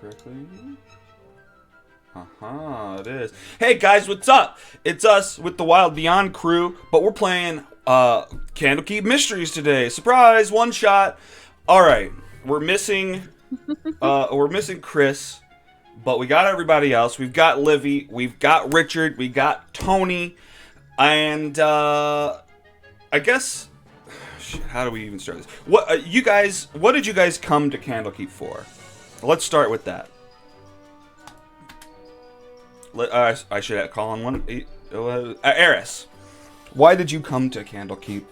correctly. It is. Hey guys, what's up? It's us with the Wild Beyond crew, but we're playing Candlekeep Mysteries today. Surprise, one shot. All right, we're missing Chris, but we got everybody else. We've got Livy, we've got Richard, we got Tony, and I guess how do we even start this? What What did you guys come to Candlekeep for? Let's start with that. I should call on one. Eris, why did you come to Candlekeep?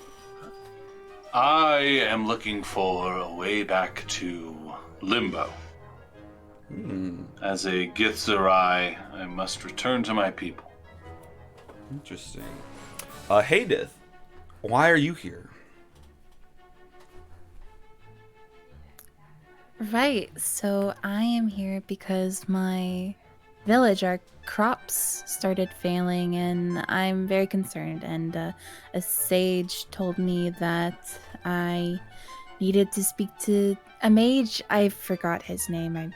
I am looking for a way back to Limbo. As a Githzerai, I must return to my people. Interesting. Hadith, why are you here? Right, so I am here because my village, our crops started failing, and I'm very concerned. And a sage told me that I needed to speak to a mage. I forgot his name. I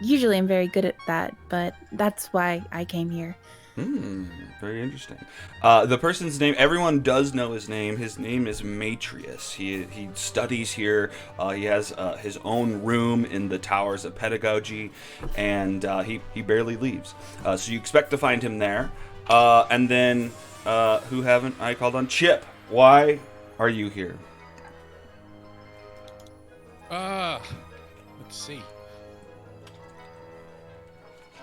usually am very good at that, but that's why I came here. Very interesting. The person's name, everyone does know his name. His name is Matrius. He studies here. He has his own room in the Towers of Pedagogy, and he barely leaves. So you expect to find him there. And then, who haven't I called on? Chip, why are you here? Let's see.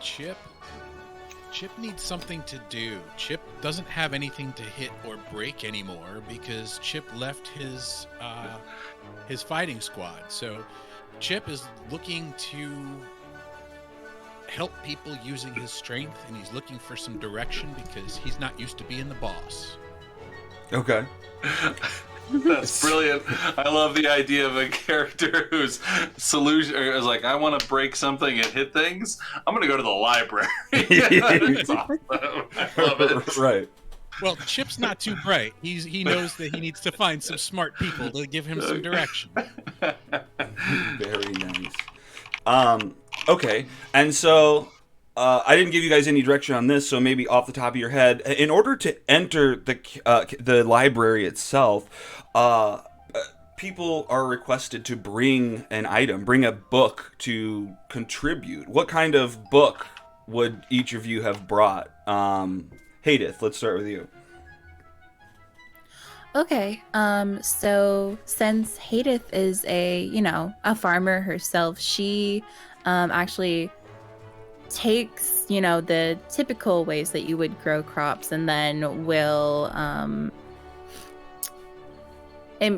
Chip needs something to do. Chip doesn't have anything to hit or break anymore because Chip left his fighting squad. So Chip is looking to help people using his strength, and he's looking for some direction because he's not used to being the boss. Okay. That's brilliant. I love the idea of a character whose solution is like, I want to break something and hit things. I'm going to go to the library. That's awesome. I love it. Right. Well, Chip's not too bright. He knows that he needs to find some smart people to give him some direction. Very nice. Okay, and so I didn't give you guys any direction on this, so maybe off the top of your head, in order to enter the library itself, people are requested to bring an item, bring a book to contribute. What kind of book would each of you have brought? Hadith, let's start with you. Okay, so since Hadith is a farmer herself, she actually takes, the typical ways that you would grow crops and then will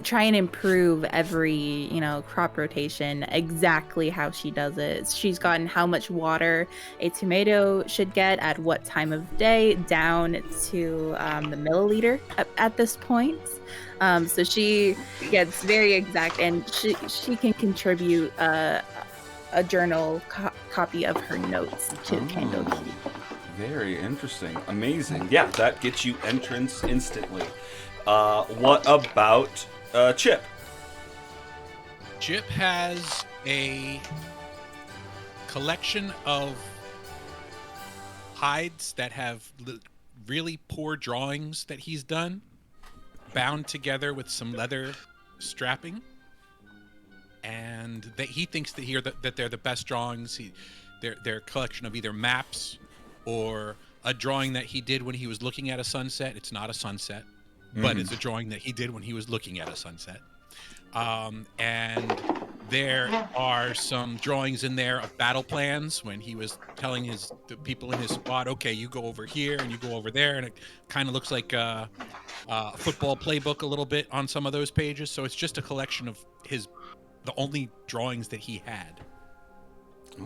try and improve every, crop rotation exactly how she does it. She's gotten how much water a tomato should get at what time of day down to the milliliter at this point. So she gets very exact, and she can contribute a journal copy of her notes to Candlekeep. Very interesting. Amazing. Yeah, that gets you entrance instantly. What about Chip? Chip has a collection of hides that have really poor drawings that he's done, bound together with some leather strapping. And that he thinks that they're the best drawings. They're a collection of either maps or a drawing that he did when he was looking at a sunset. It's not a sunset, but it's a drawing that he did when he was looking at a sunset. And there are some drawings in there of battle plans when he was telling the people in his squad, okay, you go over here and you go over there, and it kind of looks like a football playbook a little bit on some of those pages. So it's just a collection of the only drawings that he had.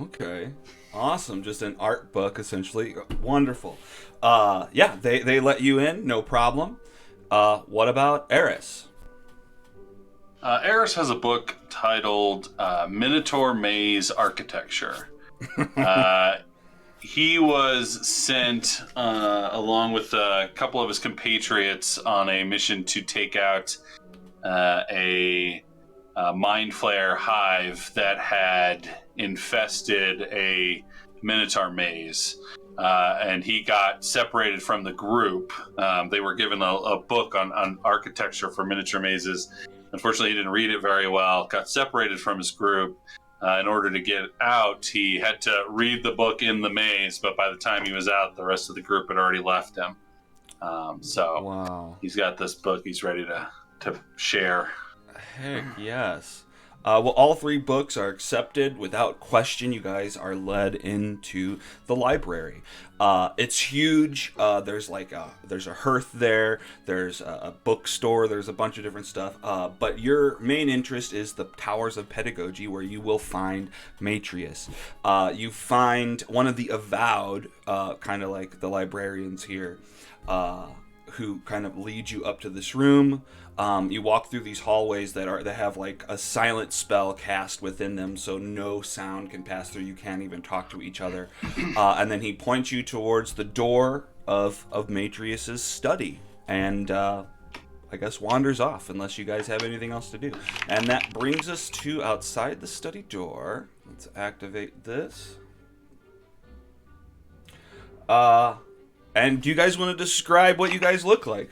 Okay. Awesome. Just an art book, essentially. Wonderful. Yeah, they let you in, no problem. What about Eris? Eris has a book titled Minotaur Maze Architecture. He was sent, along with a couple of his compatriots, on a mission to take out a mind flare hive that had infested a minotaur maze. And he got separated from the group. They were given a book on architecture for miniature mazes. Unfortunately, he didn't read it very well, got separated from his group. In order to get out, he had to read the book in the maze, but by the time he was out, the rest of the group had already left him. Wow. He's got this book he's ready to share. Heck yes. Well, all 3 books are accepted without question. You guys are led into the library. It's huge. There's a hearth there. There's a bookstore. There's a bunch of different stuff. But your main interest is the Towers of Pedagogy, where you will find Matrius. You find one of the avowed, kind of like the librarians here, who kind of lead you up to this room. You walk through these hallways that have like a silent spell cast within them, so no sound can pass through. You can't even talk to each other. And then he points you towards the door of Matrius's study, and I guess wanders off unless you guys have anything else to do. And that brings us to outside the study door. Let's activate this. And do you guys want to describe what you guys look like?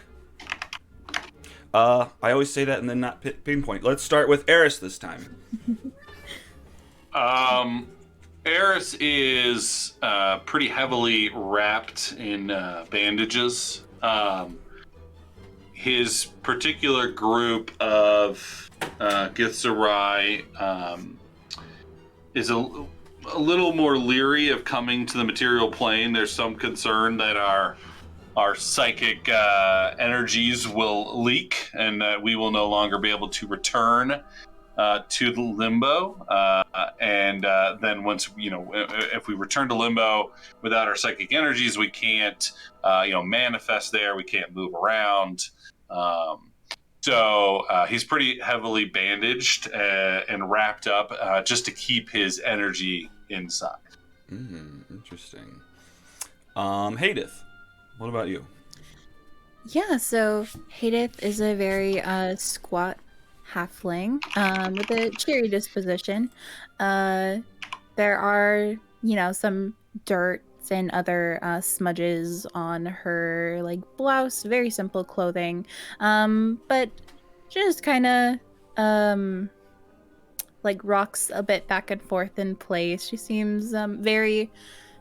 I always say that and then not pinpoint. Let's start with Eris this time. Eris is pretty heavily wrapped in bandages. His particular group of Githzerai is a little more leery of coming to the material plane. There's some concern that our psychic energies will leak and that we will no longer be able to return to the limbo. And then once, if we return to limbo without our psychic energies, we can't, manifest there. We can't move around. So he's pretty heavily bandaged and wrapped up just to keep his energy inside. Interesting. Hadith, what about you? Yeah, so Hadith is a very squat halfling with a cheery disposition. There are, some dirt and other smudges on her blouse, very simple clothing, but just kind of rocks a bit back and forth in place. She seems very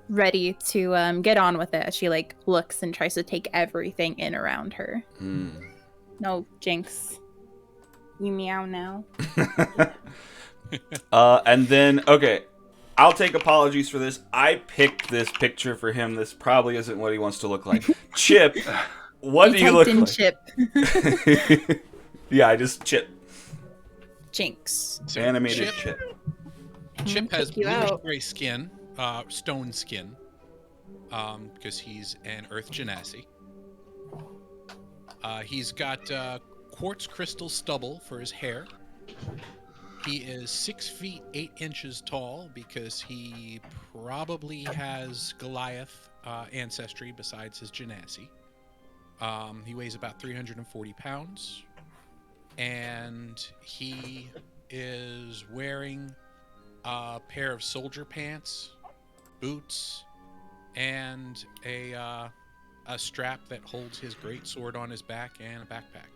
ready to get on with it as she looks and tries to take everything in around her. No, Jinx, you meow now. And then, okay, I'll take apologies for this. I picked this picture for him. This probably isn't what he wants to look like. Chip, what do you look like? Chip. Yeah, I just Chip. Jinx. So Animated Chip. Chip has Take you bluish out. gray skin, stone skin, because he's an Earth Genasi. He's got quartz crystal stubble for his hair. He is 6 feet 8 inches tall because he probably has Goliath ancestry besides his Genasi. He weighs about 340 pounds. And he is wearing a pair of soldier pants, boots, and a strap that holds his great sword on his back and a backpack.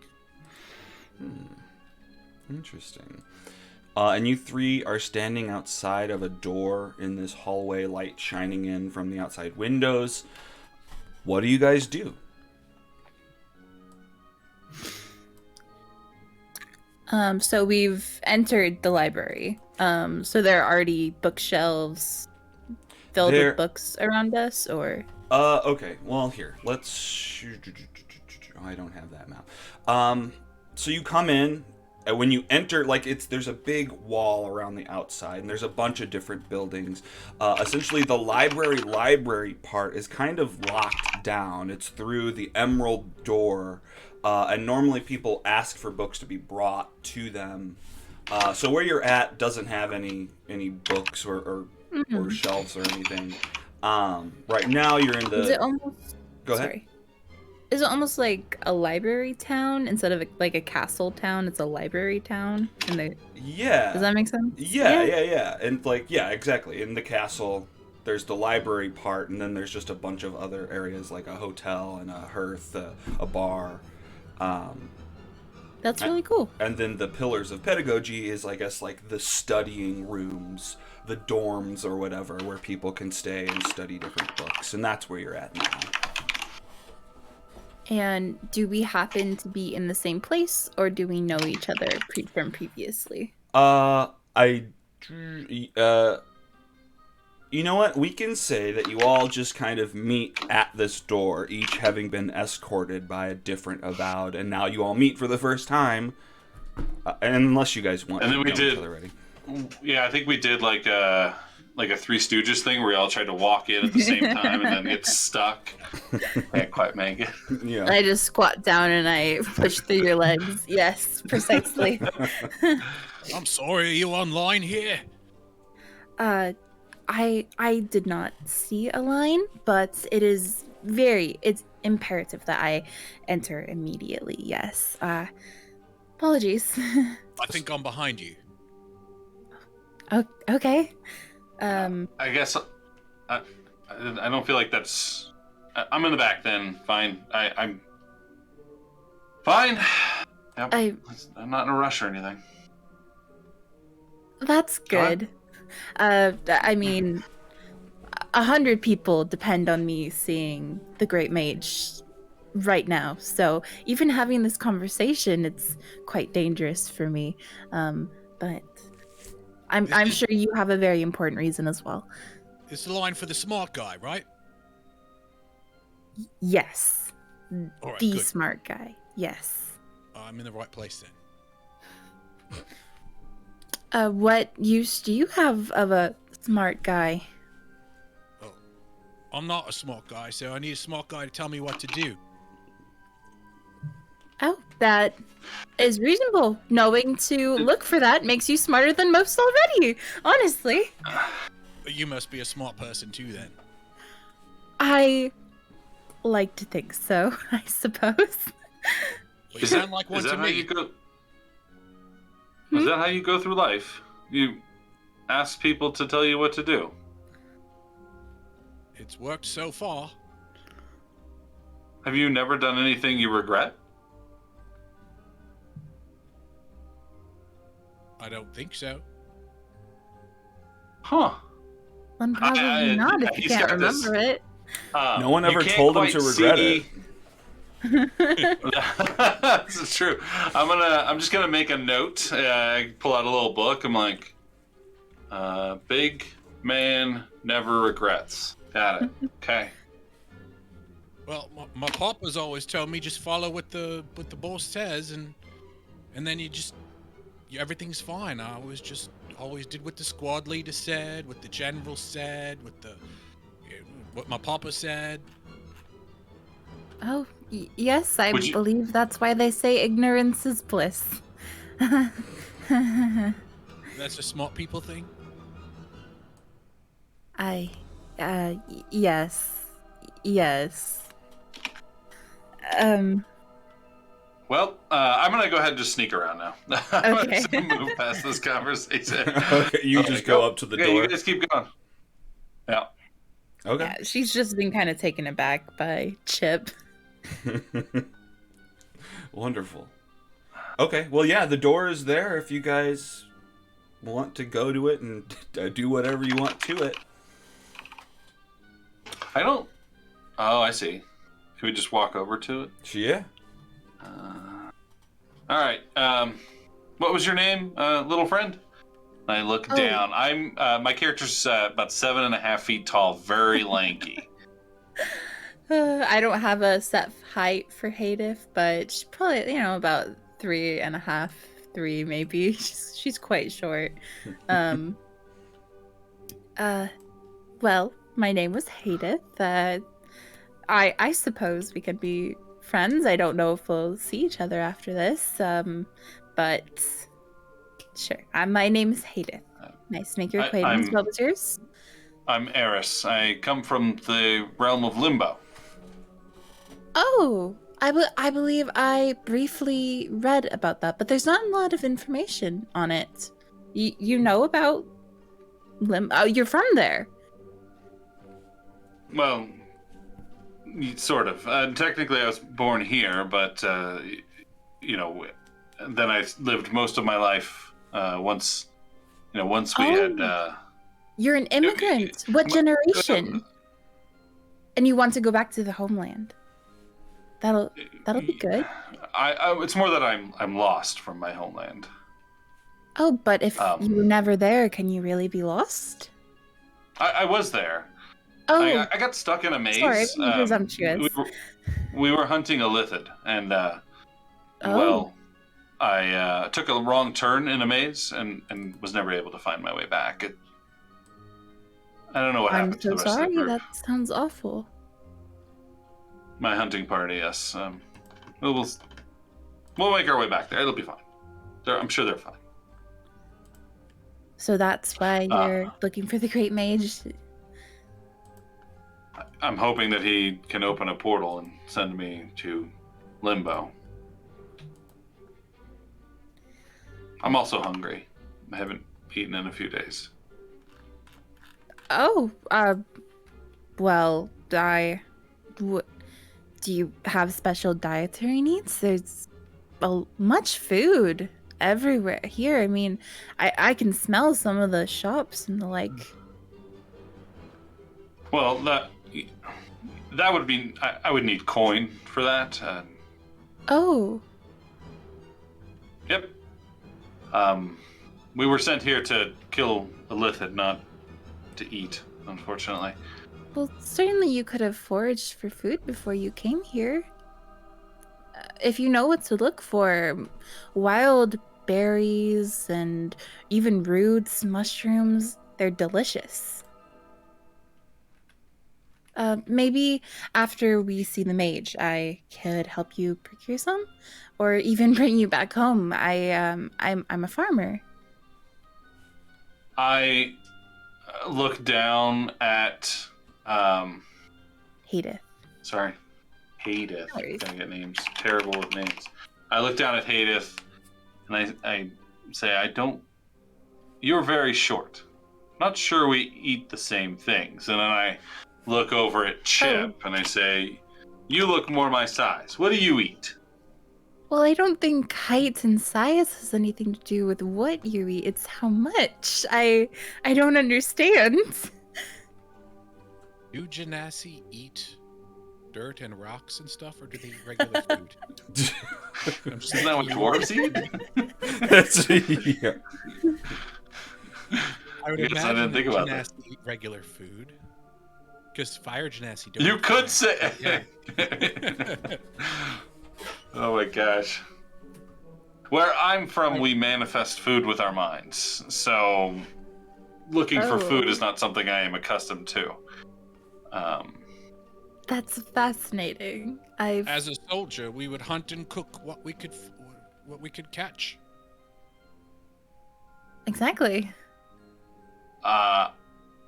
Interesting. And you 3 are standing outside of a door in this hallway, light shining in from the outside windows. What do you guys do? So we've entered the library. So there are already bookshelves filled with books around us, or? Okay. Well, here. Let's... Oh, I don't have that map. So you come in, and when you enter, there's a big wall around the outside, and there's a bunch of different buildings. Essentially, the library part is kind of locked down. It's through the emerald door. And normally people ask for books to be brought to them. So where you're at doesn't have any books or shelves or anything. Right now you're in the... Is it almost... Go ahead. Sorry. Is it almost like a library town instead of like a castle town? It's a library town. And does Yeah. that make sense? Yeah. And like, yeah, exactly. In the castle, there's the library part, and then there's just a bunch of other areas like a hotel and a hearth, a bar. Um, That's really cool. and then the pillars of pedagogy is, I guess, like the studying rooms, the dorms or whatever, where people can stay and study different books, and that's where you're at now. And do we happen to be in the same place, or do we know each other from previously? I, you know what? We can say that you all just kind of meet at this door, each having been escorted by a different avowed, and now you all meet for the first time. And unless you guys want And to then we know did- each other already. Yeah, I think we did like a Three Stooges thing where we all tried to walk in at the same time and then get stuck. Can't quite make it. Yeah. I just squat down and I push through your legs. Yes, precisely. I'm sorry, are you online here? I did not see a line, but it's imperative that I enter immediately. Yes. Apologies. I think I'm behind you. Okay. I guess I don't feel like that's. I'm in the back then. Fine. I'm fine. Yep. I'm not in a rush or anything. That's good. I mean, 100 people depend on me seeing the Great Mage right now. So even having this conversation, it's quite dangerous for me. But I'm sure you have a very important reason as well. It's the line for the smart guy, right? Yes. All right, The good. smart guy. Yes. I'm in the right place then. What use do you have of a smart guy? Oh, I'm not a smart guy, so I need a smart guy to tell me what to do. Oh, that is reasonable. Knowing to look for that makes you smarter than most already, honestly. But you must be a smart person too, then. I like to think so, I suppose. Well, you sound like one Is to that how me. you go? Is that how you go through life? You ask people to tell you what to do. It's worked so far. Have you never done anything you regret? I don't think so. Huh. Well, probably not if you he's can't got this- remember it. No one You ever can't told him quite to regret see- This is true. I'm just gonna make a note. I pull out a little book. I'm like, big man never regrets. Got it. Okay. Well, my papa's always told me just follow what the boss says, and then everything's fine. I always did what the squad leader said, what the general said, what my papa said. Oh, yes, I Would you- believe that's why they say ignorance is bliss. That's a smart people thing. Yes. Well, I'm gonna go ahead and just sneak around now. I'm Okay. just gonna move past this conversation. Okay, you Okay, just go up to the Yeah, door. you guys keep going. Yeah. Okay. Yeah, she's just been kind of taken aback by Chip. Wonderful. Okay, well, yeah, the door is there if you guys want to go to it and do whatever you want to it. I don't. Oh, I see. Can we just walk over to it? Yeah. All right. What was your name, little friend? I look Oh. down. My character's about 7.5 feet tall, very lanky. I don't have a set height for Hadith, but she's probably, about 3.5, 3 maybe. She's quite short. Well, my name was Hadith. I suppose we could be friends. I don't know if we'll see each other after this. But sure. My name is Hadith. Nice to make your acquaintance. What was yours? I'm Eris. I come from the realm of Limbo. Oh, I believe I briefly read about that, but there's not a lot of information on it. You know about Oh, you're from there. Well, sort of. Technically, I was born here, but you know, then I lived most of my life. Once we had. You're an immigrant. What generation? And you want to go back to the homeland. That'll be good. It's more that I'm lost from my homeland. Oh, but if you were never there, can you really be lost? I was there. Oh, I got stuck in a maze. sorry, I'm presumptuous. We were hunting a lithid, and well, I took a wrong turn in a maze and was never able to find my way back. I don't know what happened to the rest of the group. That sounds awful. My hunting party, yes. We'll make our way back there. It'll be fine. I'm sure they're fine. So that's why you're looking for the Great Mage? I'm hoping that he can open a portal and send me to Limbo. I'm also hungry. I haven't eaten in a few days. Oh, well, do you have special dietary needs? There's much food everywhere here. I mean, I can smell some of the shops and the like. Well, that would be. I would need coin for that. Oh. Yep. We were sent here to kill a lithid, not to eat, unfortunately. Well, certainly you could have foraged for food before you came here. If you know what to look for, wild berries and even roots, mushrooms, they're delicious. Maybe after we see the mage, I could help you procure some, or even bring you back home. I'm a farmer. I look down at Hadith. Sorry, Hadith. Sorry. Gotta get names. Terrible with names. I look down at Hadith, and I say, You're very short. Not sure we eat the same things. And then I look over at Chip and I say, You look more my size. What do you eat? Well, I don't think height and size has anything to do with what you eat. It's how much. I don't understand. Do Genasi eat dirt and rocks and stuff, or do they eat regular food? Isn't that what dwarves eat? That's yeah. I would I guess I imagine didn't think about Genasi eat regular food. Because fire Genasi don't. You eat could fire. say. Yeah. Oh my gosh. Where I'm from, we manifest food with our minds. So looking for food is not something I am accustomed to. That's fascinating. As a soldier, we would hunt and cook what we could catch. Exactly. I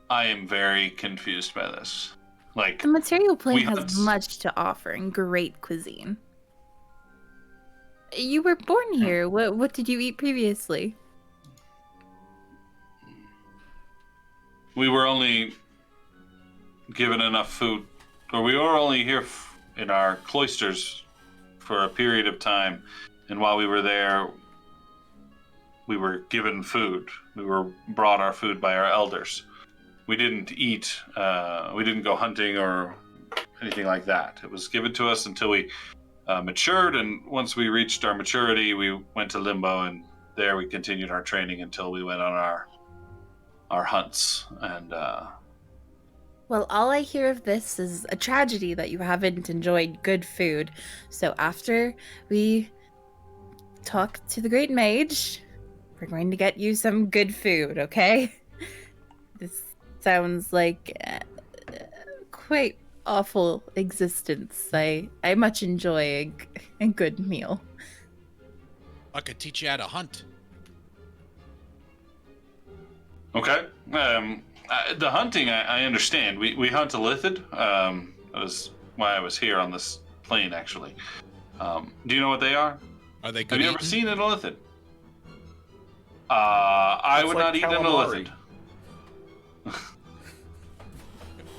am very confused by this. Like, The material plane we has hunt- much to offer and great cuisine. You were born here. What did you eat previously? we were only given enough food, or we were only here in our cloisters for a period of time, and while we were there, we were given food. We were brought our food by our elders. We didn't eat, we didn't go hunting or anything like that. It was given to us until we matured, and once we reached our maturity, we went to Limbo, and there we continued our training until we went on our hunts. And Well, all I hear of this is a tragedy that you haven't enjoyed good food. So after we talk to the Great Mage, we're going to get you some good food, okay? This sounds like quite awful existence. I much enjoy a good meal. I could teach you how to hunt. okay, the hunting I understand. We hunt a lithid. That was why I was here on this plane, actually. Do you know what they are? Are they Have good you ever eating? seen an illithid? I That's would like not eat an calamari.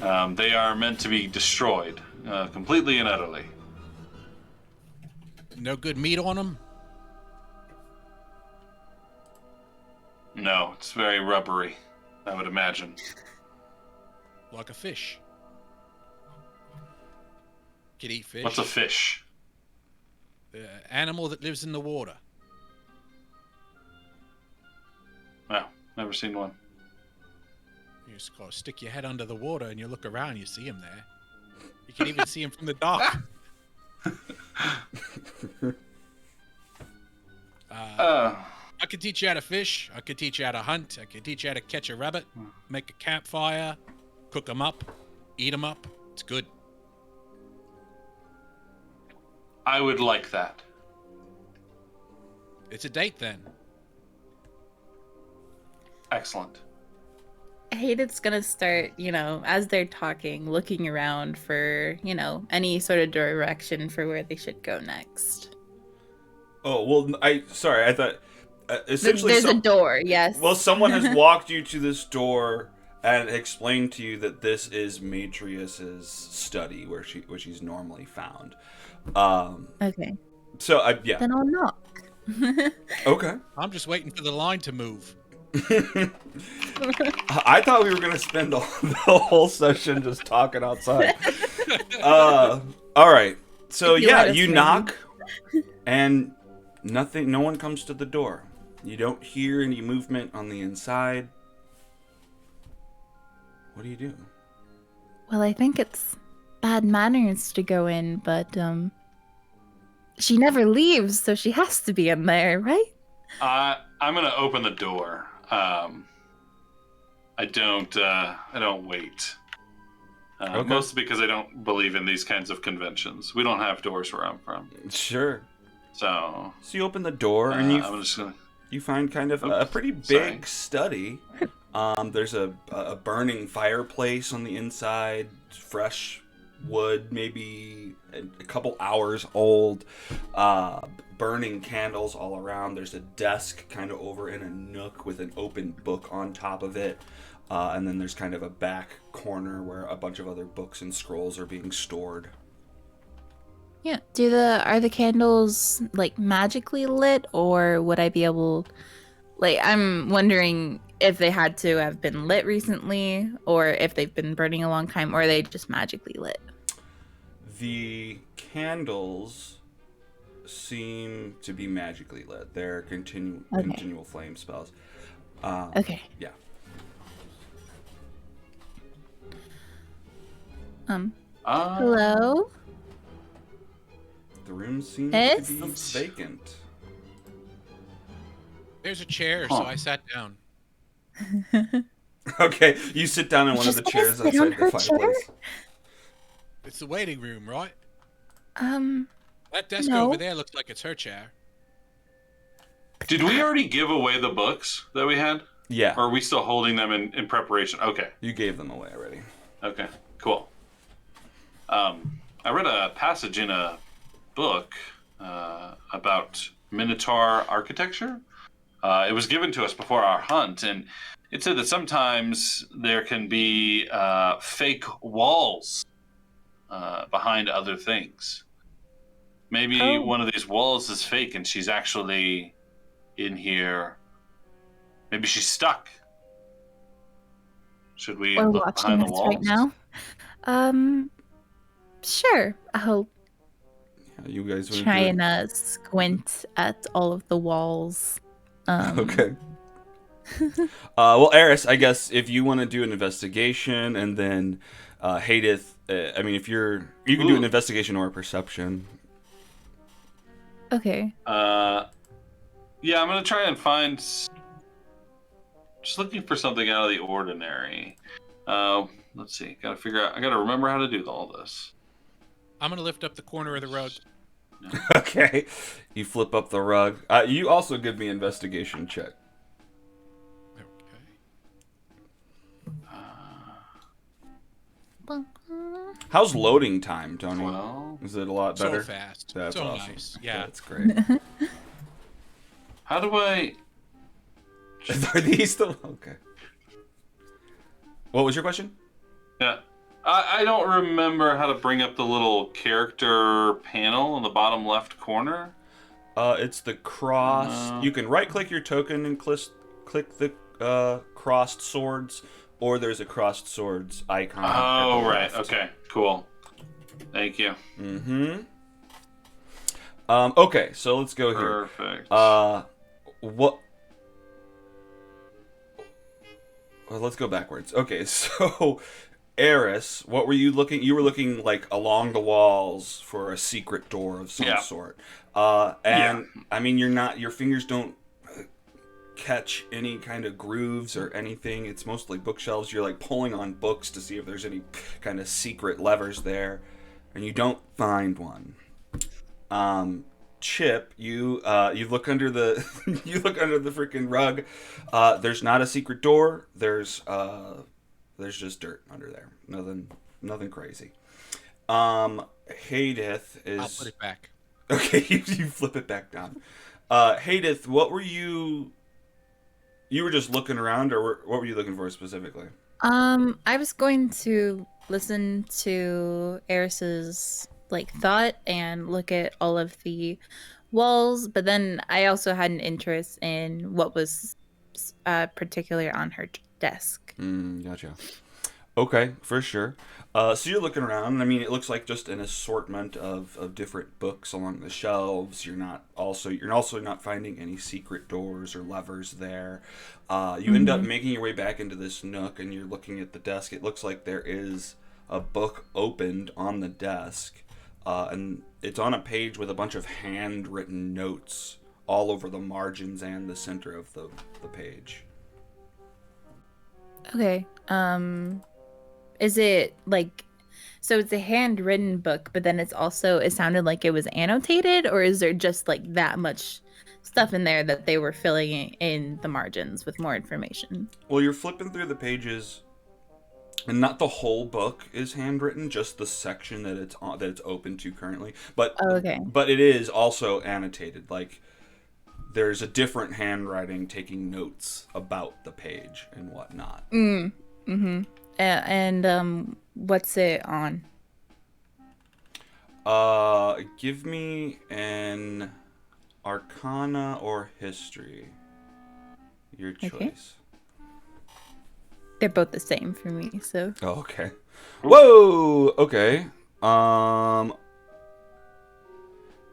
illithid. They are meant to be destroyed, completely and utterly. No good meat on them? No, it's very rubbery, I would imagine. Like a fish. Could eat fish. What's a fish? Animal that lives in the water. No, never seen one. You just gotta stick your head under the water and you look around, you see him there. You can even see him from the dock. I could teach you how to fish. I could teach you how to hunt. I could teach you how to catch a rabbit, make a campfire, cook them up, eat them up. It's good. I would like that. It's a date then. Excellent. Hayden's gonna start, as they're talking, looking around for, any sort of direction for where they should go next. Oh, well, I thought essentially There's a door, yes. Well, someone has walked you to this door and explained to you that this is Matrius's study where she's normally found. Okay. So yeah. Then I'll knock. Okay. I'm just waiting for the line to move. I thought we were gonna spend the whole session just talking outside. All right. So If you yeah, let us, you maybe. knock, and nothing. No one comes to the door. You don't hear any movement on the inside. What do you do? Well, I think it's bad manners to go in, but she never leaves, so she has to be in there, right? I'm gonna open the door. I don't wait. Okay. Mostly because I don't believe in these kinds of conventions. We don't have doors where I'm from. Sure. So So you open the door and I'm just gonna. you find kind of a pretty big study. There's a burning fireplace on the inside, fresh wood, maybe a couple hours old, burning candles all around. There's a desk kind of over in a nook with an open book on top of it. And then there's kind of a back corner where a bunch of other books and scrolls are being stored. Yeah. Are the candles like magically lit, or would I be able? Like, I'm wondering if they had to have been lit recently, or if they've been burning a long time, or are they just magically lit? The candles seem to be magically lit. They're continual flame spells. Okay. Yeah. Hello? The room seems It's- to be vacant. There's a chair, so I sat down. Okay, you sit down in one of the Just gonna chairs sit on outside the her fireplace. It's the waiting room, right? Um, That desk No. over there looks like it's her chair. Did we already give away the books that we had? Yeah, Or are we still holding them in preparation? Okay. you gave them away already. Okay. Cool. I read a passage in a book about Minotaur architecture. It was given to us before our hunt, and it said that sometimes there can be fake walls behind other things. Maybe Oh. one of these walls is fake and she's actually in here. Maybe she's stuck. Should we we're look watching behind the this walls? right now. Sure. I'll Yeah, you guys want try to do and squint at all of the walls. Okay. Well, Eris, I guess if you want to do an investigation, and then Hadith, I mean, if you can do an Ooh. investigation or a perception. Okay. Yeah, I'm gonna try and find. Just looking for something out of the ordinary. Let's see. Gotta figure out. I gotta remember how to do all this. I'm gonna lift up the corner of the rug. Okay. You flip up the rug. You also give me investigation check. Okay. How's loading time, Tony? Well, Is it a lot better? So fast. That's so awesome. nice. Yeah. That's great. how do I? Are these the okay? What was your question? Yeah. I don't remember how to bring up the little character panel in the bottom left corner. It's the cross. You can right-click your token and click the crossed swords, or there's a crossed swords icon. Oh, right. Okay, cool. Thank you. Mm-hmm. Okay, so let's go here. Perfect. What? Well, let's go backwards. Okay, so Eris, what were you looking? You were looking like along the walls for a secret door of some sort. And I mean, your fingers don't catch any kind of grooves or anything. It's mostly bookshelves. You're like pulling on books to see if there's any kind of secret levers there, and you don't find one. Chip, you look under the you look under the freaking rug. There's not a secret door. There's just dirt under there. Nothing crazy. Hadith is. I'll put it back. Okay, you flip it back down. Hadith, what were you? You were just looking around, or what were you looking for specifically? I was going to listen to Eris's thought and look at all of the walls, but then I also had an interest in what was particular on her desk. Gotcha. Okay, for sure. So you're looking around, and I mean, it looks like just an assortment of different books along the shelves. You're also not finding any secret doors or levers there. You end up making your way back into this nook, and you're looking at the desk. It looks like there is a book opened on the desk, and it's on a page with a bunch of handwritten notes all over the margins and the center of the page. Okay. Is it so it's a handwritten book, but then it sounded like it was annotated, or is there just that much stuff in there that they were filling in the margins with more information? Well, you're flipping through the pages, and not the whole book is handwritten, just the section that it's open to currently. But okay. But it is also annotated. There's a different handwriting taking notes about the page and whatnot. And what's it on? Give me an Arcana or History. Your choice. Okay. They're both the same for me, so. Oh, okay. Whoa. Okay.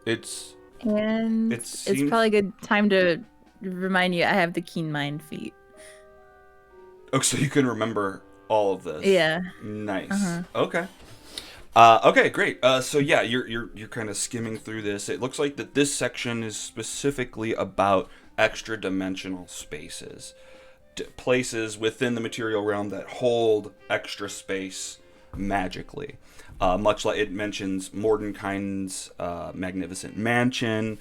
It's probably a good time to remind you I have the keen mind feat. Oh, so you can remember all of this. Yeah. Nice. Uh-huh. Okay. Okay, great. So yeah, you're kind of skimming through this. It looks like that this section is specifically about extra-dimensional spaces, places within the material realm that hold extra space magically. Much like it mentions Mordenkainen's magnificent mansion,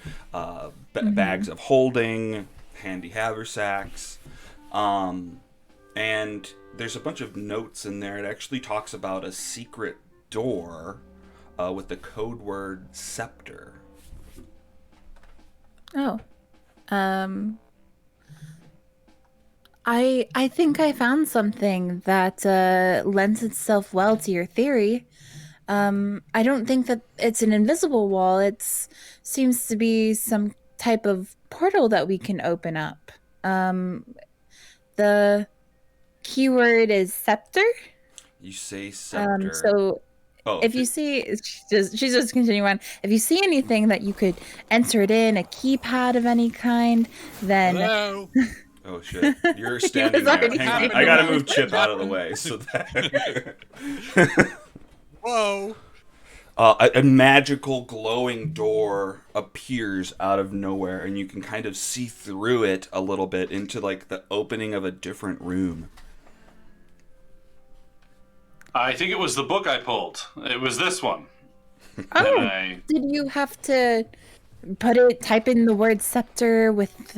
bags of holding, handy haversacks, and there's a bunch of notes in there. It actually talks about a secret door with the code word scepter. Oh. I think I found something that lends itself well to your theory. I don't think that it's an invisible wall. It seems to be some type of portal that we can open up. The keyword is scepter. You say scepter. So if you see, she's just continuing on. If you see anything that you could enter it in, a keypad of any kind, then. Hello. Oh shit! You're standing there. already Hang on, standing I gotta there. move Chip out of the way so that. Whoa. A magical glowing door appears out of nowhere, and you can kind of see through it a little bit into the opening of a different room. I think it was the book I pulled. It was this one. Oh, did you have to type in the word scepter with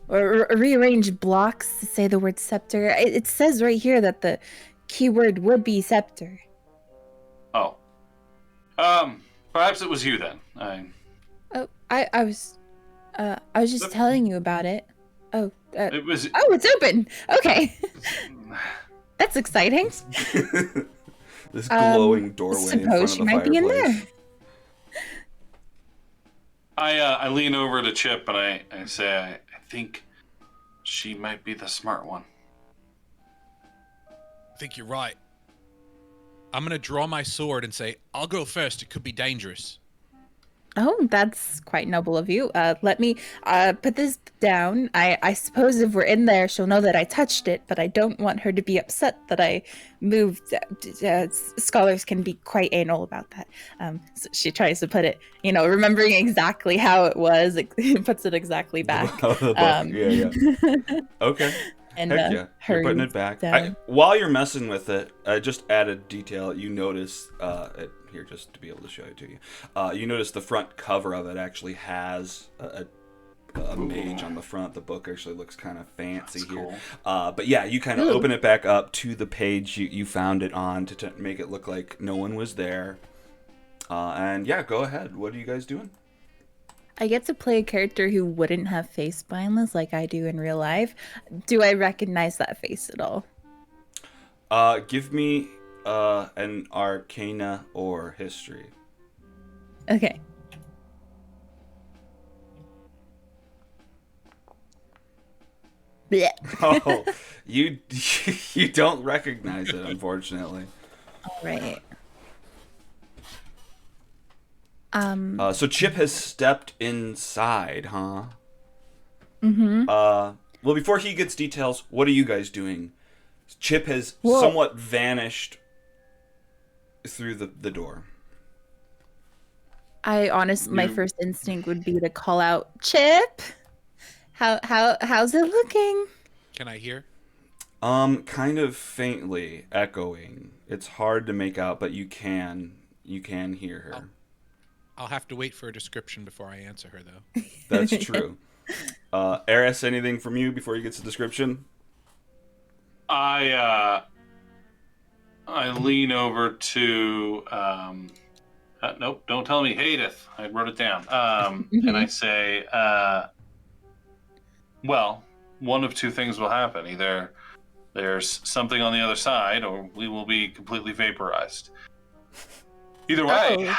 or rearrange blocks to say the word scepter? It says right here that the keyword would be scepter. Oh. Perhaps it was you then. Oh, I was just telling you about it. Oh, It was. oh, it's open. Okay, that's exciting. This glowing doorway in front Suppose of she the might be in fireplace. there. I lean over to Chip and I say, I think she might be the smart one. I think you're right. I'm gonna draw my sword and say, I'll go first. It could be dangerous. Oh, that's quite noble of you. Let me put this down. I suppose if we're in there, she'll know that I touched it, but I don't want her to be upset that I moved. Scholars can be quite anal about that. So she tries to put it, remembering exactly how it was, puts it exactly back. The book. Yeah. Okay. And Heck yeah. You're putting it back. While you're messing with it, I just added detail. You notice, here, just to be able to show it to you, you notice the front cover of it actually has a mage on the front. The book actually looks kind of fancy That's here. cool. But yeah, you kind of open it back up to the page you found it on to make it look like no one was there. And yeah, go ahead. What are you guys doing? I get to play a character who wouldn't have face blindness like I do in real life. Do I recognize that face at all? Give me an Arcana or History. Okay. Blech. Oh, you you don't recognize it, unfortunately. All right. So Chip has stepped inside, huh? Mm-hmm. Well, before he gets details, what are you guys doing? Chip has somewhat vanished through the door. My first instinct would be to call out, Chip. How's it looking? Can I hear? Kind of faintly echoing. It's hard to make out, but you can hear her. I'll have to wait for a description before I answer her, though. That's true. Eris, anything from you before you get to description? I lean over to nope, don't tell me Hadeth. I wrote it down. And I say, well, one of two things will happen. Either there's something on the other side, or we will be completely vaporized. Either way,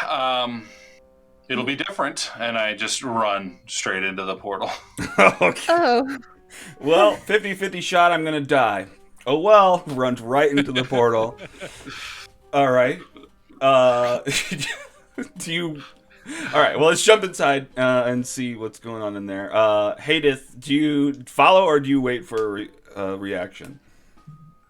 it'll be different, and I just run straight into the portal. Okay. Oh. Well, 50-50 shot, I'm gonna die. Oh well, runs right into the portal. All right. Do you... All right, well, let's jump inside and see what's going on in there. Hadith, do you follow or do you wait for a reaction?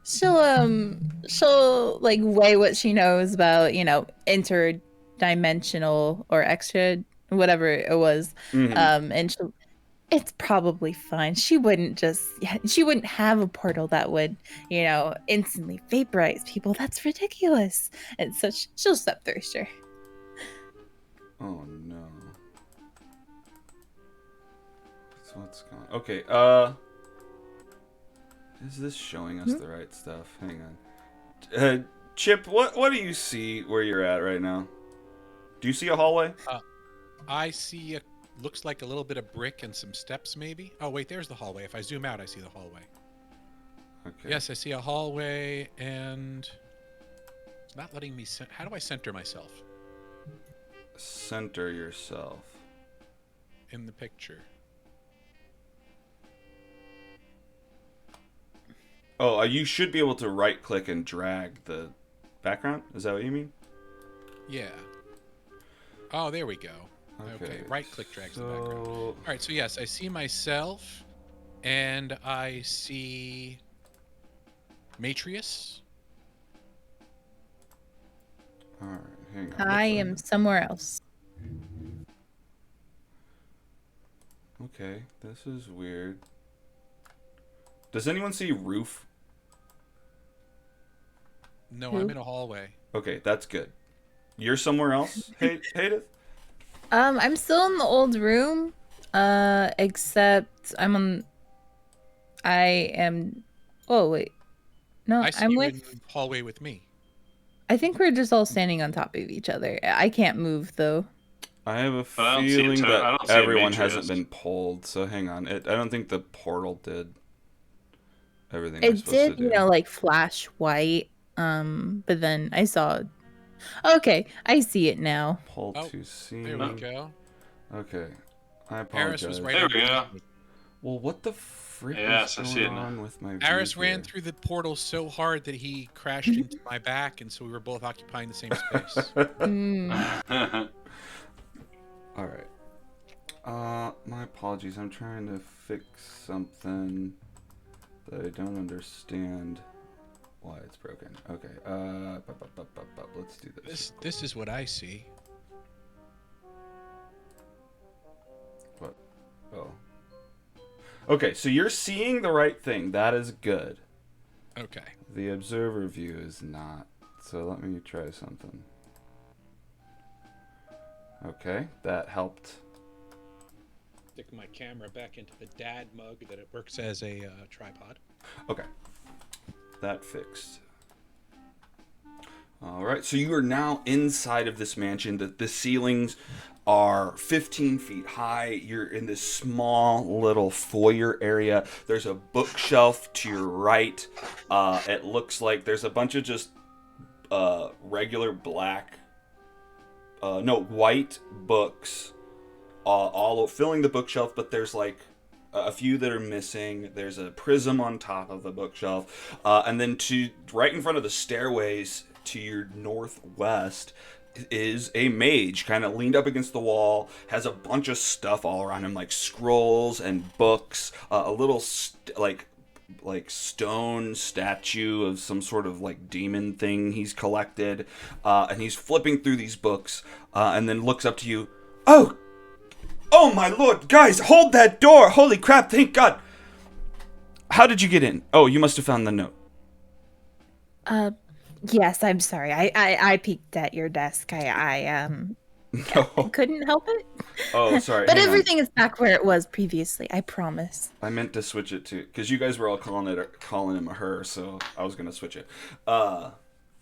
She'll like weigh what she knows about, interdimensional or extra, whatever it was. Mm-hmm. And it's probably fine. She wouldn't have a portal that would, instantly vaporize people. That's ridiculous. And so she'll step through, sure. Oh no. So what's going on? Okay, is this showing us the right stuff? Hang on. Chip, what do you see where you're at right now? Do you see a hallway? I see looks like a little bit of brick and some steps, maybe. Oh wait, there's the hallway. If I zoom out, I see the hallway. Okay. Yes, I see a hallway, and it's not letting me. How do I center myself Center yourself. in the picture? Oh, you should be able to right-click and drag the background. Is that what you mean? Yeah. Oh, there we go. Okay. Right click drags the background. All right, so yes, I see myself, and I see Matrius. All right, hang on. I am somewhere else. Okay, this is weird. Does anyone see Roof? No, Who? I'm in a hallway. Okay, that's good. You're somewhere else, Hadith? I'm still in the old room, except I am. Oh wait, no, I see I'm you with. in the hallway with me. I think we're just all standing on top of each other. I can't move though. I have a But I don't see feeling I that don't see everyone Demetrius. hasn't been pulled, so hang on. I don't think the portal did everything we're It supposed to did, do. like flash white. But then I saw. Okay, I see it now. Pull Oh, to see. There we go. Okay. I Paris apologize. was right There under we go. this. Well, what the frick Yes, I is see going it now. on with my Paris view ran here? through the portal so hard that he crashed into my back, and so we were both occupying the same space. Mm. All right. My apologies. I'm trying to fix something that I don't understand why it's broken. Okay. Let's do this. This is what I see. What? Oh. Okay, so you're seeing the right thing. That is good. Okay. The observer view is not. So let me try something. Okay, that helped. Stick my camera back into the dad mug that it works as a tripod. Okay, that fixed. All right, so you are now inside of this mansion. The ceilings are 15 feet high. You're in this small little foyer area. There's a bookshelf to your right. It looks like there's a bunch of just regular black, white books all filling the bookshelf, but there's like a few that are missing. There's a prism on top of the bookshelf, and then to right in front of the stairways to your northwest is a mage, kind of leaned up against the wall, has a bunch of stuff all around him, like scrolls and books, a little like stone statue of some sort of like demon thing he's collected, and he's flipping through these books, and then looks up to you. Oh my lord, guys, hold that door! Holy crap, thank God! How did you get in? Oh, you must have found the note. Yes, I'm sorry. I peeked at your desk. I No. couldn't help it. Oh, sorry. But hang on. everything is back where it was previously. I promise. I meant to switch it to, because you guys were all calling him a her, so I was gonna switch it. Oh,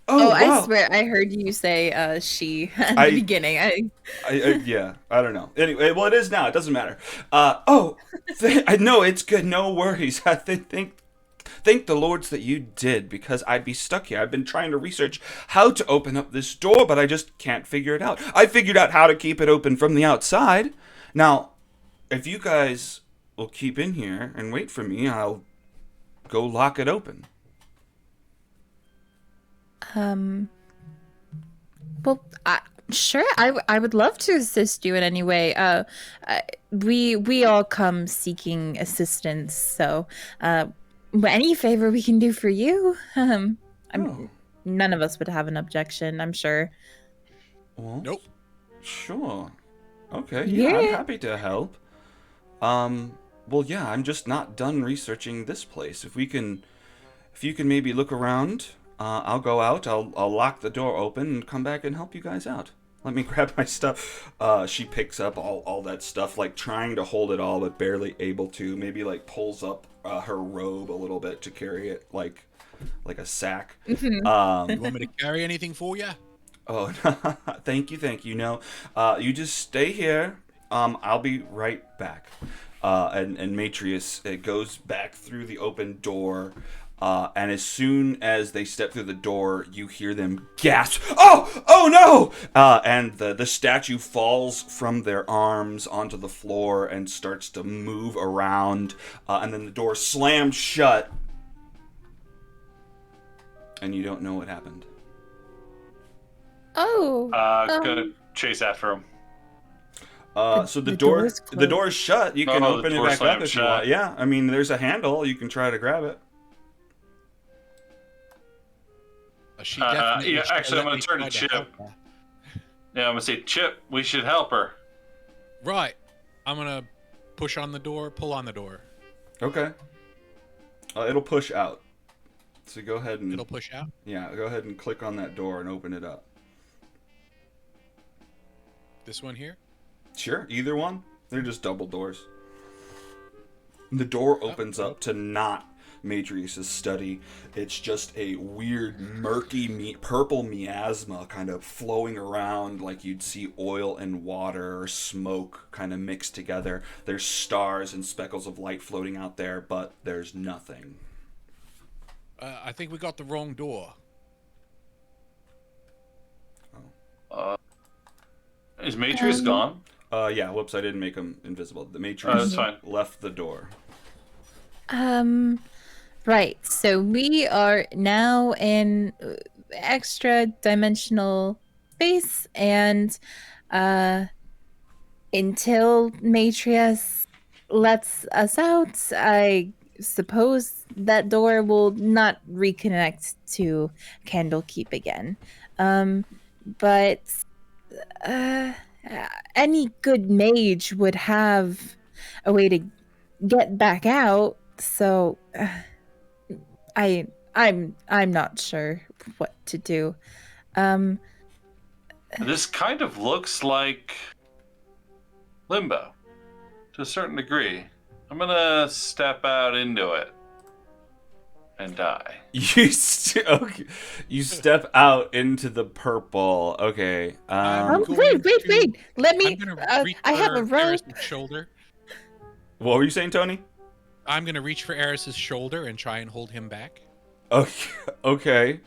Wow. I swear I heard you say she at the beginning. Yeah, I don't know. Anyway, well, it is now. It doesn't matter. I know it's good. No worries. I thank the lords that you did, because I'd be stuck here. I've been trying to research how to open up this door, but I just can't figure it out. I figured out how to keep it open from the outside. Now, if you guys will keep in here and wait for me, I'll go lock it open. Well, sure. I would love to assist you in any way. We all come seeking assistance, so any favor we can do for you, none of us would have an objection, I'm sure. Well, Nope. sure. Okay, yeah, I'm Yeah. happy to help. Well, yeah, I'm just not done researching this place. If you can maybe look around, I'll go out. I'll lock the door open and come back and help you guys out. Let me grab my stuff. She picks up all that stuff, like trying to hold it all, but barely able to. Maybe like pulls up her robe a little bit to carry it like a sack. You want me to carry anything for you? Oh, thank you. No, you just stay here. I'll be right back. And Matrius goes back through the open door. And as soon as they step through the door, you hear them gasp, "Oh no!" And the statue falls from their arms onto the floor and starts to move around. And then the door slams shut. And you don't know what happened. Oh. Gonna chase after him. So the door's the door is shut. You can the open it door back up slammed if you shut. want. Yeah, I mean, there's a handle. You can try to grab it. She definitely yeah, should actually, I'm let gonna me turn try to Chip. help her. Yeah, I'm gonna say, Chip, we should help her. Right. I'm gonna pull on the door. Okay. It'll push out. So go ahead and It'll push out. yeah, go ahead and click on that door and open it up. This one here. Sure, either one. They're just double doors. The door opens up to not Matrius' study. It's just a weird, murky, purple miasma kind of flowing around like you'd see oil and water or smoke kind of mixed together. There's stars and speckles of light floating out there, but there's nothing. I think we got the wrong door. Is Matrius gone? Yeah, whoops, I didn't make him invisible. The That's Matrius fine. left the door. Right. So we are now in extra dimensional space, and until Matrius lets us out, I suppose that door will not reconnect to Candlekeep again. But any good mage would have a way to get back out. So I'm not sure what to do. This kind of looks like limbo to a certain degree. I'm gonna step out into it and die. Okay. You step out into the purple. Okay. I'm going Wait. to- Let me. I'm gonna reach I have a for rope. Eris's shoulder. What were you saying, Tony? I'm gonna reach for Eris's shoulder and try and hold him back. Okay. Okay.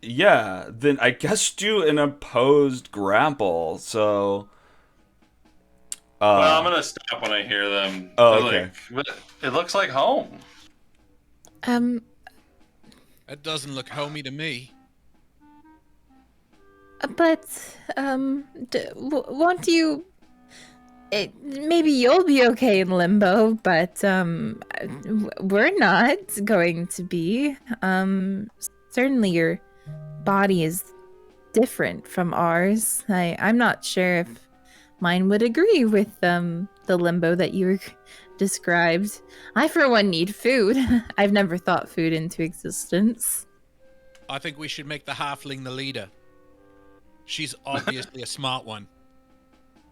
Yeah. Then I guess do an opposed grapple. So. Well, I'm gonna stop when I hear them. Oh, They're okay. like, it looks like home. That doesn't look homey to me. But won't you? Maybe you'll be okay in limbo, but we're not going to be. Certainly your body is different from ours. I'm not sure if mine would agree with the limbo that you described. I, for one, need food. I've never thought food into existence. I think we should make the halfling the leader. She's obviously a smart one.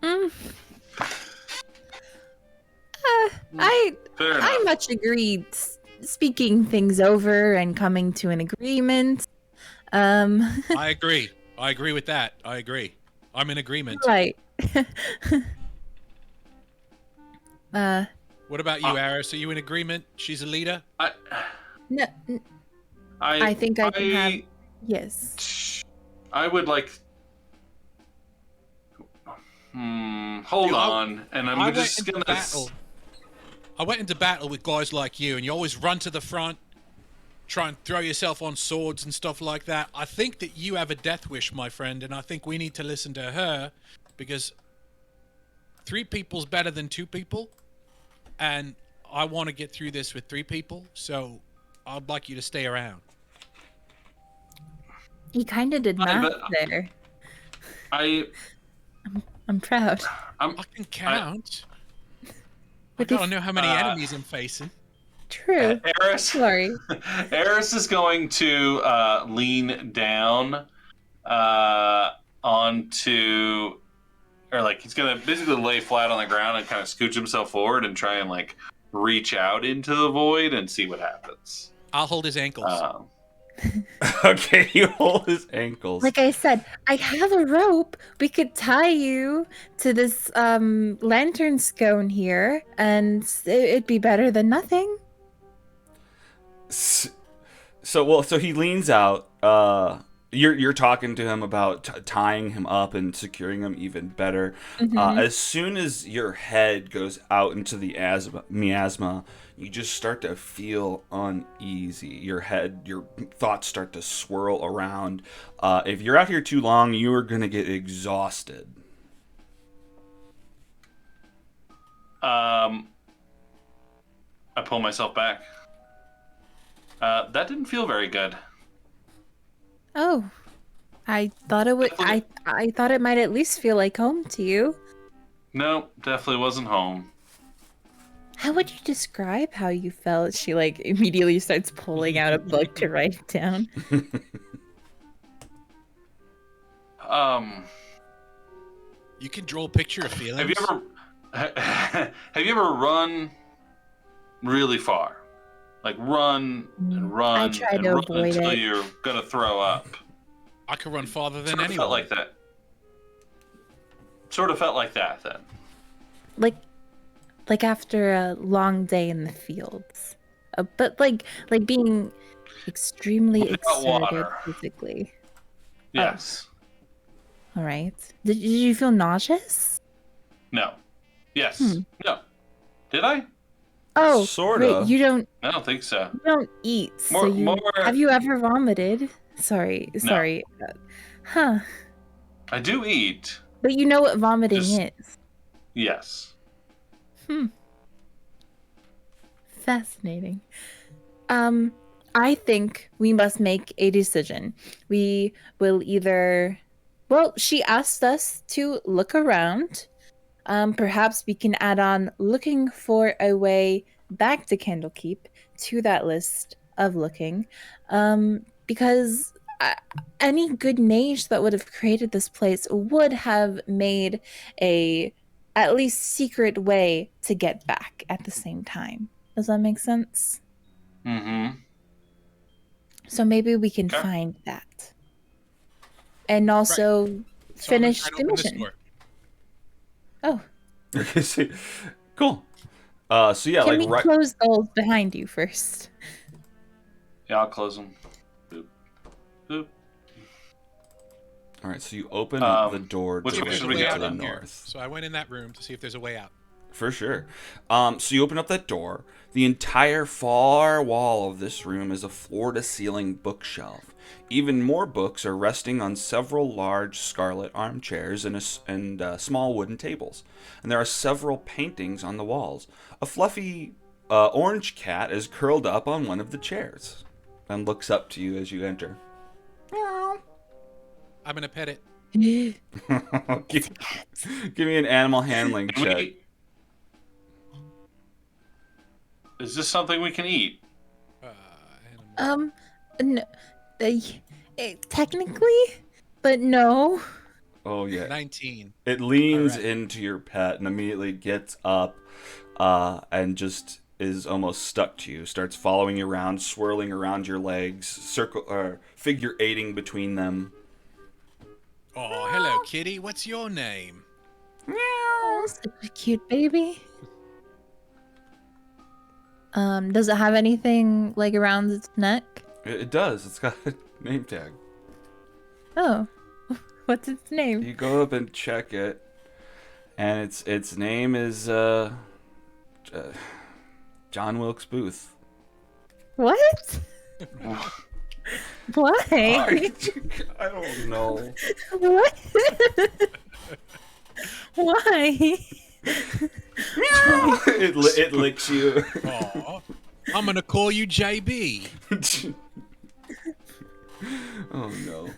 Fair enough. I much agreed. Speaking things over and coming to an agreement. I agree. I agree with that. I agree. I'm in agreement. Right. What about you, Eris? Are you in agreement? She's a leader? No, I think I can have. Yes. I would like. Hold Dude, on, and I I'm went just into gonna. battle. I went into battle with guys like you, and you always run to the front, try and throw yourself on swords and stuff like that. I think that you have a death wish, my friend, and I think we need to listen to her, because 3 people's better than 2 people, and I want to get through this with 3 people, so I'd like you to stay around. He kind of did not there. I'm proud. I can count. I With gotta the- know how many enemies I'm facing. True. Eris, Sorry. Eris is going to lean down onto, or like he's gonna basically lay flat on the ground and kind of scooch himself forward and try and like reach out into the void and see what happens. I'll hold his ankles. Okay, you hold his ankles. Like I said, I have a rope. We could tie you to this lantern scone here, and it'd be better than nothing. So he leans out. You're talking to him about tying him up and securing him even better. As soon as your head goes out into the miasma, you just start to feel uneasy. Your thoughts start to swirl around. If you're out here too long, you are gonna get exhausted. I pull myself back. That didn't feel very good. Oh, I thought it would. I thought it might at least feel like home to you. No, definitely wasn't home. How would you describe how you felt? She like immediately starts pulling out a book to write down. You can draw a picture of feelings. Have you ever run really far. Like run and I run try and to run avoid until it. you're gonna throw up. I could run farther than Sort of anyone. felt like that. Sort of felt like that then. Like after a long day in the fields, but like being extremely Without exerted water. physically. Yes. All right. Did you feel nauseous? No. Yes. Hmm. No. Did I? Oh, wait, Sorta. I don't think so. you don't eat, so More. have you ever vomited? Sorry. No. Huh. I do eat. But you know what vomiting Just- is. Yes. Fascinating. I think we must make a decision. We will either, well, she asked us to look around. Perhaps we can add on looking for a way back to Candlekeep to that list of looking. Because any good mage that would have created this place would have made a at least secret way to get back at the same time. Does that make sense? Mm-hmm. So maybe we can Okay. find that. And also So finish I'm the gonna try to open this mission. door. Oh, Okay, so, cool. So yeah, can like we right. close those behind you first? Yeah, I'll close them. Boop. Boop. All right, so you open up the Um, door which See if way there's a should we way go out to the then? in here. north. So I went in that room to see if there's a way out. For sure. So you open up that door. The entire far wall of this room is a floor-to-ceiling bookshelf. Even more books are resting on several large scarlet armchairs and small wooden tables. And there are several paintings on the walls. A fluffy orange cat is curled up on one of the chairs and looks up to you as you enter. I'm gonna pet it. Give me an animal handling Can check. we... Is this something we can eat? Animal. No, technically, but no. Oh yeah. 19. It leans Alright. into your pet and immediately gets up and just is almost stuck to you. Starts following you around, swirling around your legs, figure eighting between them. Oh, hello, kitty. What's your name? Oh, such a cute baby. Does it have anything like around its neck? It does. It's got a name tag. Oh, what's its name? You go up and check it, and its name is John Wilkes Booth. What? Why? I don't know. What? Why? it licks you. Oh, I'm gonna call you JB. Oh no.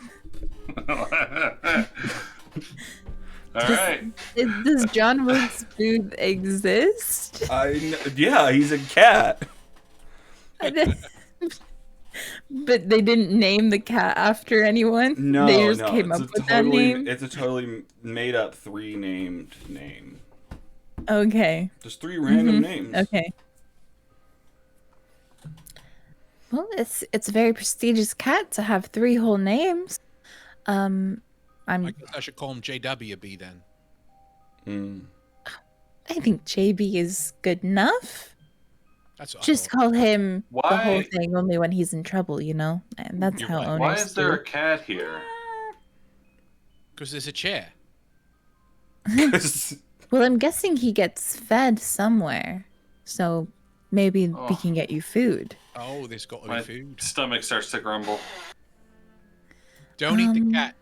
All right. Does John Wilkes Booth exist? Yeah, he's a cat. But they didn't name the cat after anyone. No, they just no, came it's up a with that name. It's a totally made up three named name. Okay. Just three random names. Okay. Well, it's a very prestigious cat to have three whole names. I I'm guess I should call him JWB then. Mm. I think JB is good enough. That's Just call him the whole Why? thing only when he's in trouble, you know? And that's You're how right. owners Why is there do. a cat here? because there's a chair. Well, I'm guessing he gets fed somewhere. So maybe we Oh. can get you food. Oh, there's got to be My food. stomach starts to grumble. Don't eat the cat.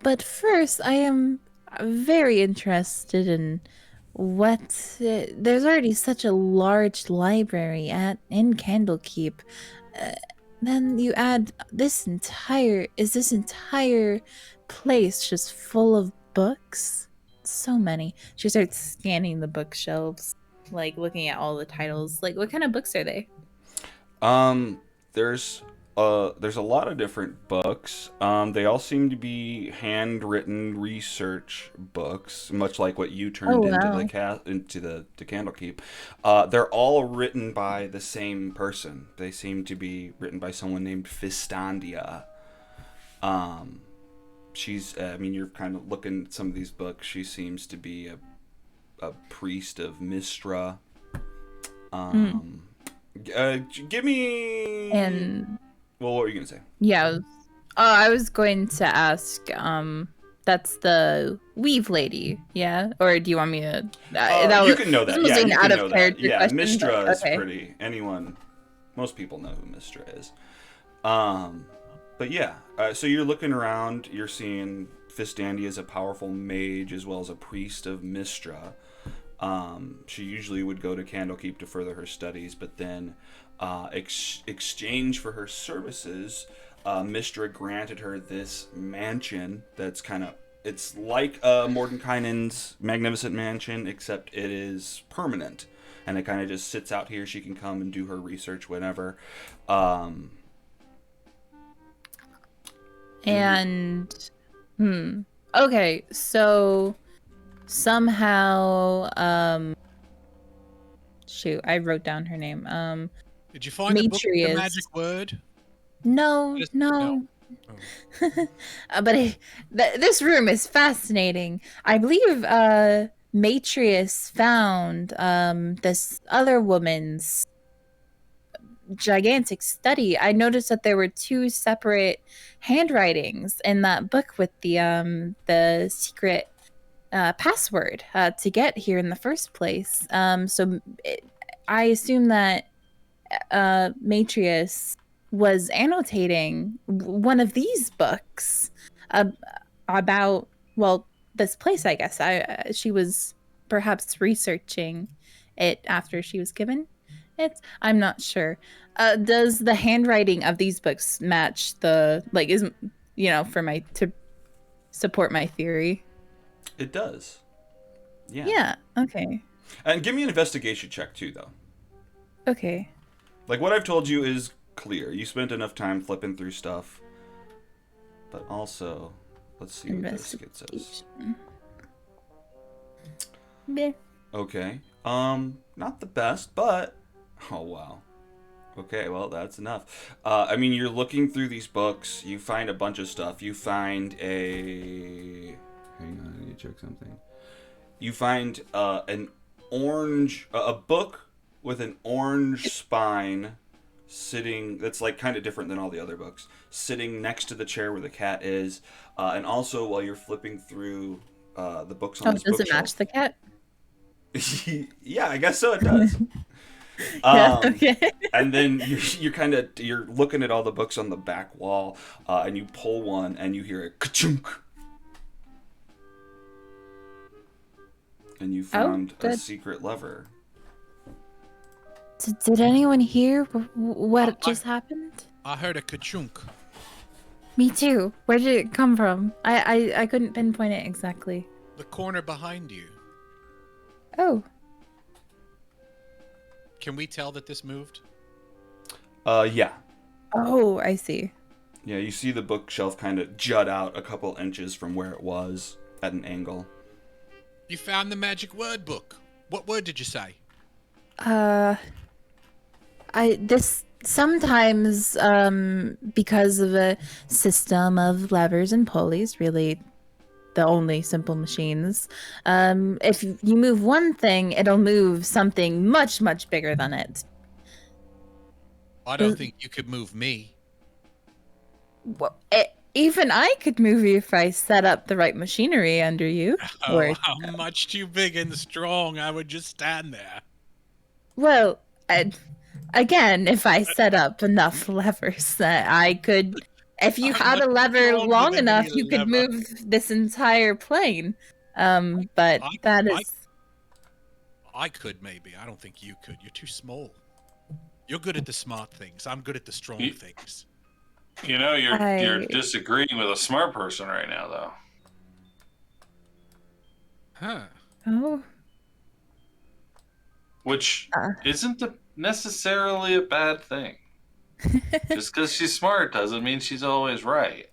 But first, I am very interested in what there's already such a large library in Candlekeep. Then you add this entire place just full of books? So many. She starts scanning the bookshelves, like looking at all the titles. Like, what kind of books are they? There's there's a lot of different books. They all seem to be handwritten research books, much like what you Oh turned into wow. the Candlekeep. They're all written by the same person. They seem to be written by someone named Fistandia. Um, I mean, you're kind of looking at some of these books. She seems to be a priest of Mistra. Mm. Um, give me. And Well, what were you gonna say? yeah, I was going to ask. That's the weave lady, yeah? Or do you want me to? You can know This that. was Yeah, an you out can of know that. character Yeah, question, but Mistra is okay. pretty. Most people know who Mistra is. But yeah, so you're looking around. You're seeing Fistandi as a powerful mage as well as a priest of Mistra. She usually would go to Candlekeep to further her studies, but then, exchange for her services, Mistra granted her this mansion that's kind of. It's like Mordenkainen's magnificent mansion, except it is permanent, and it kind of just sits out here. She can come and do her research whenever. Um, and And okay, so somehow shoot, I wrote down her name. Did you find the book with the Matrius. magic word? No, No. no. Oh. But this room is fascinating. I believe Matrius found this other woman's gigantic study. I noticed that there were two separate handwritings in that book with the secret password to get here in the first place. I assume that Matrius was annotating one of these books uh, about, well, this place. I guess she was perhaps researching it after she was given it. I'm not sure. Does the handwriting of these books match the like? Isn't for my to support my theory? it does. Yeah. Yeah. Okay. And give me an investigation check too, though. Okay. Like what I've told you is clear. You spent enough time flipping through stuff. But also, let's see what this gets us. Investigation. Meh. Okay. Not the best, but oh wow. Okay, well that's enough. I mean, you're looking through these books. You find a bunch of stuff. You find a. Hang on, I need to check something. You find an orange, a book with an orange spine sitting. That's like kind of different than all the other books. Sitting next to the chair where the cat is, and also while you're flipping through the books on Oh, this does it bookshelf. match the cat? Yeah, I guess so. It does. Yeah. Um, Okay. and then you're looking at all the books on the back wall, and you pull one, and you hear a ka-chunk, and you found a good. secret lever. Did anyone hear what I- just happened? I heard a ka-chunk. Me too. Where did it come from? I couldn't pinpoint it exactly. The corner behind you. Oh. Can we tell that this moved? Yeah. Oh, I see. Yeah, you see the bookshelf kind of jut out a couple inches from where it was at an angle. You found the magic word book. What word did you say? This sometimes because of a system of levers and pulleys, really the only simple machines. If you move one thing, it'll move something much, much bigger than it. I don't think you could move me. Well, even I could move you if I set up the right machinery under you. Oh, Or, how much too big and strong. I would just stand there. well, again, if I set up enough levers, I could. If you I'm had a much lever stronger long than enough, any you could lever. move this entire plane. But that is. I could maybe. I don't think you could. You're too small. You're good at the smart things. I'm good at the strong Ye- things. You know, you're I- disagreeing with a smart person right now, though. Huh. Oh, Which Uh. isn't necessarily a bad thing. Just because she's smart doesn't mean she's always right.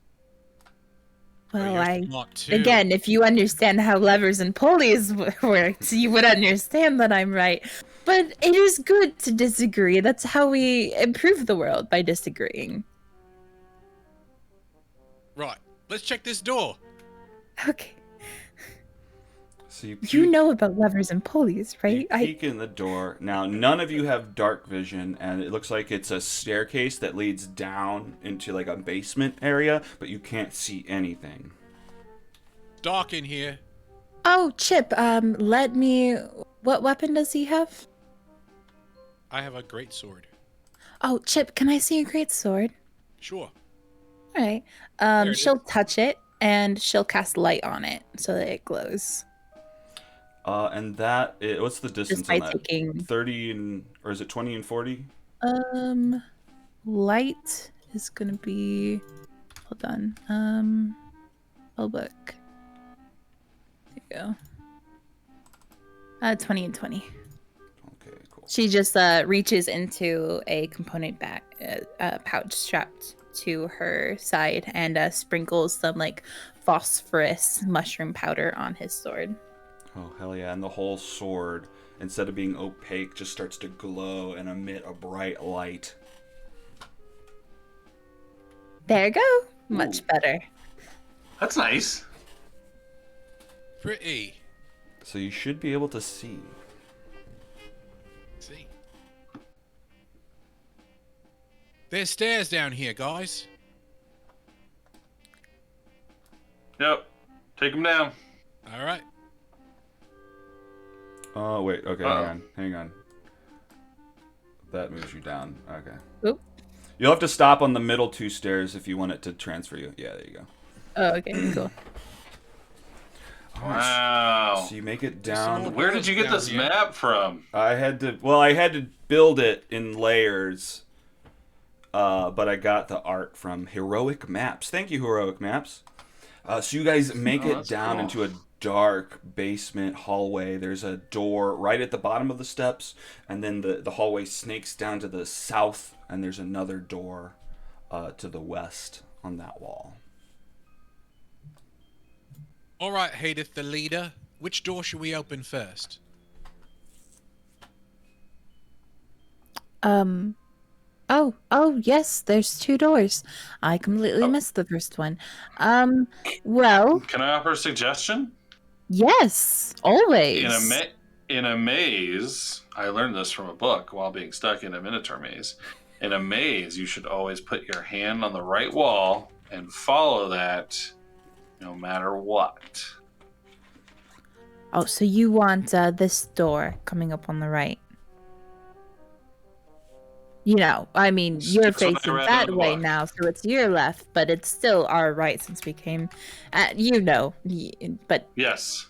Well, you're smart too. again, if you understand how levers and pulleys work, you would understand that I'm right. But it is good to disagree. That's how we improve the world, by disagreeing. Right. Let's check this door. Okay. So You know about levers and pulleys, right? You peek in the door. Now, none of you have dark vision, and it looks like it's a staircase that leads down into like a basement area, but you can't see anything. Dark in here. Oh, Chip, let me... What weapon does he have? I have a great sword. Oh, Chip, can I see your great sword? Sure. All right. There it She'll touch it, and she'll cast light on it so that it glows. And what's the distance by on that? taking- 30 and, or is it 20 and 40? Light is gonna be... Hold on. Oh, book. There you go. 20 and 20. Okay, cool. She just reaches into a component bag, pouch strapped to her side and sprinkles some like phosphorus mushroom powder on his sword. Oh, hell yeah. And the whole sword, instead of being opaque, just starts to glow and emit a bright light. There you go. Much Ooh. better. That's nice. Pretty. So you should be able to see. See. There's stairs down here, guys. Yep. Take him down. All right. Oh, wait. Okay, Uh-oh. hang on. That moves you down. Okay. Oop. You'll have to stop on the middle two stairs if you want it to transfer you. Yeah, there you go. Oh, okay, cool. Wow. So you make it some down. more- Where did you get Down this here. map from? I had to build it in layers. But I got the art from Heroic Maps. Thank you, Heroic Maps. So you guys make it that's down cool. into a dark basement hallway. There's a door right at the bottom of the steps, and then the hallway snakes down to the south, and there's another door to the west on that wall. All right, Hadith, the leader. Which door should we open first? Oh, yes, there's two doors. I completely missed the first one. Well, Can I offer a suggestion? yes, always. In a maze, I learned this from a book while being stuck in a minotaur maze. In a maze, you should always put your hand on the right wall and follow that no matter what. Oh, so you want this door coming up on the right? You know, I mean, you're That's what I facing read on that the way book. now, so it's your left, but it's still our right since we came. You know, but Yes.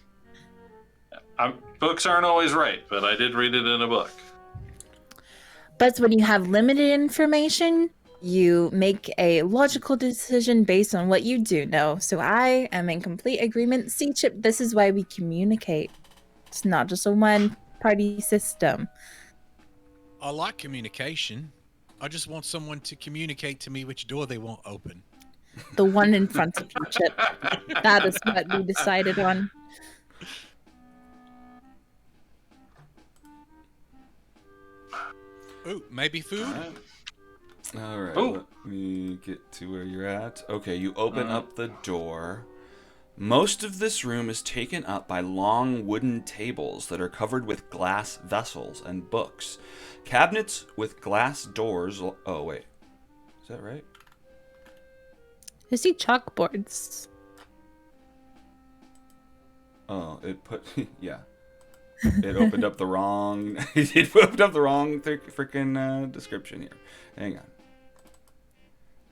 Books aren't always right, but I did read it in a book. when you have limited information, you make a logical decision based on what you do know. So I am in complete agreement. See, Chip, this is why we communicate. It's not just a one-party system. I like communication. I just want someone to communicate to me which door they want open. The one in front of you, Chip. That is what we decided on. Ooh, maybe food? All right, Ooh. let me get to where you're at. Okay, you open up the door. Most of this room is taken up by long wooden tables that are covered with glass vessels and books. Cabinets with glass doors. Oh, wait. Is that right? I see chalkboards. Oh, it put. Yeah. It opened up the wrong. It opened up the wrong freaking description here. Hang on.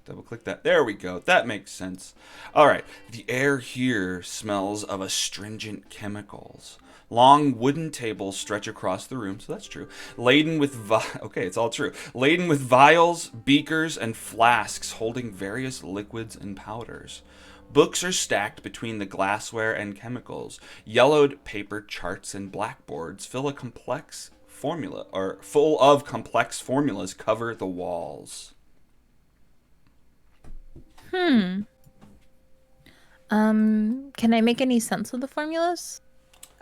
Double click that. There we go. That makes sense. All right. The air here smells of astringent chemicals. Long wooden tables stretch across the room, so that's true. Laden with okay, it's all true. Laden with vials, beakers, and flasks holding various liquids and powders. Books are stacked between the glassware and chemicals. Yellowed paper charts and blackboards full of complex formulas cover the walls. Hmm. Can I make any sense of the formulas?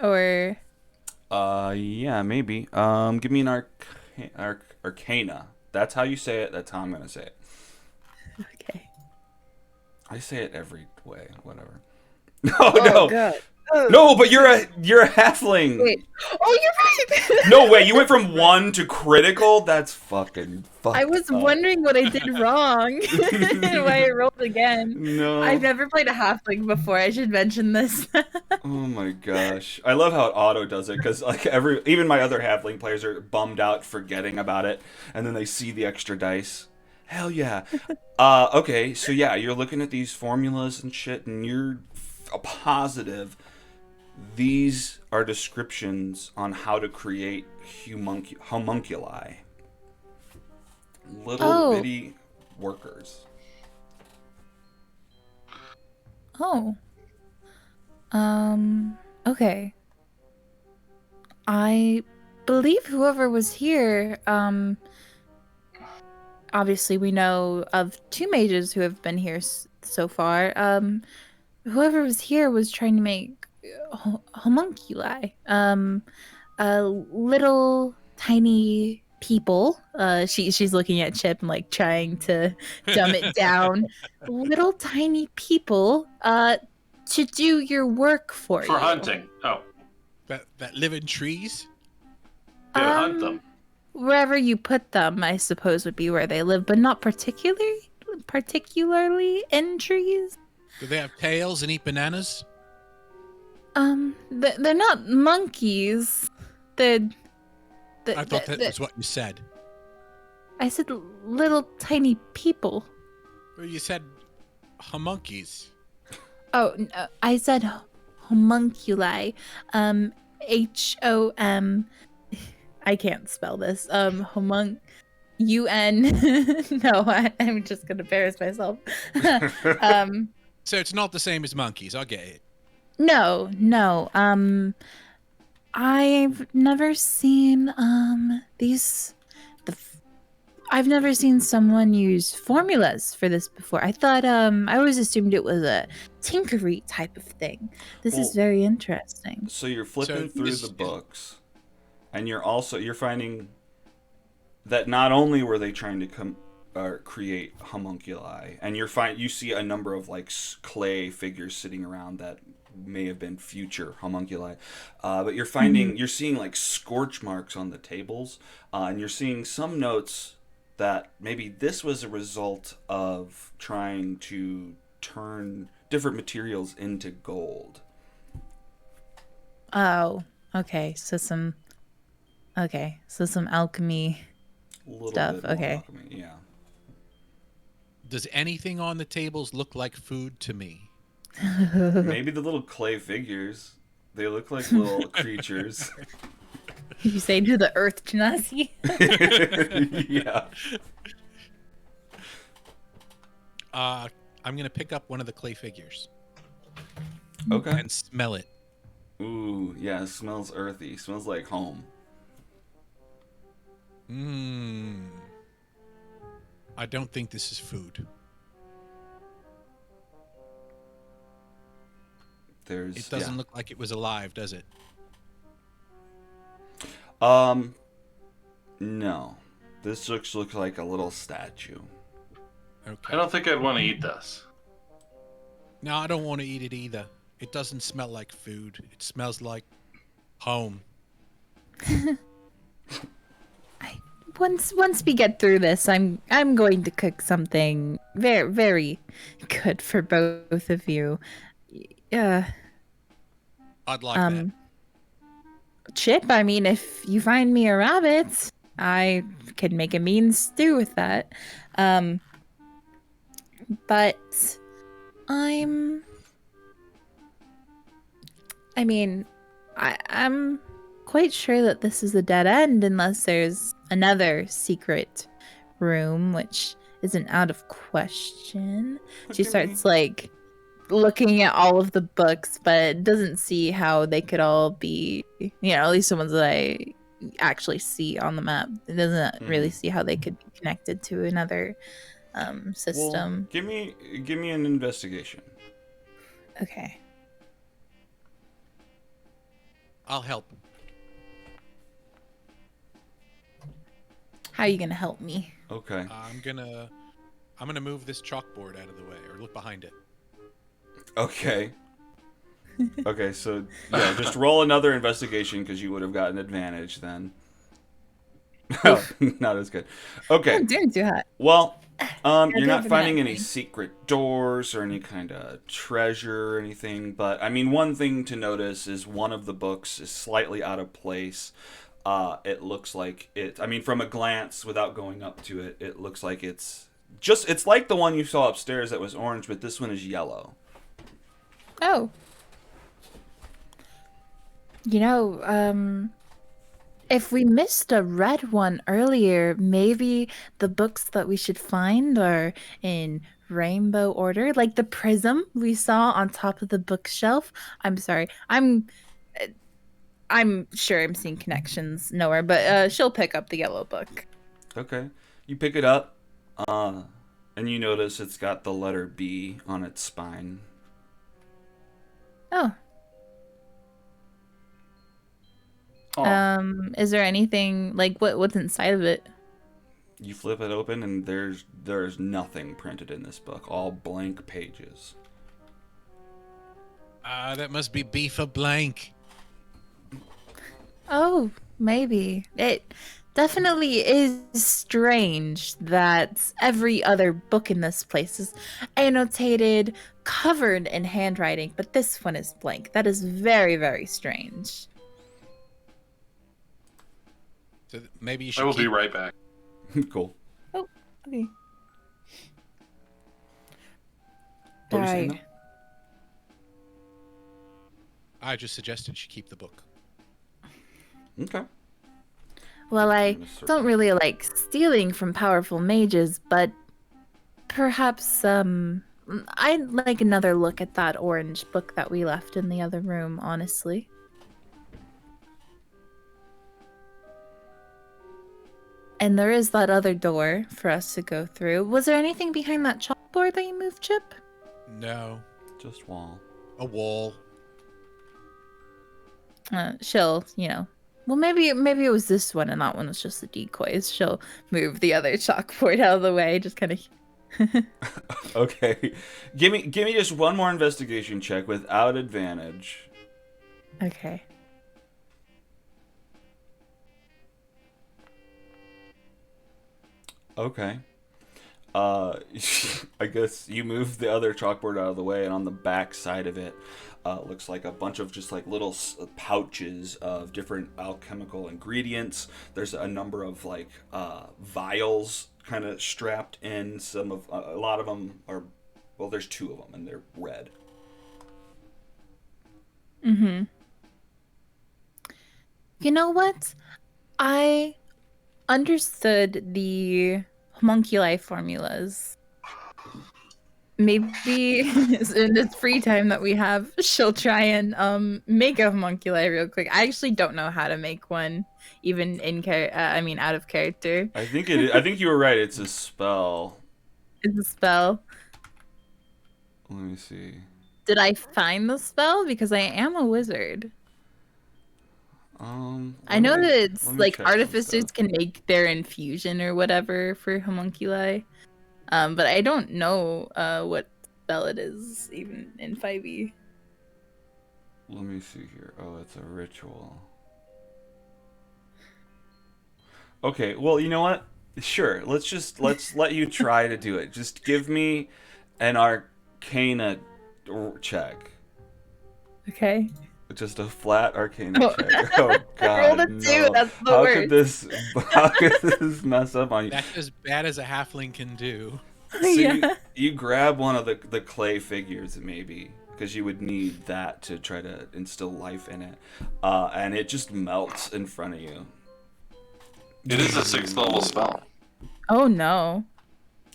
Or Yeah, maybe. Give me an arcana. That's how you say it. That's how I'm gonna say it. okay. I say it every way. Whatever. Oh No, god. Oh, no. But you're a halfling. wait. Oh, you're right. No way. You went from 1 to critical. That's fucking fucked I was up. wondering what I did wrong and why I rolled again. No. I've never played a halfling before. I should mention this. Oh my gosh. I love how it auto does it because like even my other halfling players are bummed out forgetting about it and then they see the extra dice. Hell yeah. Okay, so yeah, you're looking at these formulas and shit and you're positive these are descriptions on how to create homunculi. Little bitty workers. Oh. Okay. I believe whoever was here, obviously we know of 2 mages who have been here so far. Whoever was here was trying to make homunculi. Little tiny people. She's looking at Chip and like trying to dumb it down. Little tiny people, to do your work for you. For hunting. Oh, That live in trees? to hunt them. Wherever you put them, I suppose would be where they live, but not particularly in trees. Do they have tails and eat bananas? They're not monkeys. They're. I thought that was what you said. I said little tiny people. Well, you said homunkies. Oh, no, I said homunculi. HOM. I can't spell this. Un. No, I'm just gonna embarrass myself. So it's not the same as monkeys. I'll get it. No. I've never seen these. I've never seen someone use formulas for this before. I thought I always assumed it was a tinkery type of thing. This is very interesting. So you're flipping through the books, and you're finding that not only were they trying to create homunculi, and you see a number of like clay figures sitting around that may have been future homunculi, but you're seeing like scorch marks on the tables, and you're seeing some notes that maybe this was a result of trying to turn different materials into gold. Oh, okay. So some alchemy stuff. Bit more Okay. alchemy, yeah. Does anything on the tables look like food to me? Maybe the little clay figures. They look like little creatures. You say to the earth genasi? Yeah. I'm gonna pick up one of the clay figures Okay. and smell it. Ooh, yeah, it smells earthy. Smells like home. I don't think this is food. It doesn't look like it was alive, does it? No. This looks like a little statue. Okay. I don't think I'd want to eat this. No, I don't want to eat it either. It doesn't smell like food. It smells like home. Once we get through this, I'm going to cook something very, very good for both of you. I'd like that. Chip, I mean, if you find me a rabbit, I can make a mean stew with that. But I'm quite sure that this is a dead end unless there's another secret room, which isn't out of question. She starts like looking at all of the books, but doesn't see how they could all be, at least the ones that I actually see on the map. It doesn't really see how they could be connected to another system. Well, give me an investigation. Okay. I'll help. How are you gonna help me? Okay. I'm gonna move this chalkboard out of the way, or look behind it. Okay. Okay, so yeah, just roll another investigation because you would have gotten advantage then. Not as good. Okay. I'm doing too hot. Well, you're do not have an finding any acting. secret doors or any kind of treasure or anything, but I mean, one thing to notice is one of the books is slightly out of place. It looks like it. I mean, from a glance, without going up to it, it looks like it's like the one you saw upstairs that was orange, but this one is yellow. Oh. If we missed a red one earlier, maybe the books that we should find are in rainbow order, like the prism we saw on top of the bookshelf. I'm sorry. I'm sure I'm seeing connections nowhere, but she'll pick up the yellow book. Okay, you pick it up, and you notice it's got the letter B on its spine. Oh. Oh, Is there anything like what's inside of it? You flip it open, and there's nothing printed in this book. All blank pages. That must be B for blank. Oh, maybe. It definitely is strange that every other book in this place is annotated, covered in handwriting, but this one is blank. That is very, very strange. So maybe you I should will keep. be right back. Cool. Oh, okay. What were you saying, Alright. I just suggested she keep the book. though? Okay. Well, I In a circle. don't really like stealing from powerful mages, but perhaps I'd like another look at that orange book that we left in the other room, honestly. And there is that other door for us to go through. Was there anything behind that chalkboard that you moved, Chip? No, Just wall. a wall. She'll, well, maybe it was this one and that one was just the decoys. She'll move the other chalkboard out of the way, just kind of. Okay. Give me just one more investigation check without advantage. Okay. Okay. I guess you move the other chalkboard out of the way, and on the back side of it, looks like a bunch of just like little pouches of different alchemical ingredients. There's a number of like vials kind of strapped in. A lot of them are, well, there's two of them, and they're red. Mm-hmm. You know what? I understood the homunculi formulas. Maybe in this free time that we have, she'll try and make a homunculi real quick. I actually don't know how to make one, even out of character. I think you were right. It's a spell. It's a spell. Let me see. Did I find the spell? Because I am a wizard. I know that it's let me like check some artificers stuff. can make their infusion or whatever for homunculi. But I don't know what spell it is even in 5e. Let me see here. Oh, it's a ritual. Okay, well, you know what? Sure, let's let you try to do it. Just give me an arcana check. Okay. Just a flat arcana Oh. check. Oh I rolled god, a 2, no. that's the How worst. could this mess up on you? That's as bad as a halfling can do. So Yeah. you grab one of the clay figures, maybe, because you would need that to try to instill life in it, and it just melts in front of you. It is a 6th level spell. Oh no.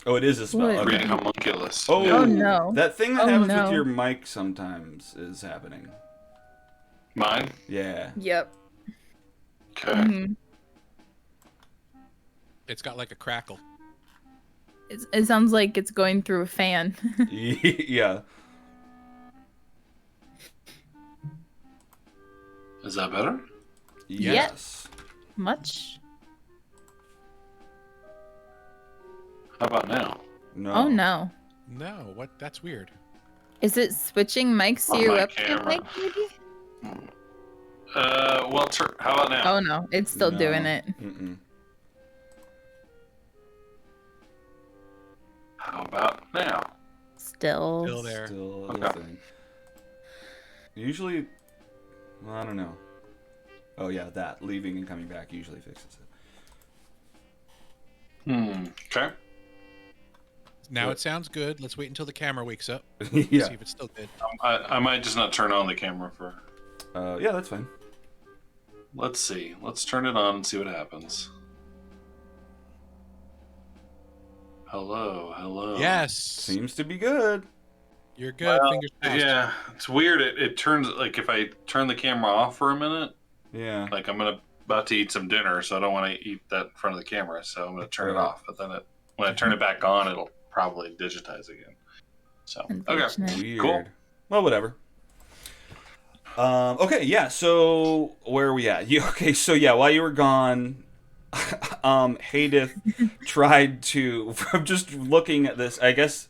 Oh, it is a spell. What? Okay. Creating homunculus. Oh, Yeah. Oh, no. That thing that Oh, happens no. with your mic sometimes is happening. Mine? Yeah. Yep. Okay. Mhm. It's got like a crackle. It sounds like it's going through a fan. Yeah. Is that better? Yes. Much? How about now? No. Oh no. No, what? That's weird. Is it switching mics On to my up to camera. mic maybe? Well, how about now? Oh no, it's still doing No. it. Mm-mm. How about now? Still. Still there. Still a Okay. thing. Usually, well, I don't know. Oh yeah, that leaving and coming back usually fixes it. Okay. Now What? it sounds good. Let's wait until the camera wakes up. Yeah. See if it's still good. I might just not turn on the camera for. Yeah, that's fine. Let's see. Let's turn it on and see what happens. Hello, hello. Yes. Seems to be good. You're good. Well, Fingers crossed. yeah, it's weird. It turns like if I turn the camera off for a minute, Yeah. like I'm about to eat some dinner, so I don't want to eat that in front of the camera, so I'm gonna turn it Right. off. But then when I turn it back on, it'll probably digitize again. So okay, Unfortunate. Weird. Cool. Well, whatever. Okay, yeah. So where are we at? Okay, so yeah, while you were gone, Hadith tried to. From just looking at this, I guess.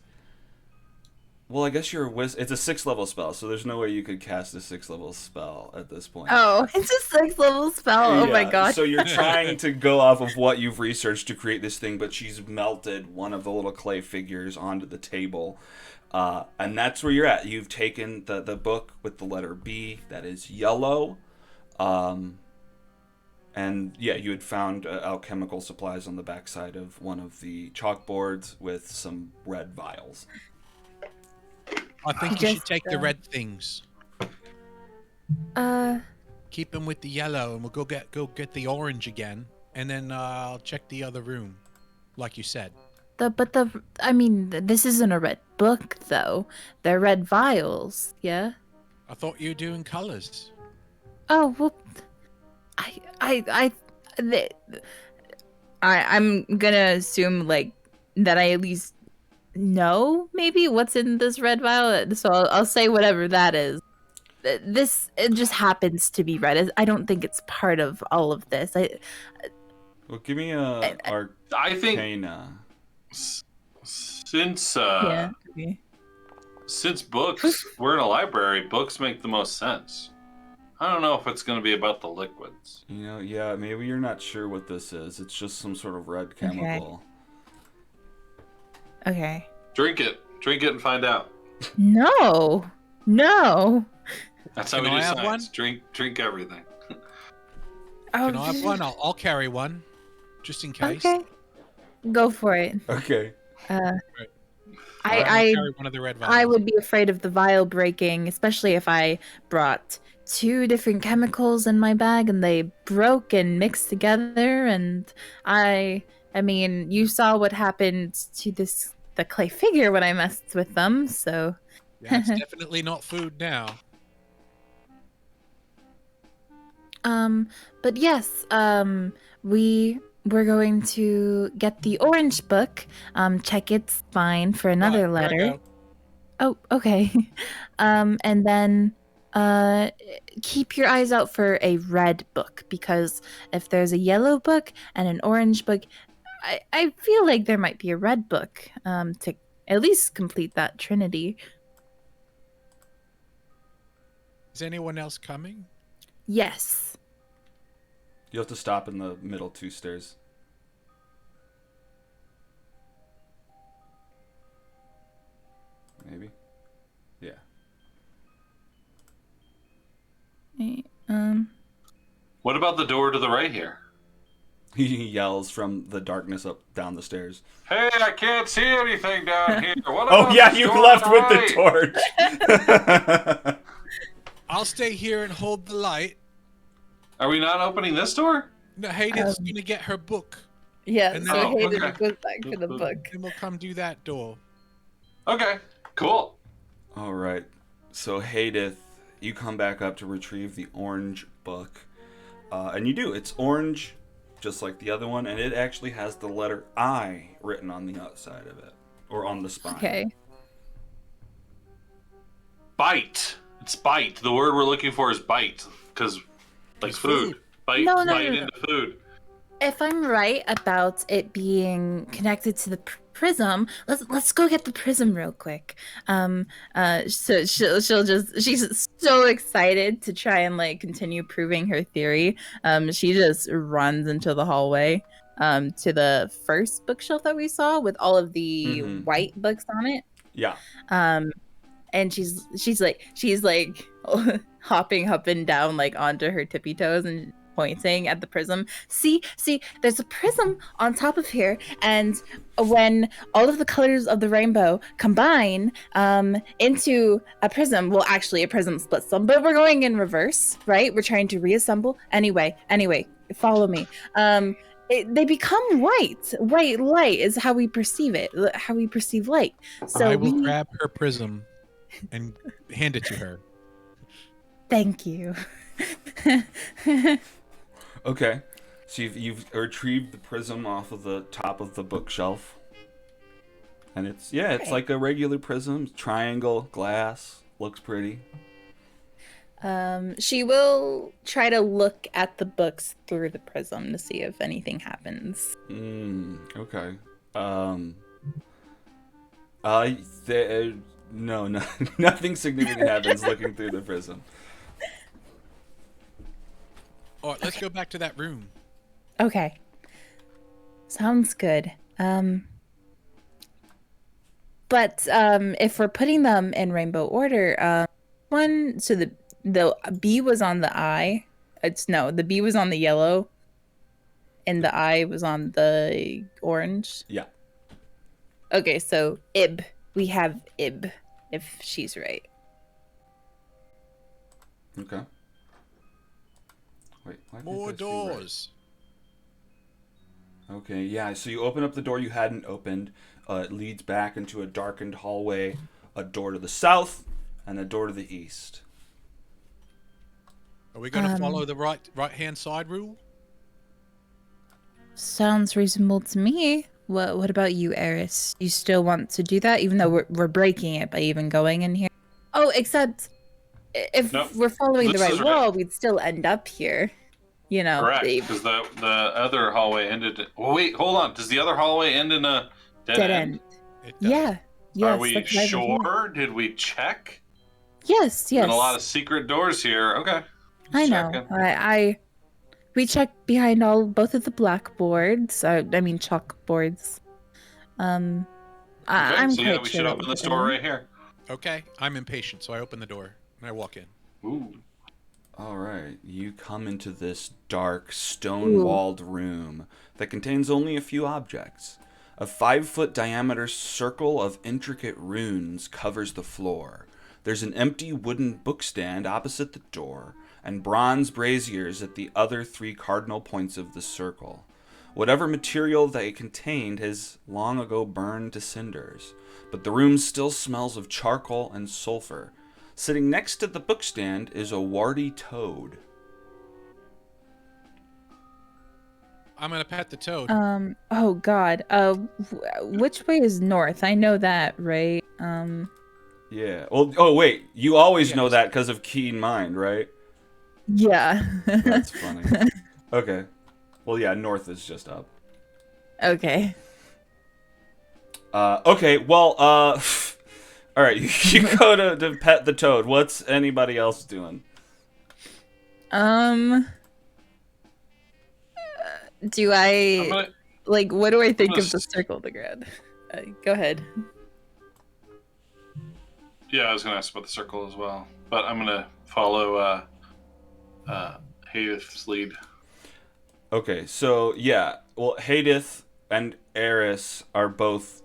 Well, I guess you're a it's a 6th level spell, so there's no way you could cast a 6th level spell at this point. Oh, it's a 6th level spell. Oh my Yeah, god. So you're trying to go off of what you've researched to create this thing, but she's melted one of the little clay figures onto the table. And that's where you're at. You've taken the book with the letter B, that is yellow. And yeah, you had found alchemical supplies on the backside of one of the chalkboards with some red vials. I think you should Just, take the red things. Keep them with the yellow, and we'll go get the orange again, and then I'll check the other room, like you said. I mean, this isn't a red book though. They're red vials, yeah? I thought you were doing colors. Oh, well, I'm gonna assume like that I at least know maybe what's in this red vial. So I'll say whatever that is. This it just happens to be red. I don't think it's part of all of this. Well, give me a I think Arcana. since Yeah. Okay. since books we're in a library, books make the most sense. I don't know if it's going to be about the liquids. You know, yeah, maybe you're not sure what this is. It's just some sort of red chemical. Okay. Drink it and find out. No. That's how Can we I do have science. Drink everything. Oh, Can I have one? I'll carry one, just in case. okay. Go for it. Okay. I'll I carry one of the red vials. I would be afraid of the vial breaking, especially if I brought 2 different chemicals in my bag and they broke and mixed together. And I mean, you saw what happened to the clay figure when I messed with them. So Yeah, it's definitely not food now. but yes, we're going to get the orange book. Check its spine for another Right, there I letter. go. Oh, okay. And then keep your eyes out for a red book, because if there's a yellow book and an orange book, I feel like there might be a red book to at least complete that trinity. Is anyone else coming? Yes. You'll have to stop in the middle 2 stairs. Maybe? Yeah. What about the door to the right here? He yells from the darkness up down the stairs. Hey, I can't see anything down here. What Oh about yeah, this you door left on with the right? the torch. I'll stay here and hold the light. Are we not opening this door? No, Hayden's gonna get her book, Yeah, And so then- Hayden okay. goes back for the book. and we'll come do that door. Okay, cool. All right. So Hadith, you come back up to retrieve the orange book, and you do. It's orange, just like the other one, and it actually has the letter I written on the outside of it, or on the spine. Okay. Bite. It's bite. The word we're looking for is bite, because like food. Bite. No, no, bite no, no. into food. If I'm right about it being connected to the prism, let's go get the prism real quick. So she's so excited to try and like continue proving her theory. She just runs into the hallway, to the first bookshelf that we saw with all of the white books on it. Yeah. And she's like hopping up and down like onto her tippy toes and pointing at the prism. See, there's a prism on top of here, and when all of the colors of the rainbow combine into a prism, well, actually a prism splits them, but we're going in reverse, right? We're trying to reassemble. Anyway, follow me. They become white. White light is how we perceive it, how we perceive light. So I will grab her prism and hand it to her. Thank you. Okay. So you've retrieved the prism off of the top of the bookshelf. And it's like a regular prism, triangle, glass, looks pretty. She will try to look at the books through the prism to see if anything happens. Okay. No, nothing significant happens looking through the prism. All right, let's go back to that room. Okay. Sounds good. But if we're putting them in rainbow order, so the B was on the I. The B was on the yellow, and the I was on the orange. Yeah. Okay, so Ib. We have Ib, if she's right. Okay. Wait, why can't More I see doors. right? Okay, yeah, so you open up the door you hadn't opened. It leads back into a darkened hallway, a door to the south, and a door to the east. Are we going to follow the right-hand side rule? Sounds reasonable to me. What about you, Eris? You still want to do that, even though we're breaking it by even going in here? Oh, except if we're following the right wall, we'd still end up here. You know. Correct, because the other hallway ended. Well, wait, hold on. Does the other hallway end in a dead end? It does. Yeah. Yes, Are we sure? Did we check? Yes. There's a lot of secret doors here. Okay. I know. We checked behind both of the blackboards. I mean chalkboards. I'm so yeah, we should open this door right here. Okay, I'm impatient, so I open the door and I walk in. Ooh. All right, you come into this dark, stone-walled room that contains only a few objects. A 5-foot diameter circle of intricate runes covers the floor. There's an empty wooden bookstand opposite the door, and bronze braziers at the other 3 cardinal points of the circle. Whatever material they contained has long ago burned to cinders, but the room still smells of charcoal and sulfur. Sitting next to the bookstand is a warty toad. I'm gonna pet the toad. Oh God. Which way is north? I know that, right? Yeah. Well. Oh wait. You always know that because of keen mind, right? Yeah. That's funny. Okay. Well, yeah. North is just up. Okay. Okay. Well. All right. You go to pet the toad. What's anybody else doing? Do I what do I think of the circle to grad? Go ahead. Yeah, I was gonna ask about the circle as well, but I'm gonna follow Hadith's lead. Okay, so yeah, well, Hadith and Eris are both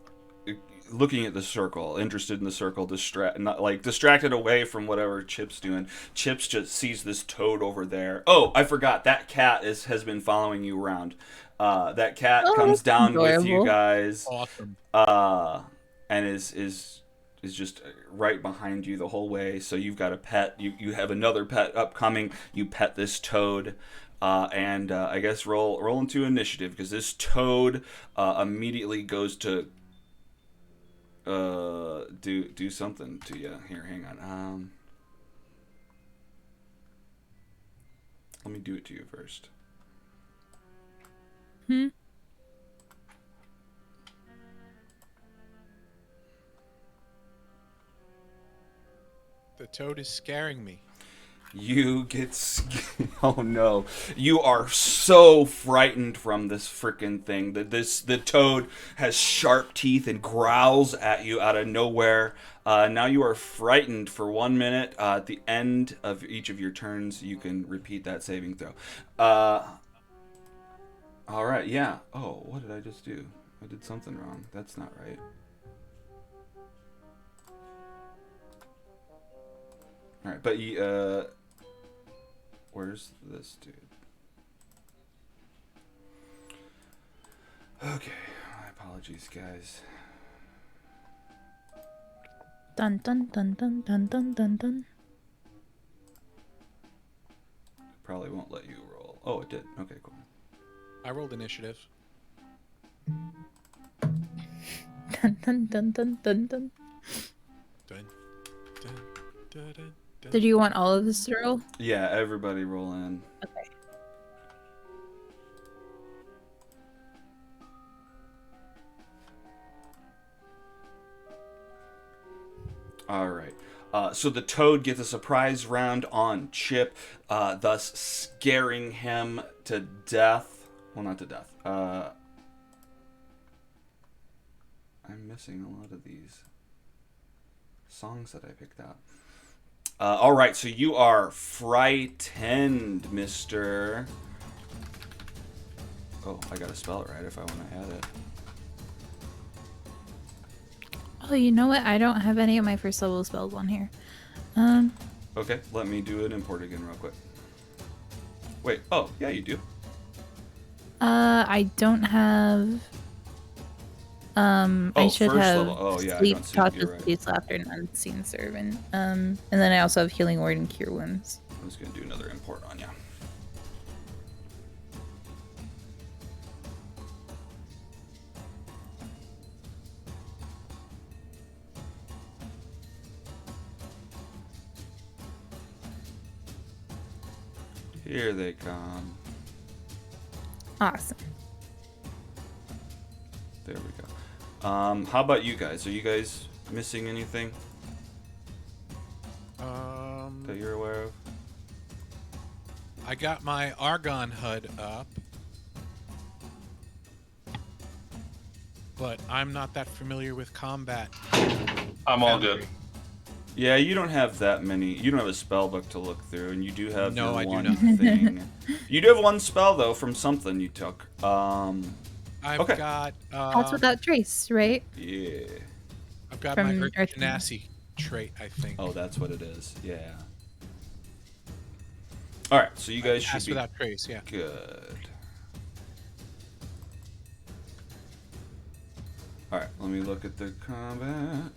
looking at the circle, interested in the circle, distracted away from whatever Chip's doing. Chips just sees this toad over there. Oh, I forgot, that cat has been following you around. That cat comes down with you guys. Awesome. And is is just right behind you the whole way. So you've got a pet. You have another pet upcoming. You pet this toad. And I guess roll into initiative, because this toad immediately goes to do something to you. Here, hang on. Let me do it to you first. Hmm. The toad is scaring me. You get oh no! You are so frightened from this freaking thing. The toad has sharp teeth and growls at you out of nowhere. Now you are frightened for 1 minute. At the end of each of your turns, you can repeat that saving throw. All right, yeah. Oh, what did I just do? I did something wrong. That's not right. All right, but where's this dude? Okay, my apologies, guys. Dun dun dun dun dun dun dun dun. Probably won't let you roll. Oh, it did. Okay, cool. I rolled initiative. Dun dun dun dun dun dun. Dun, dun, dun, dun, dun. Did you want all of this to roll? Yeah, everybody roll in. Okay. All right. So the toad gets a surprise round on Chip, thus scaring him to death. Well, not to death. I'm missing a lot of these songs that I picked out. All right, so you are frightened, Mister. Oh, I gotta spell it right if I want to add it. Oh, you know what? I don't have any of my first level spells on here. Okay, let me do an import again real quick. Wait, oh, yeah, you do. I don't have. I should first have level. Oh, yeah, I sleep, don't see it. talk You're with right. peace, laughter, and unseen servant. And then I also have healing word and cure wounds. I'm just gonna do another import on you. Here they come. Awesome. There we go. How about you guys? Are you guys missing anything that you're aware of? I got my Argon HUD up, but I'm not that familiar with combat. I'm all good. Yeah, you don't have that many. You don't have a spell book to look through, and you do have No, your I do one not. thing. You do have one spell though from something you took. I've Okay. got That's without trace, right? Yeah. I've got From my Earth Genasi trait, I think. Oh, that's what it is. Yeah. All right, so you guys should Pass be without trace, yeah. good. All right, let me look at the combat.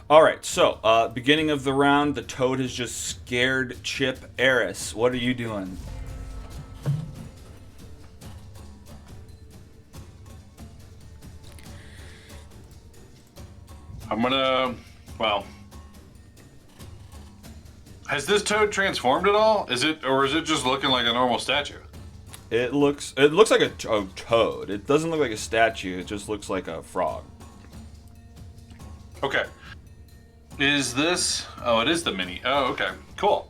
All right, so beginning of the round, the toad has just scared Chip. Eris, what are you doing? I'm gonna. Well, has this toad transformed at all? Is it just looking like a normal statue? It looks like a toad. It doesn't look like a statue. It just looks like a frog. Okay. Is this? Oh, it is the mini. Oh, okay. Cool.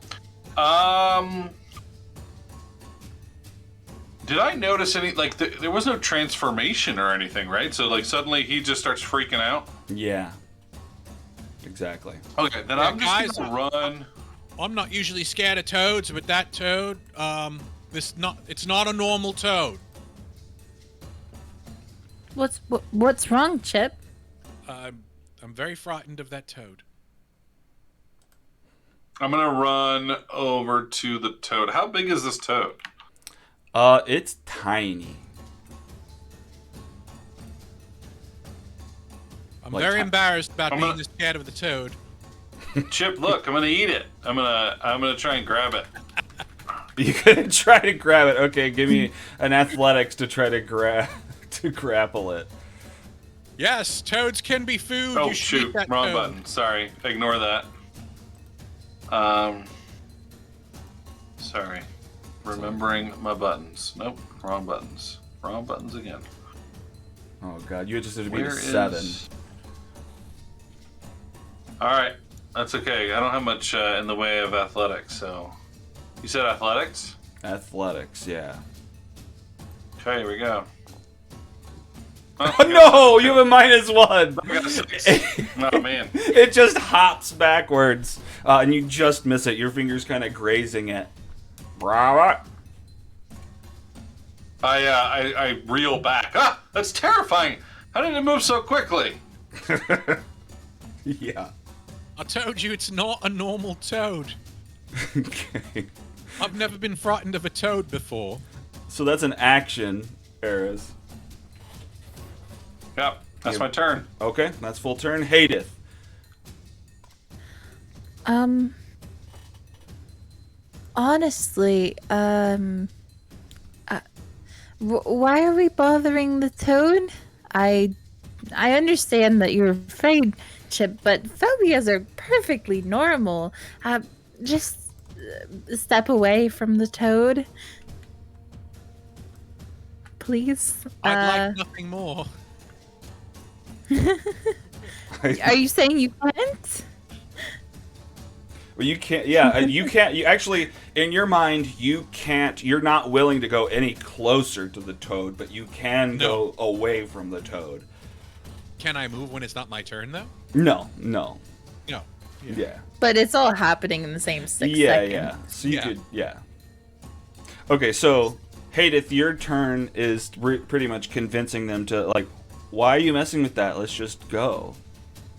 Did I notice any? Like, there was no transformation or anything, right? So, like, suddenly he just starts freaking out. Yeah. Exactly. Okay, then Yeah, I'm just guys, gonna run. I'm not usually scared of toads, but that toad, it's not a normal toad. What's wrong, Chip? I'm very frightened of that toad. I'm gonna run over to the toad. How big is this toad? It's tiny. Very embarrassed about I'm being gonna- this scared of the toad. Chip, look, I'm gonna eat it. I'm gonna try and grab it. You could try to grab it. Okay, give me an athletics to try to grapple it. Yes, toads can be food. Oh You should eat shoot, that wrong toad. button. Sorry, ignore that. Sorry. Remembering my buttons. Nope, wrong buttons. Wrong buttons again. Oh god, you just have to be Where to is... 7. Alright, that's okay. I don't have much in the way of athletics, so... You said athletics? Athletics, yeah. Okay, here we go. Oh, no, you have a -1. I got a 6. Oh, man. It just hops backwards, and you just miss it. Your finger's kind of grazing it. Bravo. I reel back. Ah, that's terrifying. How did it move so quickly? Yeah. I told you it's not a normal toad. Okay. I've never been frightened of a toad before. So that's an action, Eris. Yep, that's my turn. Okay, that's full turn. Hadeth. Honestly, why are we bothering the toad? I understand that you're afraid, Chip, but phobias are perfectly normal. Just step away from the toad, please. I'd like nothing more. Are you saying you can't? Well, you can't. Yeah, you can't. You actually, in your mind, you can't. You're not willing to go any closer to the toad, but you can go away from the toad. Can I move when it's not my turn, though? No. No. Yeah. But it's all happening in the same 6 Yeah, seconds. yeah. So you Yeah. could, yeah. Okay, so Hadeth, your turn is pretty much convincing them to like, why are you messing with that? Let's just go.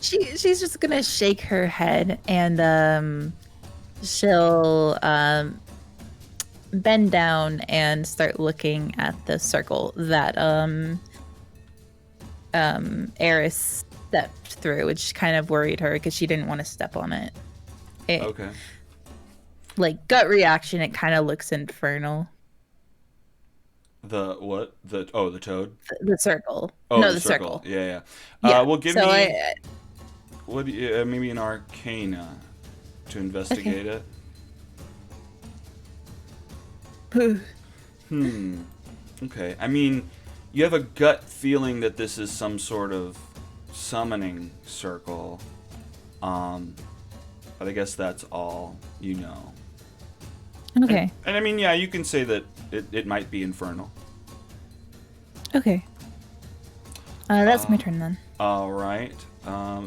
She's just gonna shake her head and she'll bend down and start looking at the circle that Eris stepped through, which kind of worried her because she didn't want to step on it. Okay. Like gut reaction, it kind of looks infernal. The what? The toad. The circle. Oh, no, the circle. Yeah. Yeah. Well, give so me what? Maybe an Arcana to investigate it. Okay. I mean, you have a gut feeling that this is some sort of summoning circle. But I guess that's all you know. Okay. And I mean, yeah, you can say that it might be infernal. Okay. That's my turn then. All right.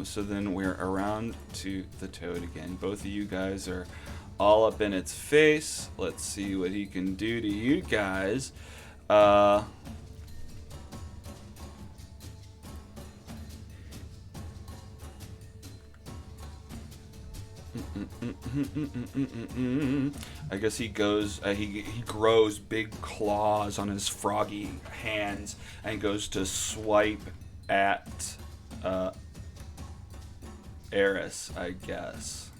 So then we're around to the toad again. Both of you guys are all up in its face. Let's see what he can do to you guys. I guess he goes. He grows big claws on his froggy hands and goes to swipe at Eris, I guess.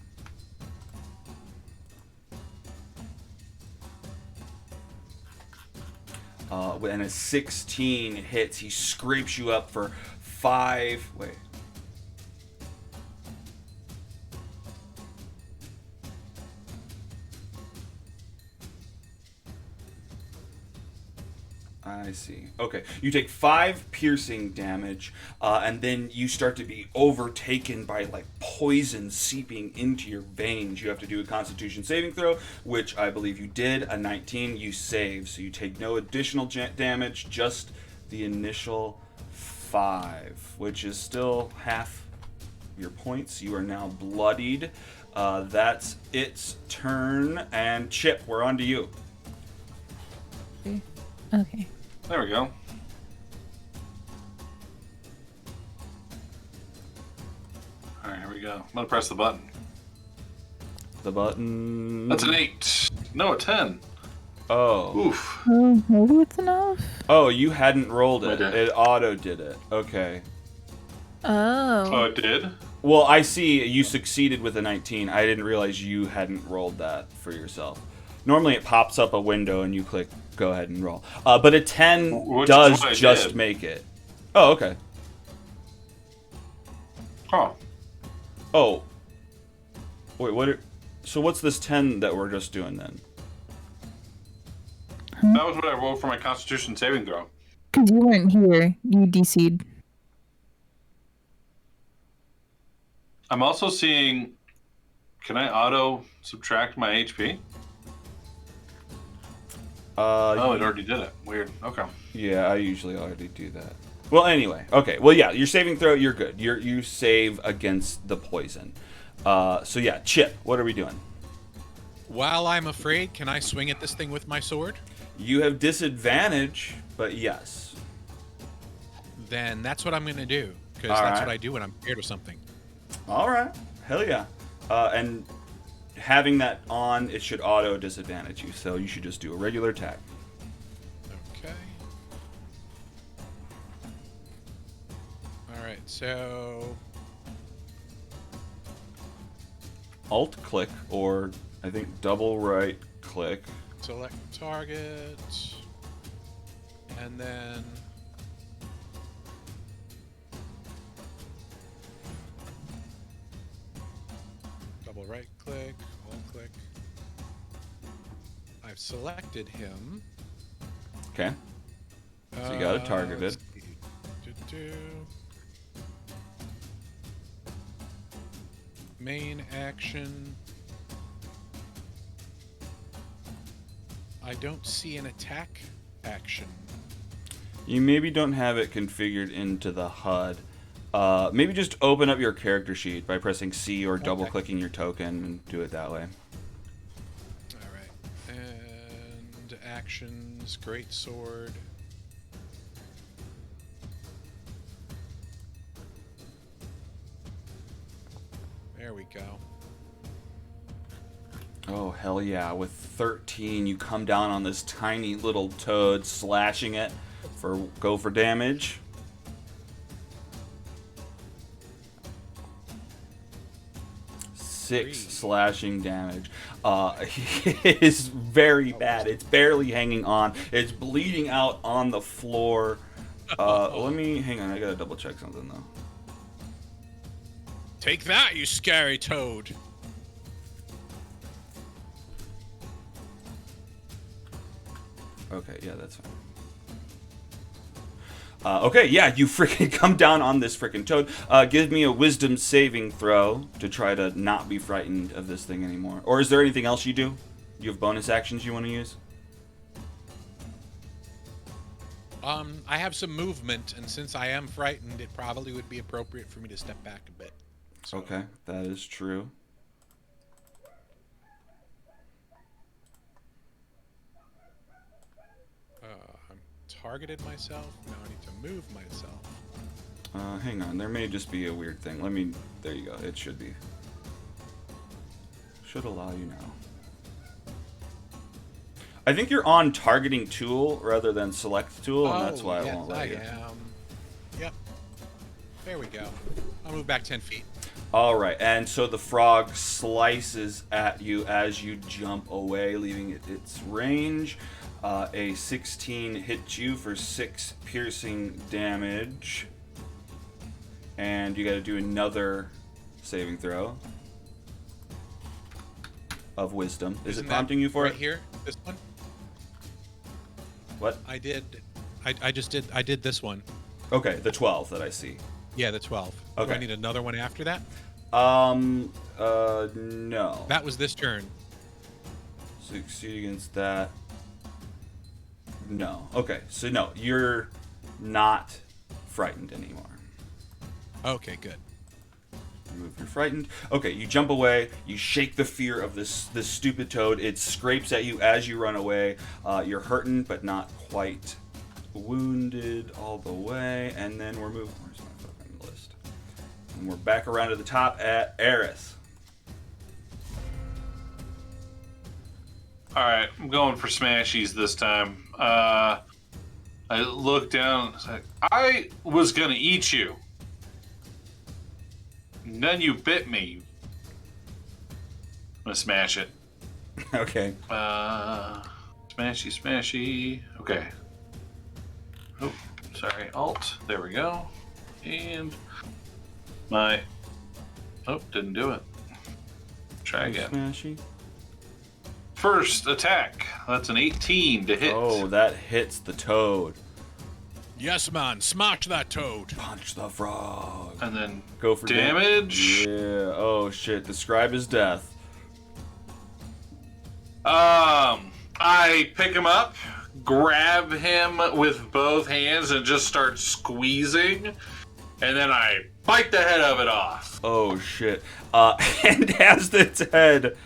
And a 16 hits. He scrapes you up for 5. Wait. I see. Okay. You take 5 piercing damage, and then you start to be overtaken by like poison seeping into your veins. You have to do a Constitution saving throw, which I believe you did. A 19, you save, so you take no additional damage, just the initial 5, which is still half your points. You are now bloodied. That's its turn, and Chip, we're on to you. Okay. There we go. Alright, here we go. I'm gonna press the button. The button. That's an 8. No, a 10. Oh. Oof. Oh, maybe it's enough. Oh, you hadn't rolled I it. did. It auto did it. Okay. Oh, Oh. it did? Well, I see you succeeded with a 19. I didn't realize you hadn't rolled that for yourself. Normally it pops up a window and you click go ahead and roll. But a 10 Which is does what I just did. make it. Oh, okay. Huh. Oh. Wait, so what's this 10 that we're just doing then? That was what I rolled for my Constitution saving throw. Because you weren't here. You DC'd. I'm also seeing. Can I auto subtract my HP? Oh, it already did it. Weird. Okay. Yeah, I usually already do that. Well, anyway, okay. Well, yeah, your saving throw, you're good. You save against the poison. So yeah, Chip, what are we doing? While I'm afraid, can I swing at this thing with my sword? You have disadvantage, but yes. Then that's what I'm going to do. Because All that's right. what I do when I'm scared of something. All right, hell yeah. And having that on, it should auto disadvantage you. So you should just do a regular attack. Okay. Alright, so... Alt click or I think double right click. select target. And then... double right click, alt click. I've selected him. Okay. So you got it targeted. Let's see. Do-do. Main action. I don't see an attack action. You maybe don't have it configured into the HUD. Maybe just open up your character sheet by pressing C or double clicking your token and do it that way. Alright. And actions, great sword. There we go. Oh, hell yeah. With 13, you come down on this tiny little toad, slashing it for damage. Six Three. slashing damage. It is very bad. It's barely hanging on. It's bleeding out on the floor. Hang on. I gotta double check something though. Take that, you scary toad. Okay, yeah, that's fine. Okay, yeah, you freaking come down on this freaking toad. Give me a wisdom saving throw to try to not be frightened of this thing anymore. Or is there anything else you do? You have bonus actions you want to use? I have some movement, and since I am frightened, it probably would be appropriate for me to step back a bit. So, Okay, that is true. I'm targeted myself. Now I need to move myself. Hang on, there may just be a weird thing. There you go, it should be. Should allow you now. I think you're on targeting tool rather than select tool, and that's why yes, I won't let I you. am. Yep. There we go. I'll move back 10 feet. Alright, and so the frog slices at you as you jump away, leaving it its range. A 16 hits you for 6 piercing damage. And you gotta do another saving throw of wisdom. Is Isn't it that prompting you for right it? here? This one? What? I did. I did this one. Okay, the 12 that I see. Yeah, the 12. Do Okay. I need another one after that? No. That was this turn. Succeed against that. No. Okay, so no, you're not frightened anymore. Okay, good. Remove your frightened. Okay, you jump away. You shake the fear of this stupid toad. It scrapes at you as you run away. You're hurting, but not quite wounded all the way. And then we're moving. Where's my fucking list? And we're back around to the top at Eris. All right, I'm going for smashies this time. I look down. It's like, I was gonna eat you. And then you bit me. I'm gonna smash it. Okay. Smashy, smashy. Okay. Oh, sorry. Alt. There we go. And my... Oh, didn't do it. Try again. Smashy. First attack. That's an 18 to hit. Oh, that hits the toad. Yes, man. Smash that toad. Punch the frog. And then Go for damage. Yeah. Oh shit. Describe his death. I pick him up, grab him with both hands, and just start squeezing. And then I bite the head of it off. Oh shit. And as its head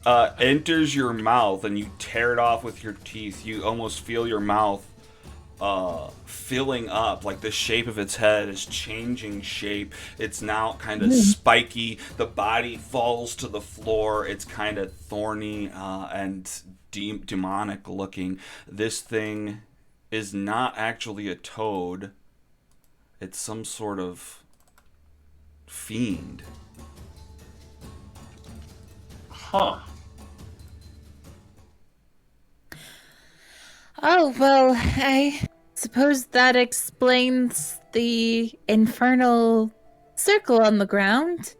enters your mouth and you tear it off with your teeth, you almost feel your mouth filling up, like the shape of its head is changing shape. It's now kind of spiky. The body falls to the floor. It's kind of thorny and demonic looking. This thing is not actually a toad. It's some sort of fiend. Huh. Oh, well, I suppose that explains the infernal circle on the ground.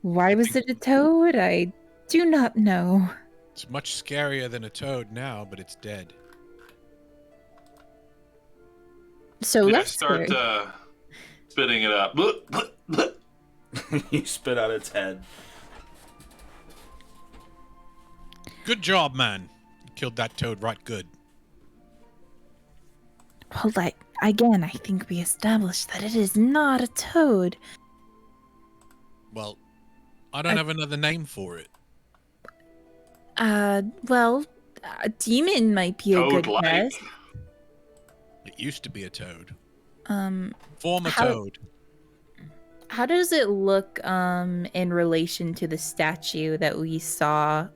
Why was it a toad? I do not know. It's much scarier than a toad now, but it's dead. So Yeah, let's start spitting it up. You spit out its head. Good job, man. You killed that toad right good. Well, again, I think we established that it is not a toad. Well, I don't have another name for it. Well, a demon might be a good Toad-like. guess. It used to be a toad. How- Former toad. How does it look in relation to the statue that we saw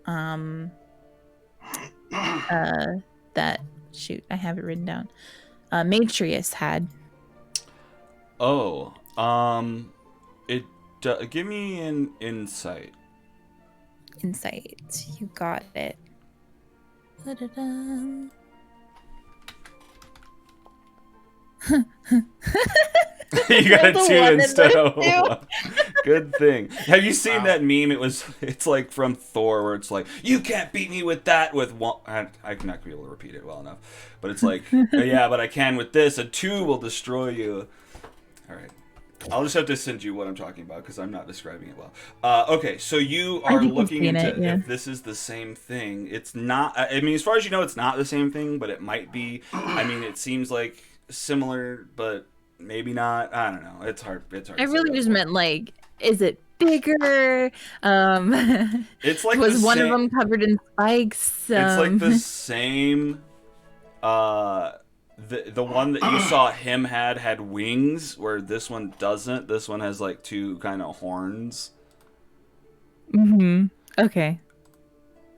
that shoot, I have it written down. Matrius had. Oh, it give me an insight. Insight. You got it. Da-da-dum. You got a Rolled a 2 one and instead then a of a 1. Good thing. Have you seen that meme? It's like from Thor, where it's like, you can't beat me with that with one. I'm not gonna be able to repeat it well enough, but it's like, yeah, but I can with this. A 2 will destroy you. All right. I'll just have to send you what I'm talking about because I'm not describing it well. Okay, so you I are think I've looking seen into it, yeah. if this is the same thing. It's not. I mean, as far as you know, it's not the same thing, but it might be. I mean, it seems like similar, but maybe not. I don't know. It's hard. It's hard. I to really say just that. meant like, is it bigger? It's like was the one same, of them covered in spikes? It's like the same. The one that you saw him had wings, where this one doesn't. This one has like 2 kind of horns. Mm-hmm. Okay.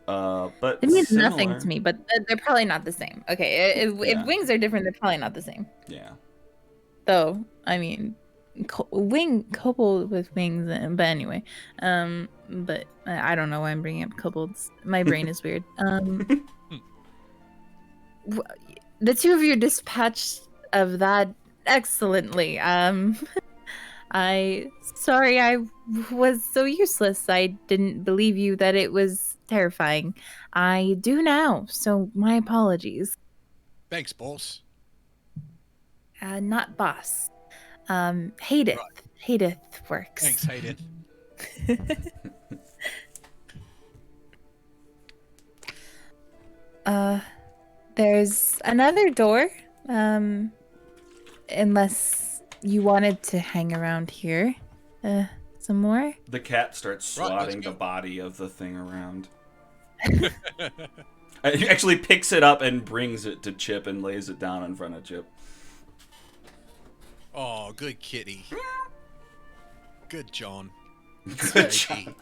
But It means similar. nothing to me, but they're probably not the same. Okay, if Yeah. wings are different, they're probably not the same. Yeah. Though, I mean, kobold with wings, but anyway. But I don't know why I'm bringing up kobolds. My brain is weird. The 2 of you dispatched of that excellently. Sorry I was so useless. I didn't believe you that it was terrifying. I do now, so my apologies. Thanks, boss. Not boss. Hateth. Hateth works. Thanks, Hayden. There's another door. Unless you wanted to hang around here. Some more? The cat starts Right, let's swatting the go. body of the thing around. He actually picks it up and brings it to Chip and lays it down in front of Chip. Oh, good kitty. Good John. Good job.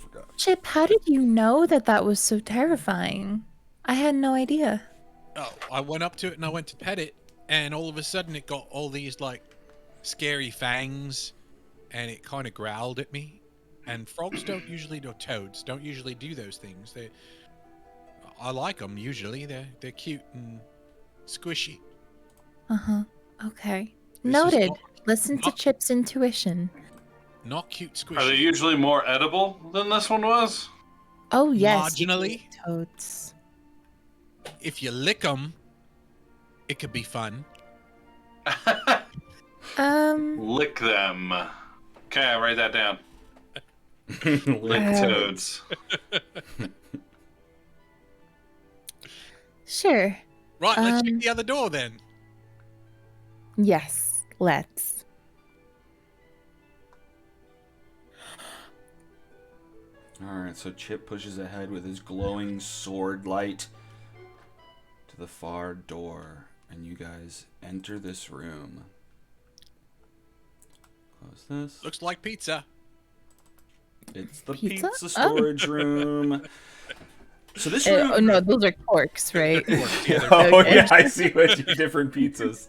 Forgot. Chip, how did you know that that was so terrifying? I had no idea. Oh, I went up to it and I went to pet it, and all of a sudden it got all these like scary fangs and it kind of growled at me. And frogs don't usually, or toads don't usually do those things. I like them usually. They're cute and squishy. Uh-huh. Okay. This is Noted. not- Listen to not- Chip's intuition. Not cute squishy. Are they usually more edible than this one was? Oh, yes. Marginally. Toads. If you lick them, it could be fun. Lick them. Okay, I write that down. Lick toads. Sure. Right, let's check Um, the other door then. Yes, let's. Alright, so Chip pushes ahead with his glowing sword light to the far door, and you guys enter this room. Close this. Looks like pizza. It's the Pizza? pizza storage room. So this room... Oh, no, those are corks, right? Oh Okay. yeah, I see what you different pizzas.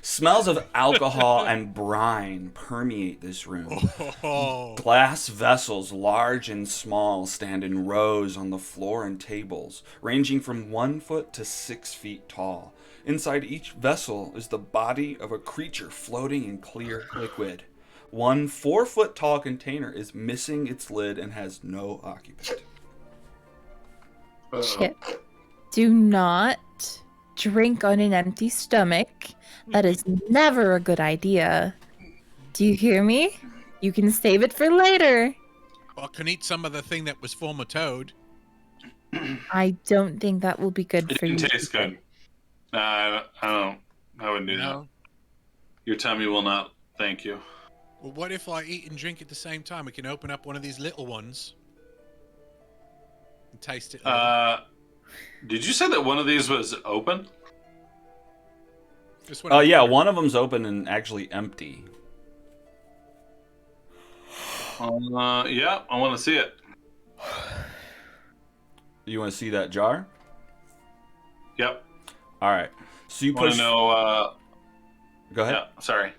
Smells of alcohol and brine permeate this room. Oh, Glass vessels, large and small, stand in rows on the floor and tables, ranging from 1 foot to 6 feet tall. Inside each vessel is the body of a creature floating in clear liquid. One 4-foot tall container is missing its lid and has no occupant. Chip, do not drink on an empty stomach. That is never a good idea. Do you hear me? You can save it for later. I can eat some of the thing that was former toad. I don't think that will be good It for you. didn't taste good. Nah, I don't. I wouldn't do that. No. Your tummy will not thank you. Well, what if I eat and drink at the same time? We can open up one of these little ones and taste it. a little. Did you say that one of these was open? This one Yeah, one of them's open and actually empty. Yeah, I want to see it. You want to see that jar? Yep. All right. So you Want push. to know? Go ahead. Yeah. Sorry.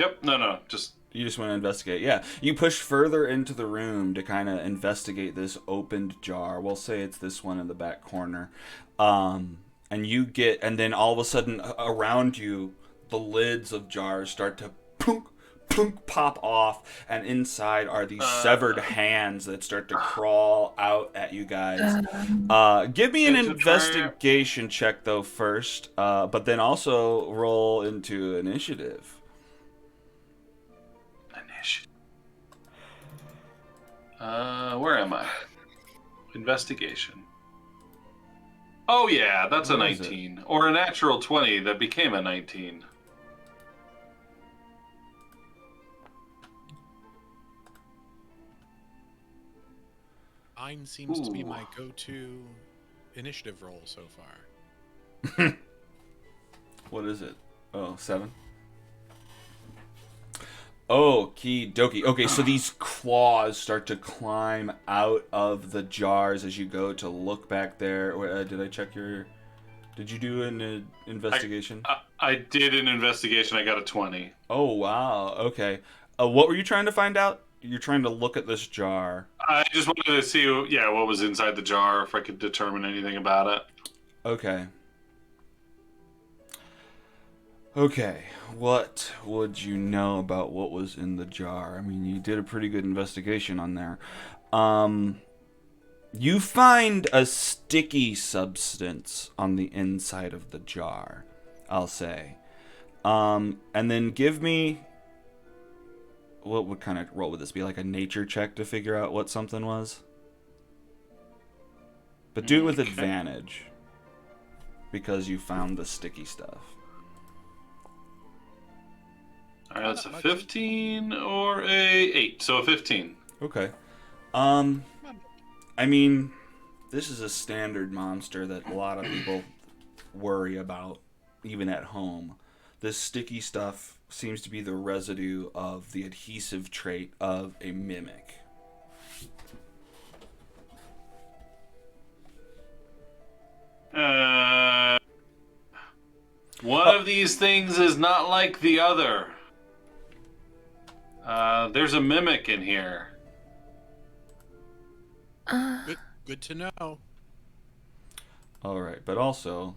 Yep. No. Just. You just want to investigate. Yeah. You push further into the room to kind of investigate this opened jar. We'll say it's this one in the back corner. And then all of a sudden around you, the lids of jars start to plunk, plunk, pop off. And inside are these severed hands that start to crawl out at you guys. Give me an It's a investigation check, though, first. But then also roll into initiative. Where am I? Investigation. Oh yeah, that's a Where is it? 19. Or a natural 20 that became a 19. Mine seems to be Ooh. my go-to initiative roll so far. What is it? Oh, 7. Okie dokie. Okay, so these claws start to climb out of the jars as you go to look back there. Did I check your... Did you do an investigation? I did an investigation. I got a 20. Oh, wow. Okay. What were you trying to find out? You're trying to look at this jar. I just wanted to see, what was inside the jar, if I could determine anything about it. Okay. Okay, what would you know about what was in the jar? I mean, you did a pretty good investigation on there. You find a sticky substance on the inside of the jar, I'll say. And then give me... What kind of roll would this be? Like a nature check to figure out what something was? But do it with Okay. advantage. Because you found the sticky stuff. All right, that's a 15 or a 8, so a 15. Okay. I mean, this is a standard monster that a lot of people worry about, even at home. This sticky stuff seems to be the residue of the adhesive trait of a mimic. One of these things is not like the other. There's a mimic in here. Good to know. All right, but also,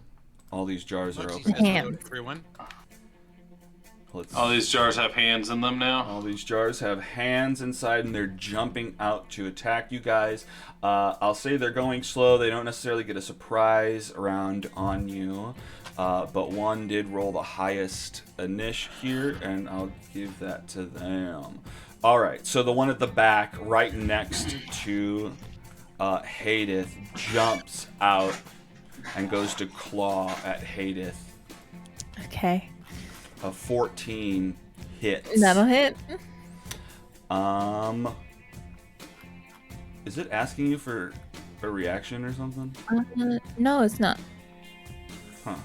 all these jars are Muggsy open. says hello Hands. to everyone. All these jars have hands in them now. All these jars have hands inside, and they're jumping out to attack you guys. I'll say they're going slow. They don't necessarily get a surprise round on you, but one did roll the highest initial here, and I'll give that to them. All right, so the one at the back, right next to Hadith, jumps out and goes to claw at Hadith. Okay. A 14 hits. That'll hit. Is it asking you for a reaction or something? No, it's not. Huh.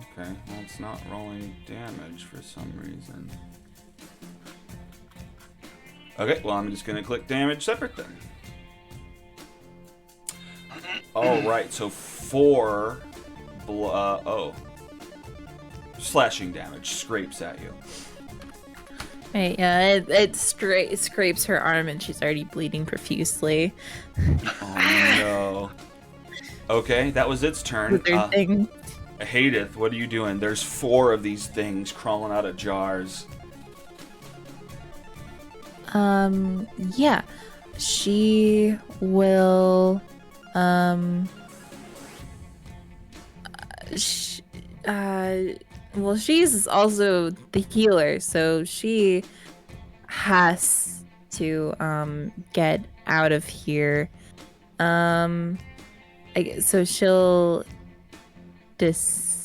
Okay, well, it's not rolling damage for some reason. Okay, well, I'm just gonna click damage separate then. Alright, so 4 slashing damage scrapes at you. Right, yeah, it scrapes her arm and she's already bleeding profusely. Oh no. Okay, that was its turn. With her thing. Hadith, what are you doing? There's 4 of these things crawling out of jars. Yeah. She will, well, she's also the healer, so she has to, get out of here. So she'll disengage.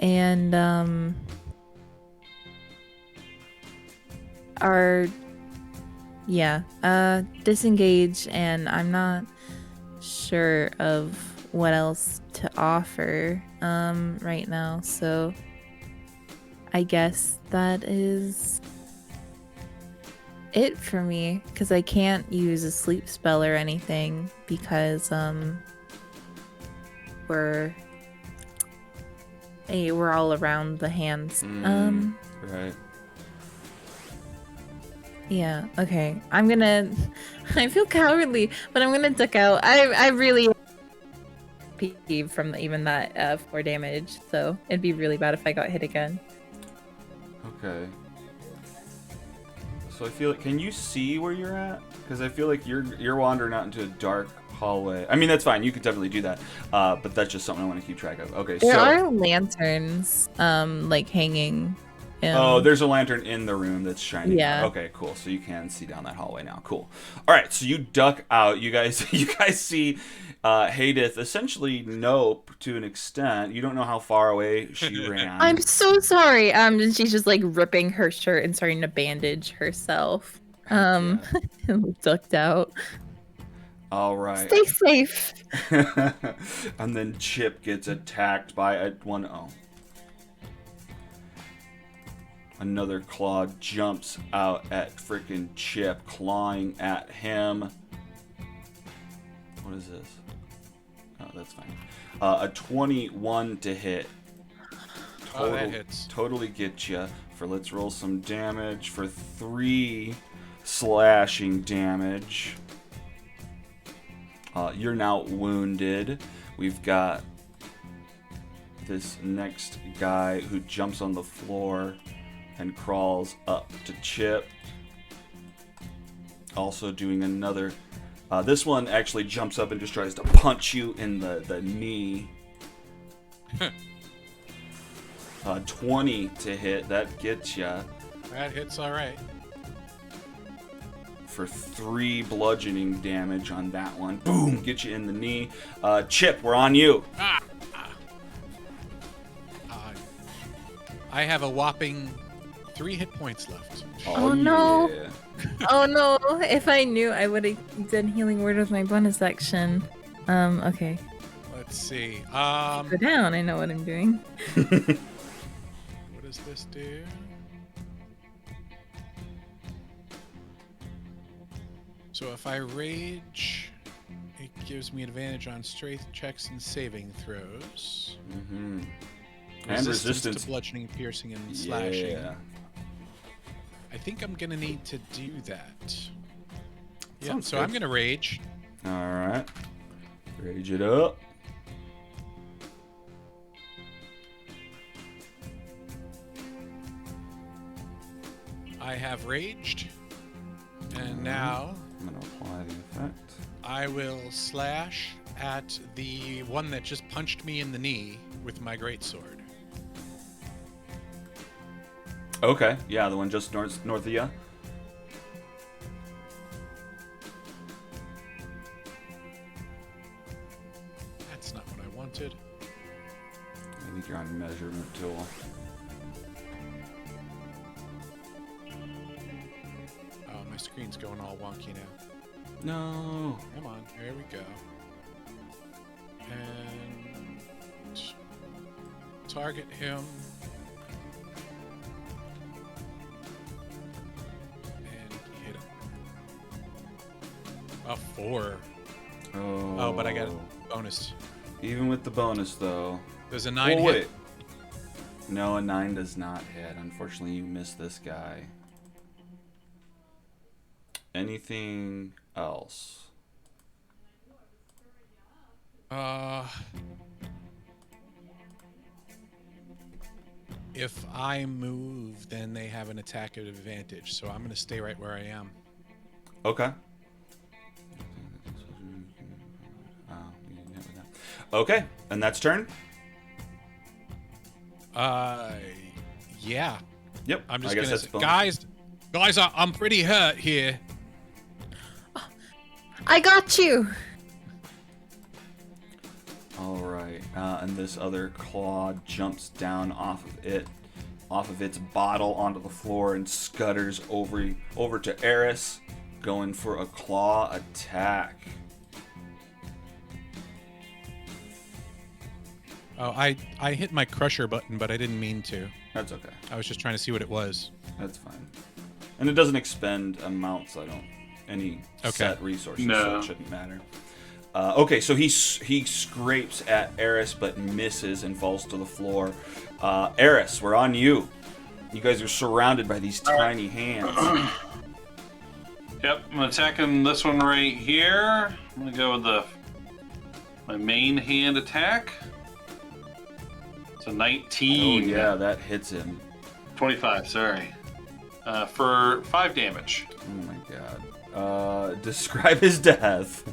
And disengage, and I'm not sure of what else to offer right now, so I guess that is it for me, because I can't use a sleep spell or anything because we're all around the hands. Right. Yeah, okay. I feel cowardly, but I'm gonna duck out. I really peeved from even that 4 damage, so it'd be really bad if I got hit again. Okay. So I feel like, can you see where you're at? Because I feel like you're wandering out into a dark hallway. I mean, that's fine. You could definitely do that. But that's just something I want to keep track of. Okay, There so are lanterns, like hanging. There's a lantern in the room that's shining. Yeah. Okay, cool. So you can see down that hallway now. Cool. All right. So you duck out. You guys see Hadith essentially nope to an extent. You don't know how far away she ran. I'm so sorry. And she's just like ripping her shirt and starting to bandage herself. Ducked out. All right. Stay safe. And then Chip gets attacked by a 1-0. Another claw jumps out at frickin' Chip, clawing at him. What is this? Oh, that's fine. A 21 to hit. That hits. Totally get you. Let's roll some damage for 3 slashing damage. You're now wounded. We've got this next guy who jumps on the floor and crawls up to Chip. Also doing another... this one actually jumps up and just tries to punch you in the knee. 20 to hit. That gets ya. That hits all right. For 3 bludgeoning damage on that one. Boom! Get you in the knee. Chip, we're on you. I have a whopping 3 hit points left. Oh, no. Yeah. Oh no, if I knew, I would have done healing word with my bonus action. Okay. Let's see. Go down, I know what I'm doing. What does this do? So if I rage It gives me advantage on strength checks and saving throws. Mm-hmm. And Resistance resistance. to bludgeoning, piercing, and slashing. Yeah. I think I'm gonna need to do that. Yeah, Sounds so good. I'm gonna rage. All right. Rage it up. I have raged. And now I'm gonna apply the effect. I will slash at the one that just punched me in the knee with my greatsword. Okay. Yeah, the one just north of you. That's not what I wanted. I think you're on measurement tool. Oh, my screen's going all wonky now. No. Come on, there we go. And target him. And hit him. A 4. Oh, but I got a bonus. Even with the bonus, though. There's a 9 Oh, hit. wait. No, a 9 does not hit. Unfortunately, you missed this guy. Anything else? If I move, then they have an attack at advantage, so I'm going to stay right where I am. Okay. Okay, and that's turn? Yeah. Yep. I'm just I guess gonna that's say, bonus. guys, I'm pretty hurt here. I got you. All right, and this other claw jumps down off of its bottle onto the floor and scutters over to Eris, going for a claw attack. Oh, I hit my crusher button, but I didn't mean to. That's okay. I was just trying to see what it was. That's fine. And it doesn't expend amounts. Any Okay. set resources, No. so it shouldn't matter. Okay, so he scrapes at Eris but misses and falls to the floor. Eris, we're on you. You guys are surrounded by these tiny hands. Yep, I'm attacking this one right here. I'm gonna go with my main hand attack. It's a 19. Oh yeah, that hits him. 25, sorry. For 5 damage. Oh my god. Describe his death.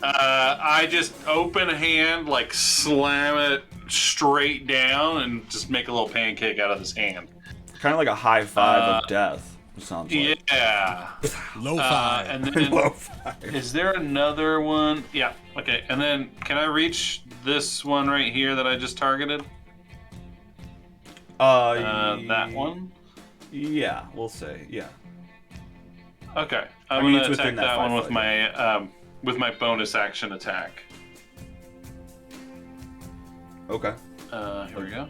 I just open hand, like slam it straight down and just make a little pancake out of this hand. Kind of like a high five of death. It sounds like. Yeah. Low 5. And then, Low five. is there another one? Yeah, okay. And then, can I reach this one right here that I just targeted? That one? Yeah, we'll say, yeah. Okay. I I'm mean, gonna it's within attack that that one 5 with my bonus action attack. Okay. Here we go.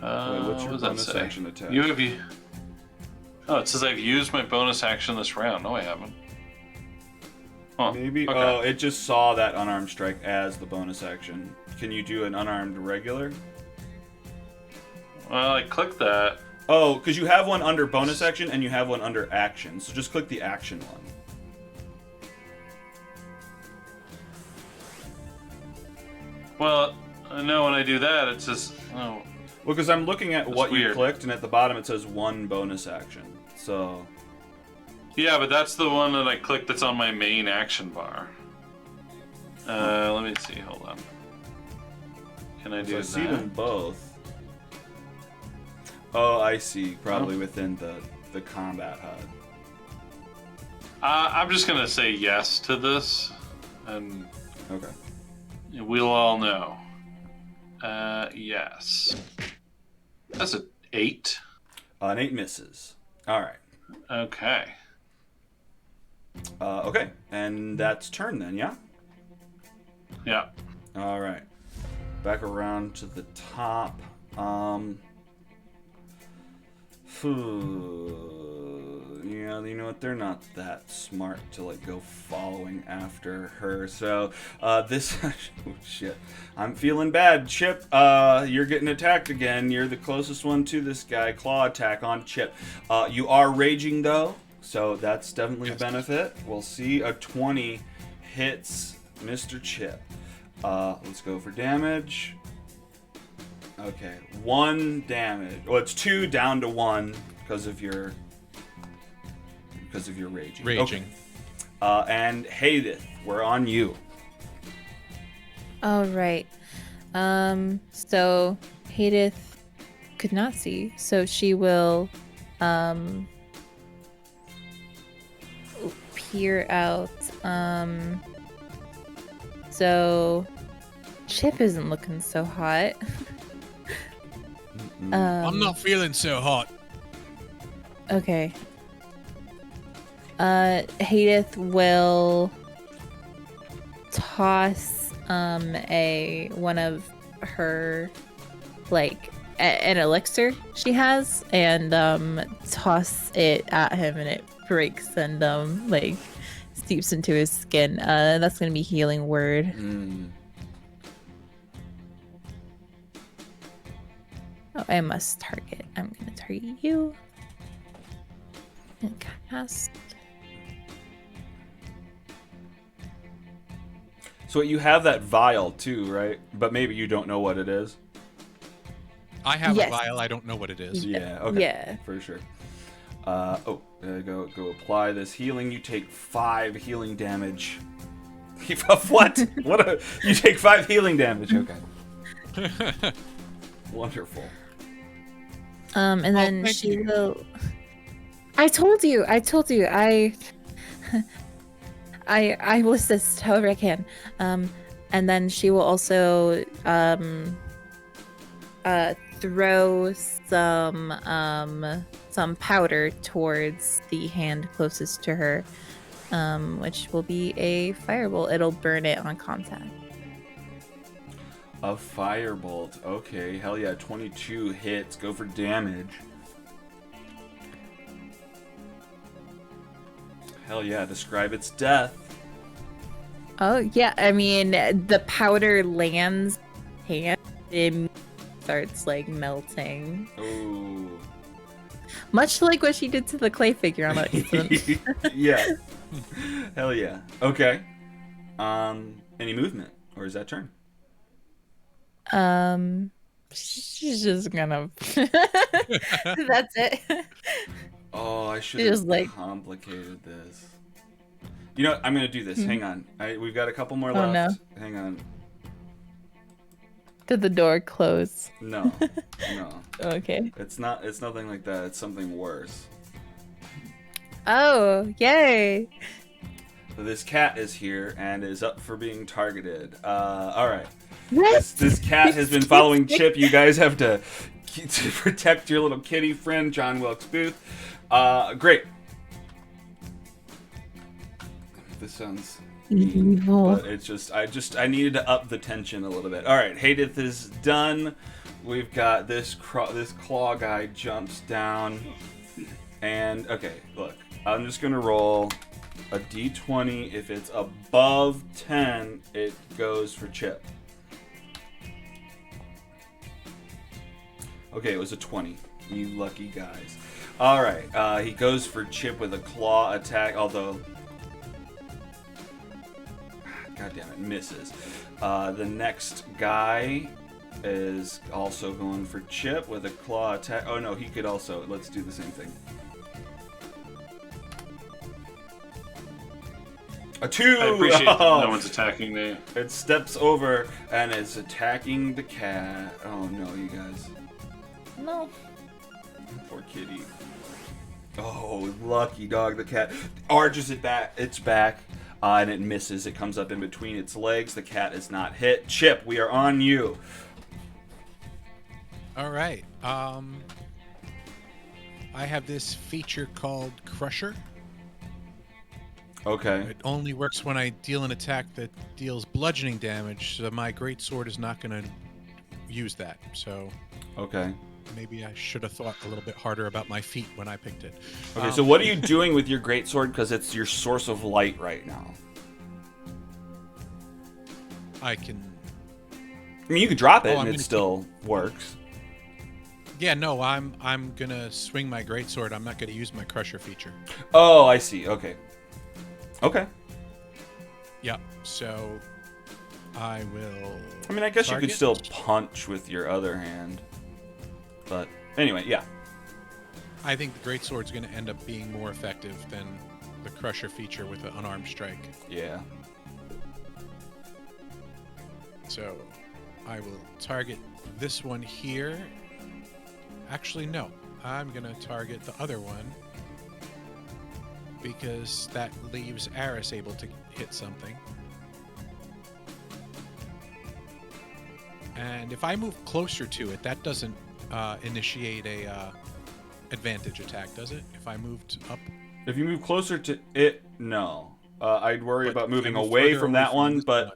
Wait, what's your what does that bonus say? action attack? Oh, it says I've used my bonus action this round. No, I haven't. Huh. Maybe. Okay. Oh, it just saw that unarmed strike as the bonus action. Can you do an unarmed regular? Well, I clicked that. Oh, because you have one under bonus action and you have one under action. So just click the action one. Well, I know when I do that, it says, oh, Well, because I'm looking at That's what you weird. clicked, and at the bottom it says one bonus action. So, yeah, but that's the one that I clicked that's on my main action bar. Let me see. Hold on. Can I so do I that? see them both. Oh, I see. Probably within the combat HUD. I'm just gonna say yes to this, and Okay. we'll all know. Yes. That's an 8. An 8 misses. All right. Okay. Okay, and that's turn then, yeah? Yeah. All right. Back around to the top. Yeah, you know what? They're not that smart to like go following after her. So this, oh, shit, I'm feeling bad. Chip, you're getting attacked again. You're the closest one to this guy. Claw attack on Chip. You are raging though, so that's definitely a benefit. We'll see. A 20 hits Mr. Chip. Let's go for damage. Okay, 1 damage. Well, it's 2 down to 1 because of your raging. Okay. And Hadith, we're on you. All right. So Hadith could not see, so she will peer out. So Chip isn't looking so hot. I'm not feeling so hot. Okay. Hadith will toss one of her like an elixir she has and toss it at him, and it breaks and like seeps into his skin. That's gonna be healing word. Oh, I must target. I'm gonna target you and cast. So you have that vial too, right? But maybe you don't know what it is. I have Yes. a vial. I don't know what it is. Yeah. Okay. Yeah. For sure. Go apply this healing. You take 5 healing damage. What? You take 5 healing damage. Okay. Wonderful. And then thank she you. will. I told you. I will assist however I can. And then she will also throw some powder towards the hand closest to her, which will be a firebolt. It'll burn it on contact. A firebolt. Okay. Hell yeah. 22 hits. Go for damage. Hell yeah. Describe its death. Oh yeah, I mean the powder lands hand, it starts like melting, Ooh. much like what she did to the clay figure on it. Yeah. Hell yeah. Okay. Any movement, or is that turn? She's just gonna. That's it. Oh, I should Just have like- complicated this. You know what? I'm gonna do this. Hang on. We've got a couple more Oh, left. Hang on. Did the door close? No. No. Okay. It's not. It's nothing like that. It's something worse. Oh, yay! So this cat is here and is up for being targeted. All right. What? This cat has been following Chip. You guys have to protect your little kitty friend, John Wilkes Booth. Great. This sounds Evil. but it's just I needed to up the tension a little bit. All right, Hadith is done. We've got this claw guy jumps down, and okay, look, I'm just gonna roll a d20. If it's above 10, it goes for Chip. Okay, it was a 20. You lucky guys. All right, he goes for Chip with a claw attack, although. God damn it, misses. The next guy is also going for Chip with a claw attack. Oh no, he could also. Let's do the same thing. A 2! I appreciate that Oh, no one's attacking me. it steps over and it's attacking the cat. Oh no, you guys. No. Poor kitty. Oh, lucky dog. The cat arches it back. It's back. And it misses. It comes up in between its legs. The cat is not hit. Chip, we are on you. All right. I have this feature called Crusher. Okay. It only works when I deal an attack that deals bludgeoning damage, so my greatsword is not going to use that. So Okay. Maybe I should have thought a little bit harder about my feet when I picked it. Okay, so what are you doing with your greatsword? Because it's your source of light right now. I can. I mean, you could drop it I'm and it gonna still works. Yeah, no, I'm gonna swing my greatsword. I'm not gonna use my crusher feature. Oh, I see. Okay. Okay. Yeah, so I will. I mean, I guess you target. could still punch with your other hand. But anyway, yeah. I think the greatsword's gonna end up being more effective than the crusher feature with an unarmed strike. Yeah. So I will target this one here. Actually, no. I'm going to target the other one because that leaves Aris able to hit something. And if I move closer to it, that doesn't initiate a advantage attack, does it? If I moved up? If you move closer to it, no. I'd worry But about if I moving move away further from away that from one, this but one-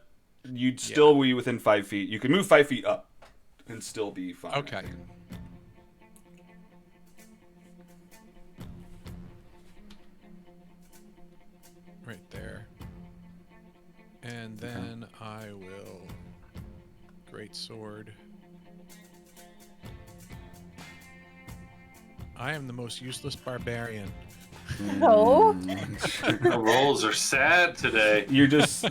you'd still be within 5 feet. You could move 5 feet up and still be fine. I Okay. think. Right there. And then I will great sword. I am the most useless barbarian. Oh. The rolls are sad today. You're just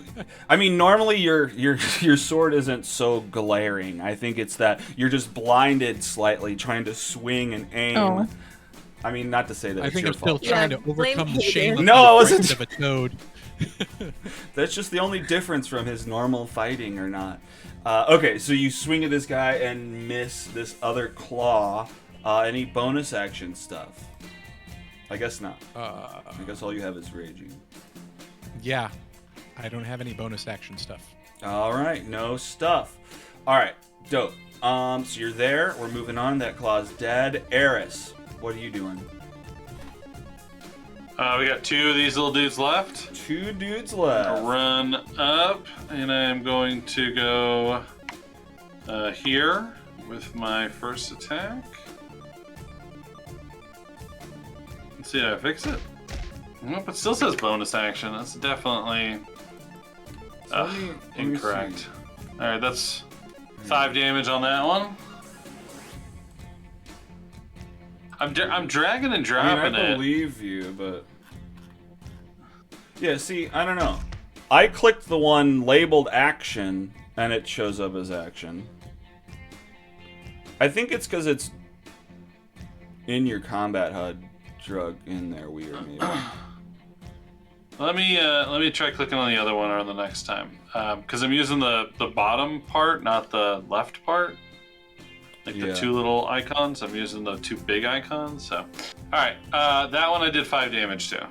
I mean, normally your sword isn't so glaring. I think it's that you're just blinded slightly trying to swing and aim. Oh. I mean, not to say that I it's think your I'm still fault. trying Yeah, to blame overcome the Hayden. shame of No, being I wasn't- frightened of a toad. That's just the only difference from his normal fighting or not. Okay, so you swing at this guy and miss this other claw. Any bonus action stuff? I guess not. I guess all you have is raging. Yeah, I don't have any bonus action stuff. All right, no stuff. All right, dope. So you're there. We're moving on. That claw's dead. Eris, what are you doing? We got two of these little dudes left. 2 dudes I'll left. run up, and I'm going to go here with my first attack. Let's see how I fix it. Nope, it still says bonus action. That's definitely So let me incorrect. see. All right, that's 5 damage on that one. I'm dragging and dropping I it. believe you, but yeah. See, I don't know. I clicked the one labeled action, and it shows up as action. I think it's because it's in your combat HUD drug in there weird, maybe. Let me try clicking on the other one or the next time, because I'm using the bottom part, not the left part. Like Yeah. the 2 little icons. I'm using the 2 big icons. So, all right, that one I did 5 damage to.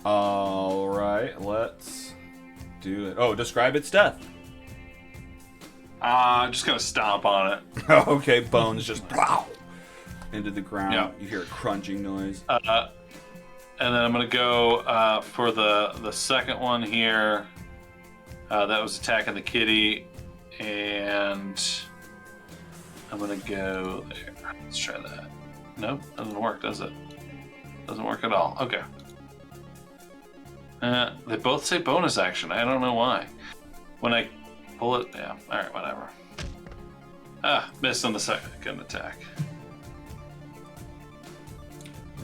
All right, let's do it. Oh, describe its death. Just gonna stomp on it. Okay, bones just pow into the ground. Yeah. You hear a crunching noise. And then I'm gonna go for the second one here. That was attacking the kitty, and I'm gonna go there. Let's try that. Nope, doesn't work, does it? Doesn't work at all. Okay. They both say bonus action. I don't know why. When I pull it, yeah. All right, whatever. Missed on the second attack.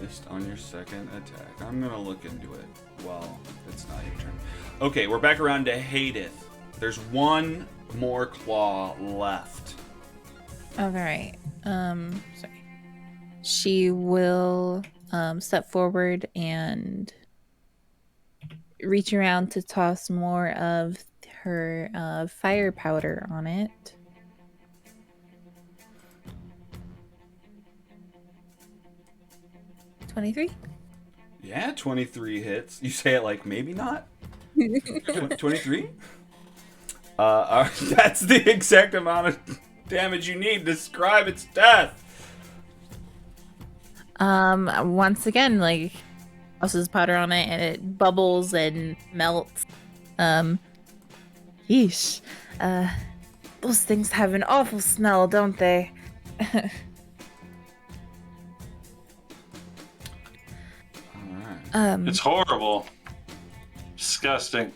Missed on your second attack. I'm gonna look into it while it's not your turn. Okay, we're back around to Hadith. There's one more claw left. All right. Sorry. She will step forward and reach around to toss more of her fire powder on it. $23. Yeah, 23 hits. You say it like maybe not. 23. That's the exact amount of damage you need. Describe its death. Once again, like, tosses powder on it and it bubbles and melts. Yeesh. Those things have an awful smell, don't they? It's horrible. Disgusting.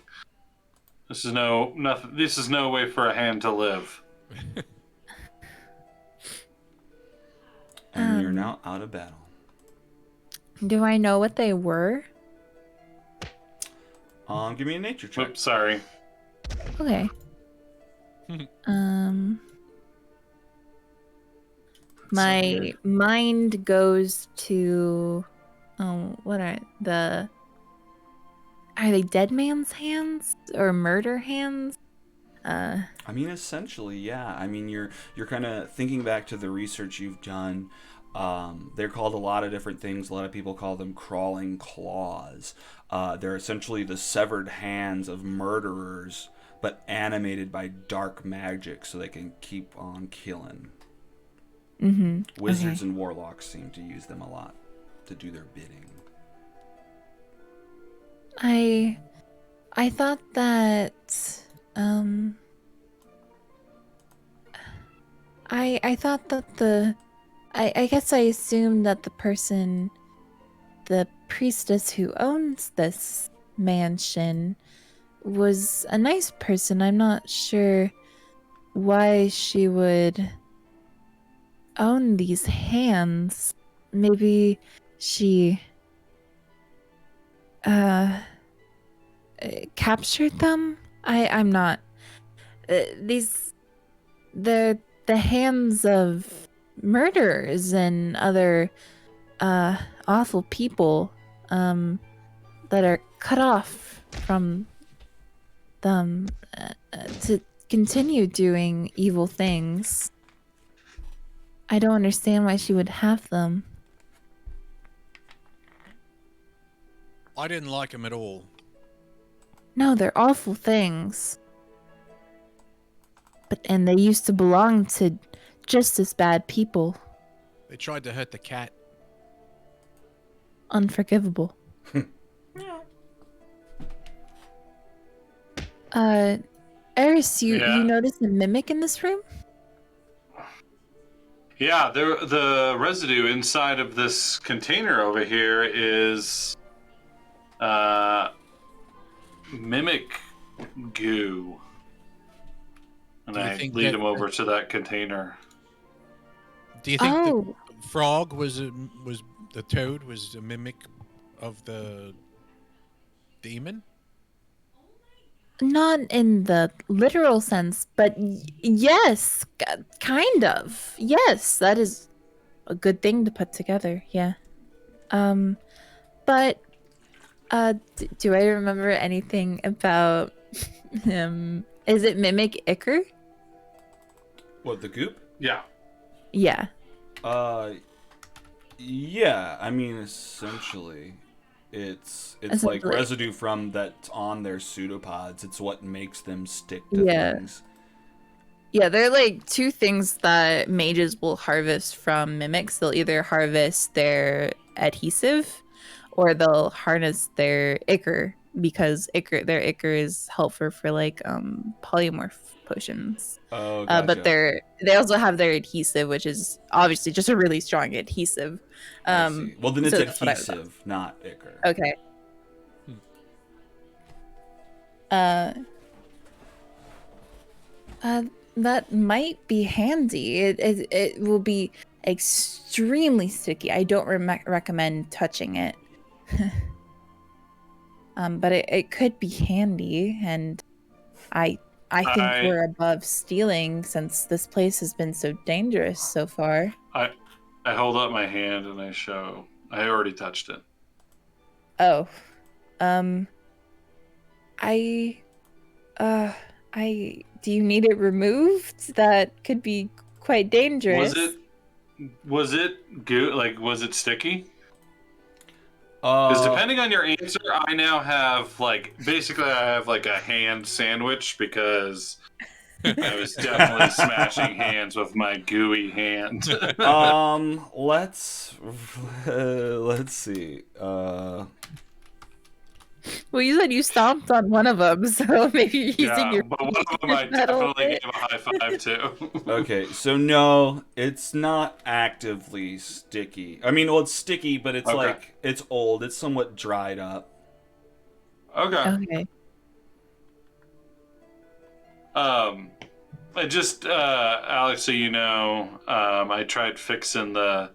This is nothing. This is no way for a hand to live. And you're now out of battle. Do I know what they were? Give me a nature check. Oops, sorry. Okay. My mind goes to, what are they dead man's hands or murder hands? I mean, essentially, yeah. I mean, you're kind of thinking back to the research you've done. They're called a lot of different things. A lot of people call them crawling claws. They're essentially the severed hands of murderers, but animated by dark magic, so they can keep on killing. Mm-hmm. Wizards and warlocks seem to use them a lot to do their bidding. I thought that I thought that I guess I assumed that the priestess who owns this mansion was a nice person. I'm not sure why she would own these hands. Maybe she captured them. I'm not the hands of murderers and other awful people that are cut off from them to continue doing evil things. I don't understand why she would have them. I didn't like him at all. No, they're awful things. And they used to belong to just as bad people. They tried to hurt the cat. Unforgivable. Eris, you noticed a mimic in this room? Yeah, the residue inside of this container over here is mimic goo. And I lead him over to that container. Do you think the frog was the toad was a mimic of the demon? Not in the literal sense, but yes, kind of. Yes, that is a good thing to put together. Yeah. But do I remember anything about him? Is it Mimic Icker? What, the goop? Yeah. Yeah. Yeah. I mean, essentially, it's like residue from that's on their pseudopods. It's what makes them stick to things. Yeah, they're like two things that mages will harvest from mimics. They'll either harvest their adhesive, or they'll harness their ichor, because their ichor is helpful for like polymorph potions. Oh, gotcha. But they also have their adhesive, which is obviously just a really strong adhesive. I see. Well, then it's adhesive, not ichor. Okay. That might be handy. It will be extremely sticky. I don't recommend touching it. But it could be handy, and I think we're above stealing, since this place has been so dangerous so far. I hold up my hand and I show. I already touched it. Oh. Do you need it removed? That could be quite dangerous. Was it good? Like, was it sticky? Because depending on your answer, I now have basically I have like a hand sandwich, because I was definitely smashing hands with my gooey hand. Let's see. Well, you said you stomped on one of them, so maybe you're using Yeah, your but one of them I metal definitely bit. gave a high five to. Okay, so no, it's not actively sticky. I mean, well, it's sticky, but it's Okay. like it's old. It's somewhat dried up. Okay. Okay. I just Alex, so you know, I tried fixing the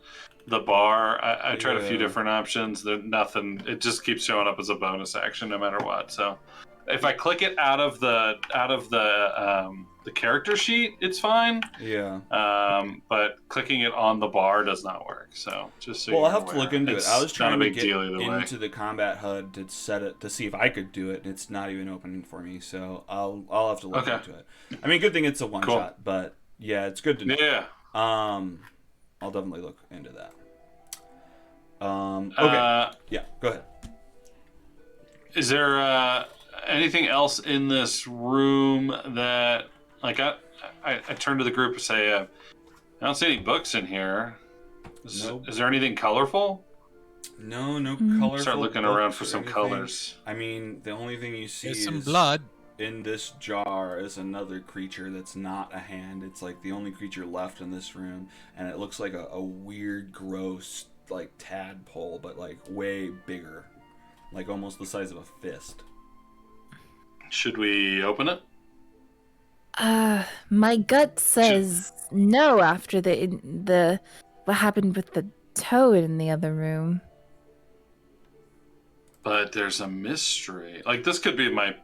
bar. I tried a few Yeah. different options. There nothing. It just keeps showing up as a bonus action no matter what. So if I click it out of the character sheet, it's fine. Yeah. But clicking it on the bar does not work. So just so Well, you're I'll have to look aware. into it. I It's was not a trying to big get deal either way. into the combat HUD to set it to see if I could do it, and it's not even opening for me. So I'll have to look Okay. into it. I mean, good thing it's a one Cool. shot, but yeah, it's good to know. Yeah. I'll definitely look into that. Okay. Yeah. Go ahead. Is there anything else in this room that, like, I turn to the group and say, I don't see any books in here. Nope. Is there anything colorful? No Mm. colorful. Start looking books around for or some anything. colors. I mean, the only thing you see There's some is blood. in this jar is another creature that's not a hand. It's like the only creature left in this room, and it looks like a weird, gross, like tadpole, but like way bigger, like almost the size of a fist. Should we open it? My gut says no after the what happened with the toad in the other room. But there's a mystery. Like, this could be my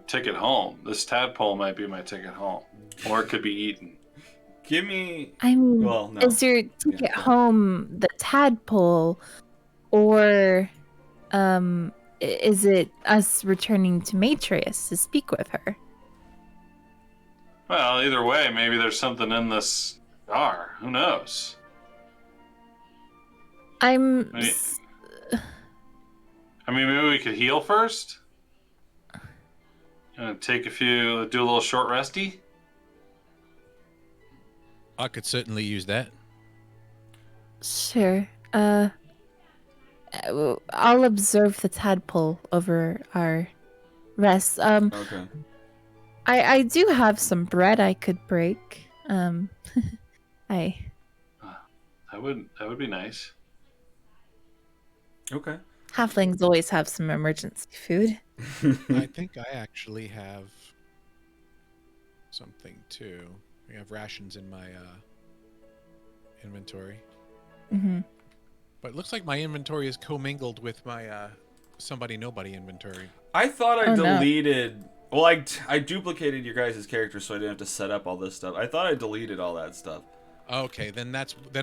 ticket home. This tadpole might be my ticket home. Or it could be eaten. Give me. I mean, Well, no. is your ticket go ahead. home the tadpole, or is it us returning to Matreus to speak with her? Well, either way, maybe there's something in this jar. Who knows? I'm. I mean, maybe we could heal first? Do a little short resty? I could certainly use that. Sure. I'll observe the tadpole over our rest. Okay. I do have some bread I could break. I. That would be nice. Okay. Halflings always have some emergency food. I think I actually have something too. I have rations in my inventory. Mm-hmm. But it looks like my inventory is commingled with my somebody nobody inventory. I thought I Oh, no. deleted. Well, I duplicated your guys' characters so I didn't have to set up all this stuff. I thought I deleted all that stuff. Okay, then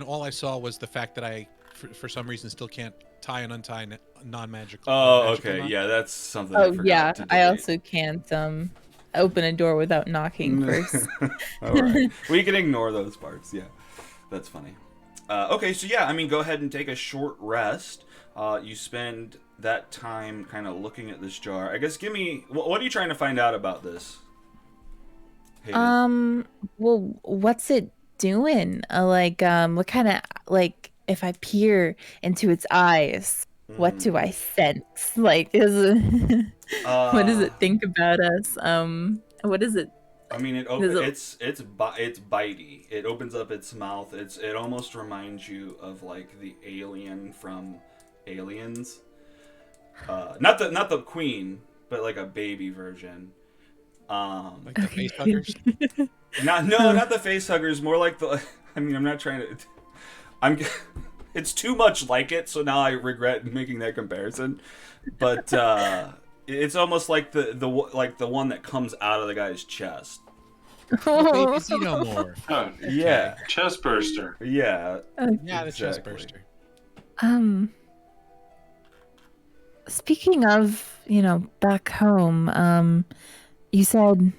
all I saw was the fact that I, for some reason, still can't tie and untie non-magical. Oh, magical okay. knot. Yeah, that's something I Oh forgot yeah, to I delete. also can't open a door without knocking first. All right. We can ignore those parts. Yeah, that's funny. Okay, so yeah, I mean, go ahead and take a short rest. You spend that time kind of looking at this jar. I guess give me. What are you trying to find out about this? Hayden? Well, what's it doing? What kind of if I peer into its eyes, what do I sense? Like, what does it think about us? What is it? I mean, it's bitey. It opens up its mouth. It almost reminds you of like the alien from Aliens. Not the queen, but like a baby version. Like the face huggers. Not the face huggers. More like the. I mean, I'm not trying to. It's too much like it, so now I regret making that comparison. But it's almost like the one that comes out of the guy's chest. Baby Xenomorph. Oh, Yeah. chest burster. Yeah. Yeah, the chest Exactly. burster. Speaking of, back home, you said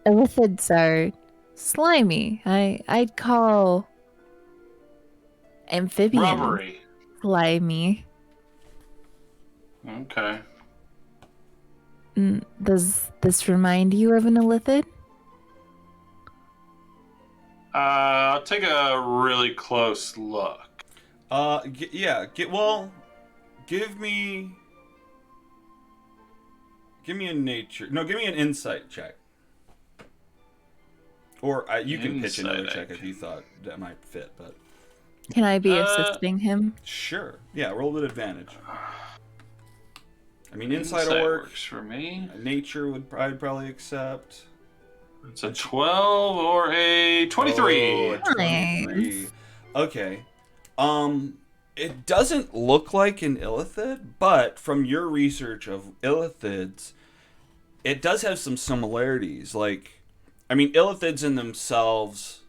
illithids are slimy. I'd call amphibian Rubbery. slimy. Okay. Does this remind you of an illithid? I'll take a really close look. Yeah. Give me. Give me a nature. No, give me an insight check. Or you can pitch another Insight, check if you thought that might fit, but Can I be assisting him? sure. Yeah, roll with advantage. I mean, insight Insight work. works for me. Nature I'd probably accept. It's a 12 or a 23. Oh, a 23. Okay. It doesn't look like an illithid, but from your research of illithids, it does have some similarities. Like, I mean, illithids in themselves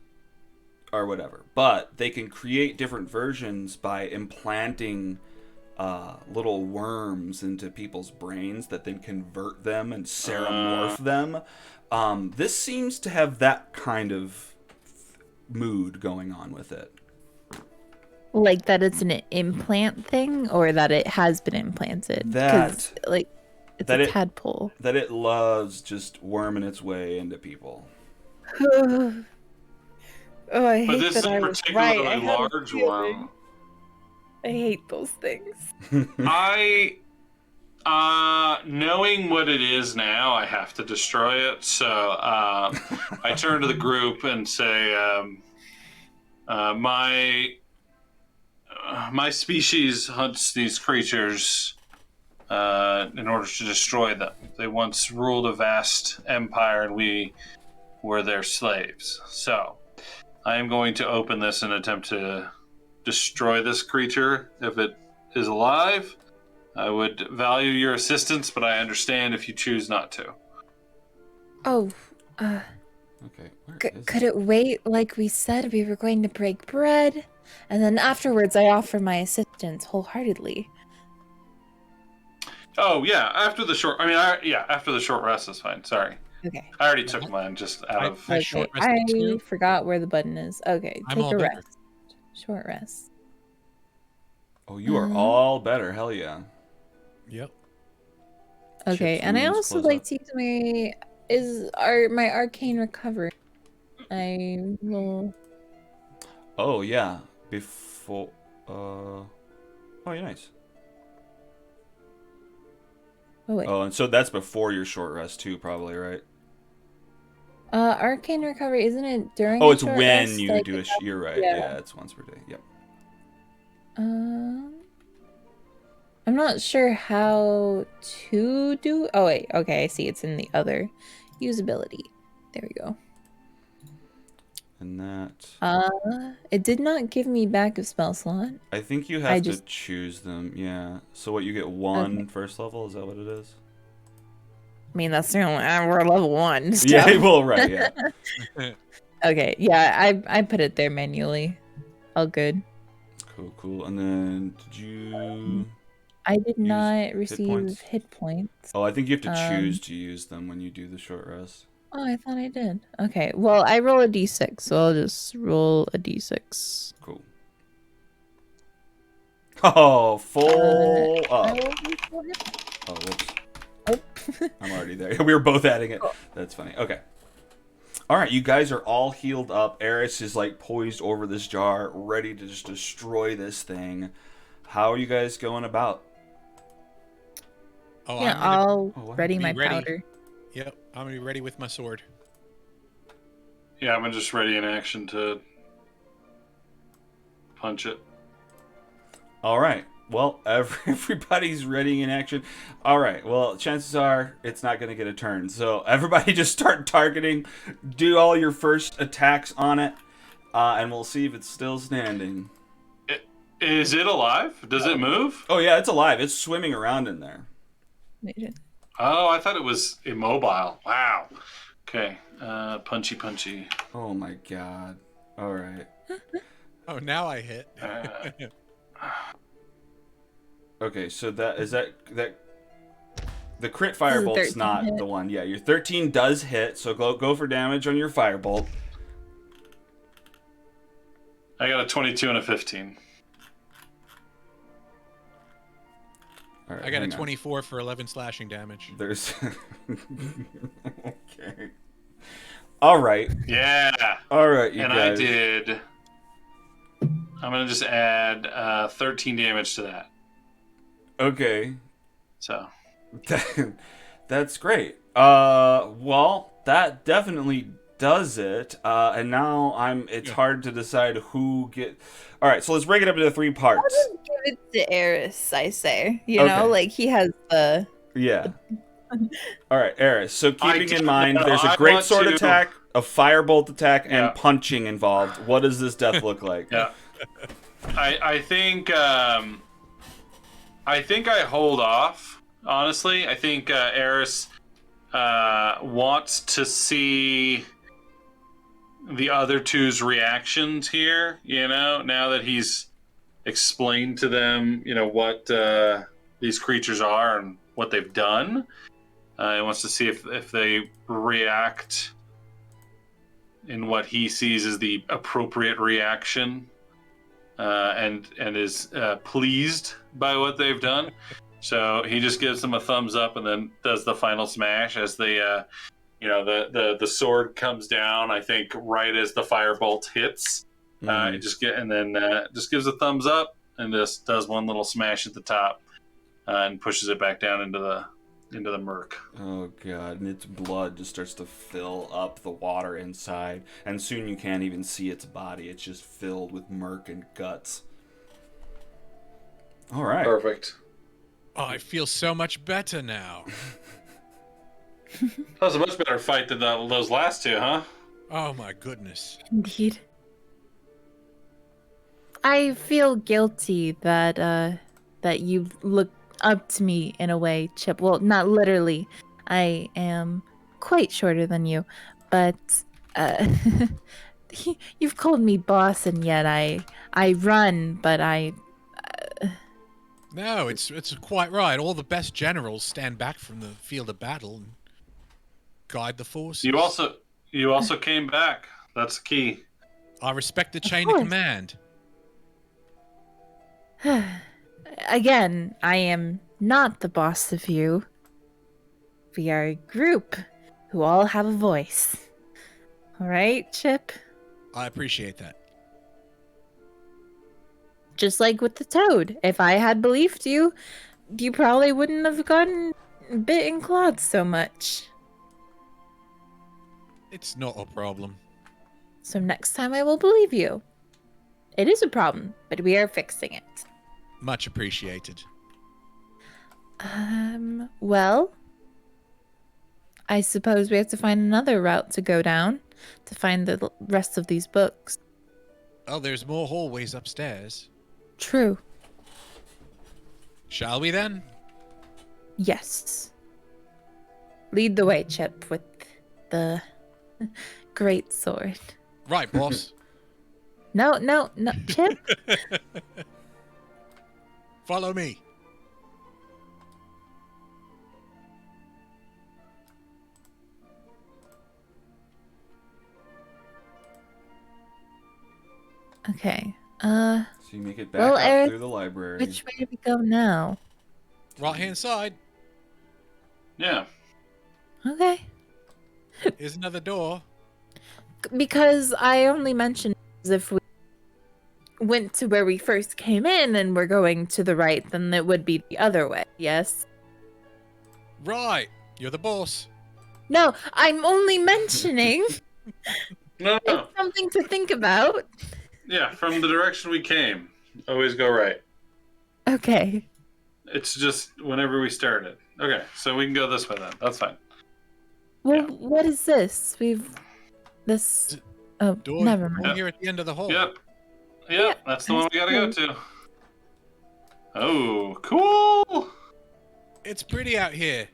are whatever, but they can create different versions by implanting little worms into people's brains that then convert them and seromorph them. This seems to have that kind of mood going on with it. Like that it's an implant thing, or that it has been implanted? That- 'Cause, like, it's that a it- tadpole. That it loves just worming its way into people. Oh, I But hate this is that a I was right. I particularly had a large feeling. one. I hate those things. I, knowing what it is now, I have to destroy it. So I turn to the group and say, my species hunts these creatures in order to destroy them. They once ruled a vast empire, and we were their slaves. So I am going to open this and attempt to destroy this creature if it is alive. I would value your assistance, but I understand if you choose not to. Oh, Okay. Where is could it wait? Like we said, we were going to break bread, and then afterwards, I offer my assistance wholeheartedly. Oh yeah, after the short. After the short rest is fine. Sorry, Okay. I already took mine just out of. I Okay, short rested I too. forgot where the button is. Okay, I'm take all a better. rest. Short rest. Oh, you are all better. Hell yeah. Yep. Okay, Chips and I wounds also close like up. to use my arcane recovery. I will. Oh yeah. Before. Oh, yeah, nice. Oh wait. Oh, and so that's before your short rest too, probably, right? Arcane recovery, isn't it during? Oh, a it's short when rest? you Like, do a. You're right. yeah. Yeah, it's once per day. Yep. I'm not sure how to do. Oh wait, okay, I see. It's in the other usability. There we go. And that. It did not give me back a spell slot. I think you have to choose them. Yeah. So what? You get one first level. Is that what it is? I mean, that's the only. We're level 1. So. Yeah. Well, right. Yeah. Okay. Yeah, I put it there manually. All good. Cool. Cool. And then did you? I did not points? receive hit points. Oh, I think you have to choose to use them when you do the short rest. Oh, I thought I did. Okay. Well, I roll a d6, so I'll just roll a d6. Cool. Oh, full up. Oh, whoops. I'm already there. We were both adding it. That's funny. Okay. All right, you guys are all healed up. Eris is like poised over this jar, ready to just destroy this thing. How are you guys going about? Oh, Yeah, I'm gonna I'll ready be my ready. powder. Yep, I'm gonna be ready with my sword. Yeah, I'm just ready in action to punch it. All right. Well, everybody's ready in action. All right. Well, chances are it's not going to get a turn. So everybody just start targeting. Do all your first attacks on it, and we'll see if it's still standing. Is it alive? Does it move? Oh, yeah, it's alive. It's swimming around in there. Oh, I thought it was immobile. Wow. Okay. Punchy. Oh, my God. All right. Oh, now I hit. Okay, so that the crit firebolt's not hit. the one. Yeah, your 13 does hit, so go for damage on your firebolt. I got a 22 and a 15. All right, I got a hang on. 24 for 11 slashing damage. There's okay. All right. Yeah. All right, you And guys. I did. I'm gonna just add 13 damage to that. Okay. So That's great. Well, that definitely does it. And now it's Yeah. hard to decide who get. All right, so let's break it up into 3 parts. Give it to Eris, I say. You Okay. know, like he has the. Yeah. All right, Eris. So keeping in do- mind, no, there's a I great want sword to- attack, a firebolt attack, Yeah. and punching involved. What does this death look like? Yeah. I think I hold off. Honestly, I think Eris wants to see the other two's reactions here. You know, now that he's explained to them, you know, what these creatures are and what they've done. He wants to see if they react in what he sees as the appropriate reaction. And is pleased by what they've done. So he just gives them a thumbs up and then does the final smash as the sword comes down. I think right as the firebolt hits, it just just gives a thumbs up and just does one little smash at the top and pushes it back down into the murk. Oh god, and its blood just starts to fill up the water inside, and soon you can't even see its body. It's just filled with murk and guts. All right. Perfect. Oh, I feel so much better now. That was a much better fight than those last two, huh? Oh my goodness. Indeed. I feel guilty that you look up to me in a way, Chip. Well, not literally. I am quite shorter than you, but you've called me boss, and yet I run, but I. No, it's quite right. All the best generals stand back from the field of battle and guide the forces. You also came back. That's key. I respect the chain of course. command. Again, I am not the boss of you. We are a group who all have a voice. All right, Chip? I appreciate that. Just like with the toad. If I had believed you, you probably wouldn't have gotten bit and clawed so much. It's not a problem. So next time I will believe you. It is a problem, but we are fixing it. Much appreciated. Well, I suppose we have to find another route to go down to find the rest of these books. Oh, there's more hallways upstairs. True. Shall we then? Yes. Lead the way, Chip, with the great sword. Right, boss. No, Chip. Follow me. Okay. So you make it back Well, up Eric, through the library. Which way do we go now? Right hand side. Yeah. Okay. Here's another door. Because I only mentioned as if we went to where we first came in and we're going to the right, then it would be the other way, yes? Right. You're the boss. No, I'm only mentioning No. it's something to think about. Yeah, from the direction we came. Always go right. Okay. It's just whenever we started. Okay, so we can go this way then. That's fine. Well, Yeah. what is this? This. Oh, Door never mind. Yep. here at the end of the hall. Yep. Yep, that's the one we gotta go to. Oh, cool! It's pretty out here.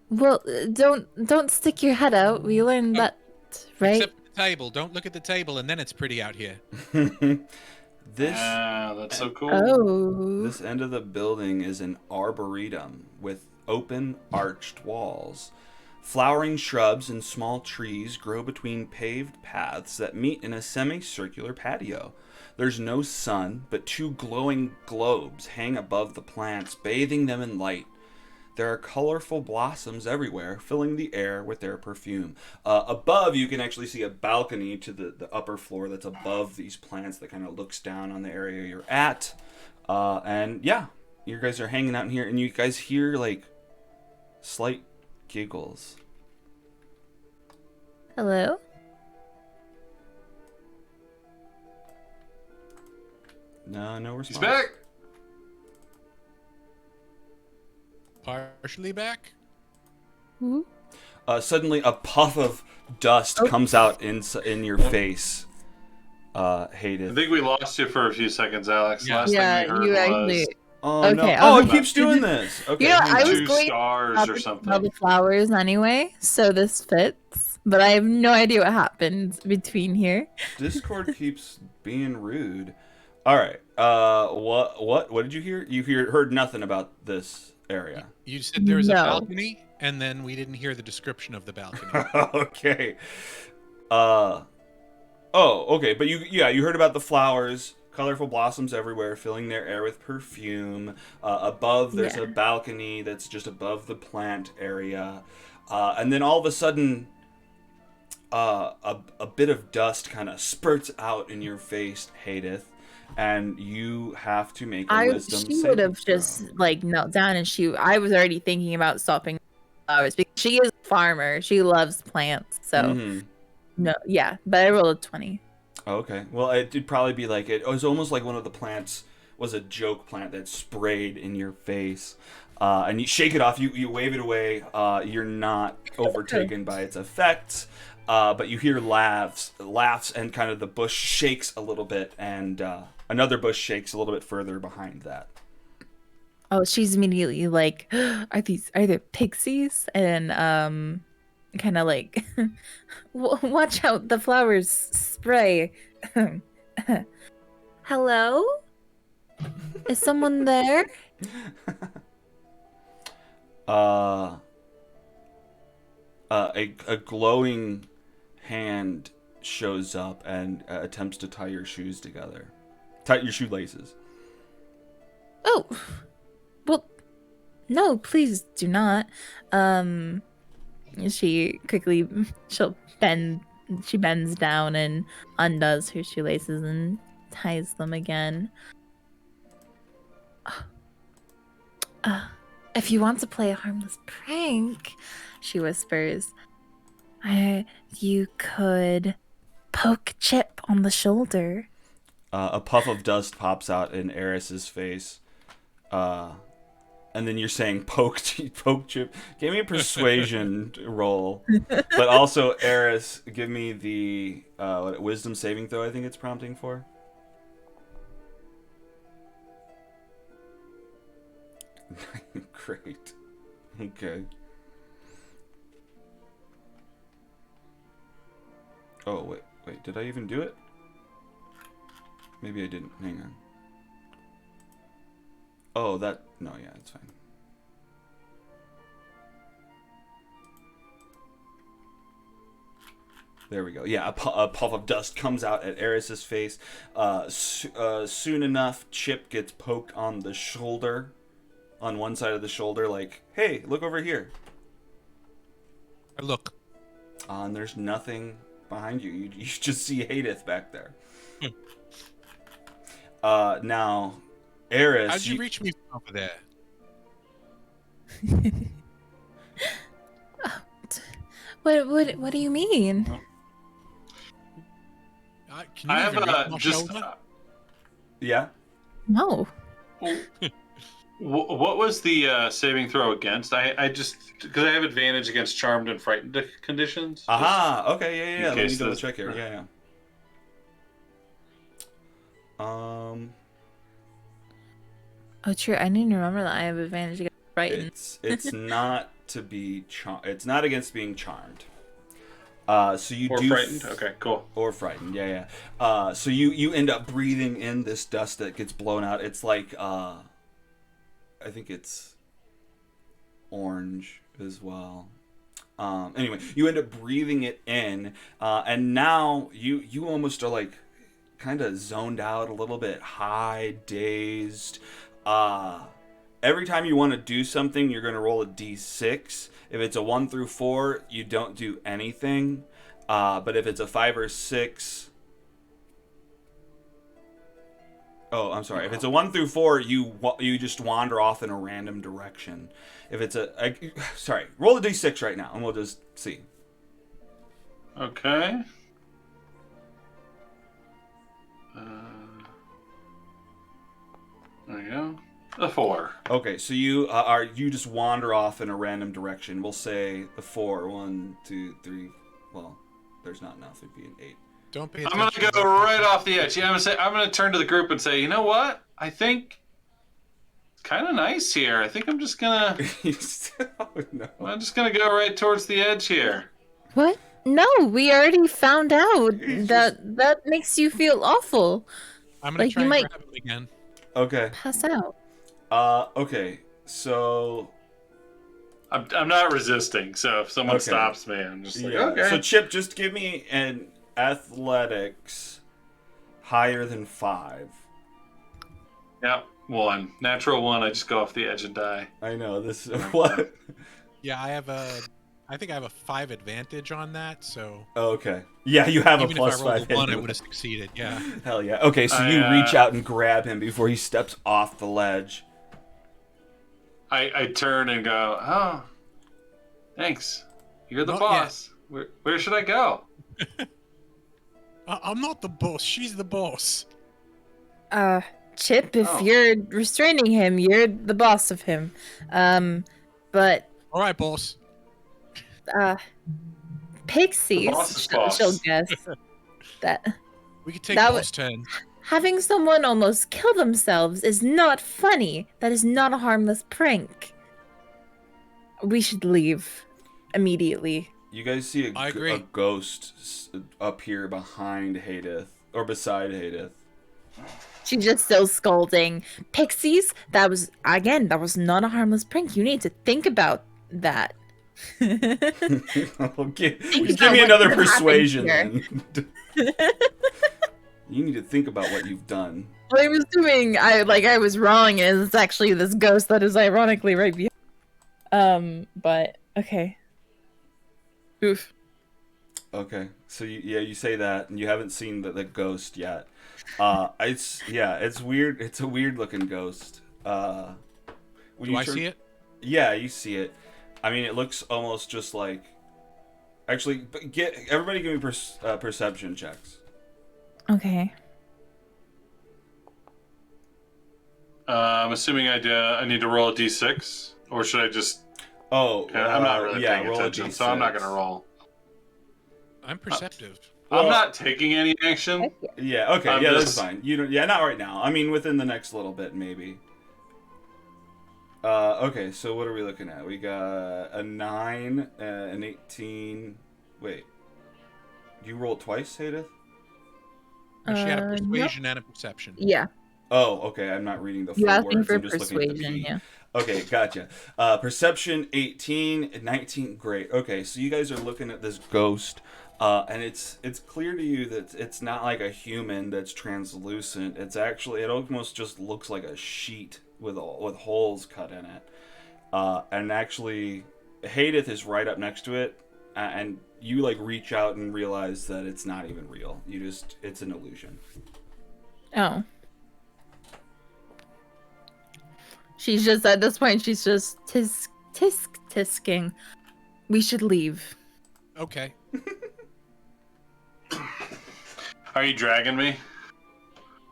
Well, don't stick your head out. We learned that, right? Except for the table. Don't look at the table, and then it's pretty out here. This That's so cool. Oh. this end of the building is an arboretum with open arched walls. Flowering shrubs and small trees grow between paved paths that meet in a semicircular patio. There's no sun, but 2 glowing globes hang above the plants, bathing them in light. There are colorful blossoms everywhere, filling the air with their perfume. Above, you can actually see a balcony to the upper floor that's above these plants that kind of looks down on the area you're at. And yeah, you guys are hanging out in here, and you guys hear like slight giggles. Hello? No response. He's back. Partially back. Hmm? Suddenly, a puff of dust comes out in your face. I Hadeth. think we lost you for a few seconds, Alex. Yeah. Last Yeah, thing we you heard actually. was Oh Okay, no! I Oh, was it keeps doing this. Okay, You know, hang I on. was two going stars about or to something. smell the flowers anyway, so this fits. But I have no idea what happened between here. Discord keeps being rude. All right. What did you hear? You heard nothing about this area. You said there was a No. balcony, and then we didn't hear the description of the balcony. Okay. Oh, okay. But you heard about the flowers, colorful blossoms everywhere, filling their air with perfume. Above, there's Yeah. a balcony that's just above the plant area, and then all of a sudden, a bit of dust kind of spurts out in your face, Hadeth, and you have to make a wisdom She saving would have throw. just like knelt down and I was already thinking about stopping flowers because she is a farmer. She loves plants. So Mhm. no, yeah. But I rolled a 20. Okay. Well, it'd probably be like it was almost like one of the plants was a joke plant that sprayed in your face. And you shake it off, you wave it away. You're not overtaken by its effects, but you hear laughs, and kind of the bush shakes a little bit, and another bush shakes a little bit further behind that. Oh, she's immediately like, are there pixies? And kind of like, watch out, the flowers spray. Hello? Is someone there? A glowing hand shows up and attempts to tie your shoes together. Tie your shoelaces. Oh, well, no, please do not. She quickly, she bends down and undoes her shoelaces and ties them again. If you want to play a harmless prank, she whispers, you could poke Chip on the shoulder. A puff of dust pops out in Eris's face. And then you're saying poke Chip. Give me a persuasion roll. But also, Eris, give me the wisdom saving throw I think it's prompting for. Great. Okay. Oh, wait, did I even do it? Maybe I didn't. Hang on. Oh, no, yeah, it's fine. There we go. Yeah, a puff of dust comes out at Eris's face. Soon enough, Chip gets poked on the shoulder, on one side of the shoulder, like, hey, look over here. I look. And there's nothing behind you. You just see Hadeth back there. Now, Eris... How'd you reach me from over there? What do you mean? Can you I have even reach my just. shoulder? Yeah? No. What was the saving throw against? I just because I have advantage against charmed and frightened conditions. Aha! Okay, yeah. Let me case double this- check here. Yeah. Oh, true. I didn't remember that I have advantage against frightened. It's not to be it's not against being charmed. So you Or do frightened. Okay, cool. or frightened. Yeah. So you end up breathing in this dust that gets blown out. It's like I think it's orange as well. Anyway, you end up breathing it in, and now you almost are like kind of zoned out a little bit, high, dazed. Every time you want to do something, you're going to roll a d6. If it's a 1 through 4, you don't do anything. But if it's a 5 or 6, Oh, I'm sorry. If it's a 1 through 4, you just wander off in a random direction. If it's sorry, roll a d6 right now, and we'll just see. Okay. There you go. A 4. Okay, so you just wander off in a random direction. We'll say the 4. 1, 2, 3. Well, there's not enough. It'd be an 8. Don't pay I'm attention. gonna go right off the edge. Yeah, I'm gonna turn to the group and say, you know what? I think it's kind of nice here. I think I'm just gonna Oh, no. go right towards the edge here. What? No, we already found out that makes you feel awful. I'm gonna Like, try you and might- grab him again. Okay. Pass out. Okay. So I'm not resisting. So if someone Okay. stops me, I'm just like, yeah. okay. So Chip, just give me an athletics higher than 5. Yeah, 1. Natural 1. I just go off the edge and die. I know this. What? Yeah, I think I have a 5 advantage on that, so Okay. Yeah, you have even a plus if I rolled 5. a 1, I anyway. would have succeeded. Yeah. Hell yeah. Okay, so you reach out and grab him before he steps off the ledge. I turn and go, oh, thanks. You're the Not boss. Where should I go? I'm not the boss. She's the boss. Chip, if Oh. you're restraining him, you're the boss of him. But All right, boss. Pixies, The boss is boss. she'll guess that We could take That boss turn. having someone almost kill themselves is not funny. That is not a harmless prank. We should leave immediately. You guys see I agree. a ghost appear behind Hadith, or beside Hadith. She's just still scolding. Pixies, that was not a harmless prank. You need to think about that. Okay. Think Just about give me what another could happen persuasion here. then. You need to think about what you've done. I was doing, I was wrong, and it's actually this ghost that is ironically right behind. But okay. Oof. Okay, so you say that, and you haven't seen the ghost yet. It's weird. It's a weird looking ghost. When Do I see it? Yeah, you see it. I mean, it looks almost just like. Actually, everybody give me perception checks. Okay. I'm assuming I need to roll a d6, or should I just? Oh, I'm not really paying roll a attention, so I'm not gonna roll. I'm perceptive. Well- I'm not taking any action. Yeah. Okay. I'm That's just- fine. You don't. Yeah, not right now. I mean, within the next little bit, maybe. Okay. So what are we looking at? We got a 9, an 18. Wait. You rolled twice, Hadith? She had a Nope. persuasion and a perception. Yeah. Oh, okay. I'm not reading the full You asked words. me for I'm just looking at the persuasion, P. yeah. Okay, gotcha. Perception 18, 19. Great. Okay, so you guys are looking at this ghost, and it's clear to you that it's not like a human that's translucent. It's actually, it almost just looks like a sheet with holes cut in it. And actually, Hadith is right up next to it, and you like reach out and realize that it's not even real. It's an illusion. Oh. She's just, at this point, she's just tisking. We should leave. Okay. Are you dragging me?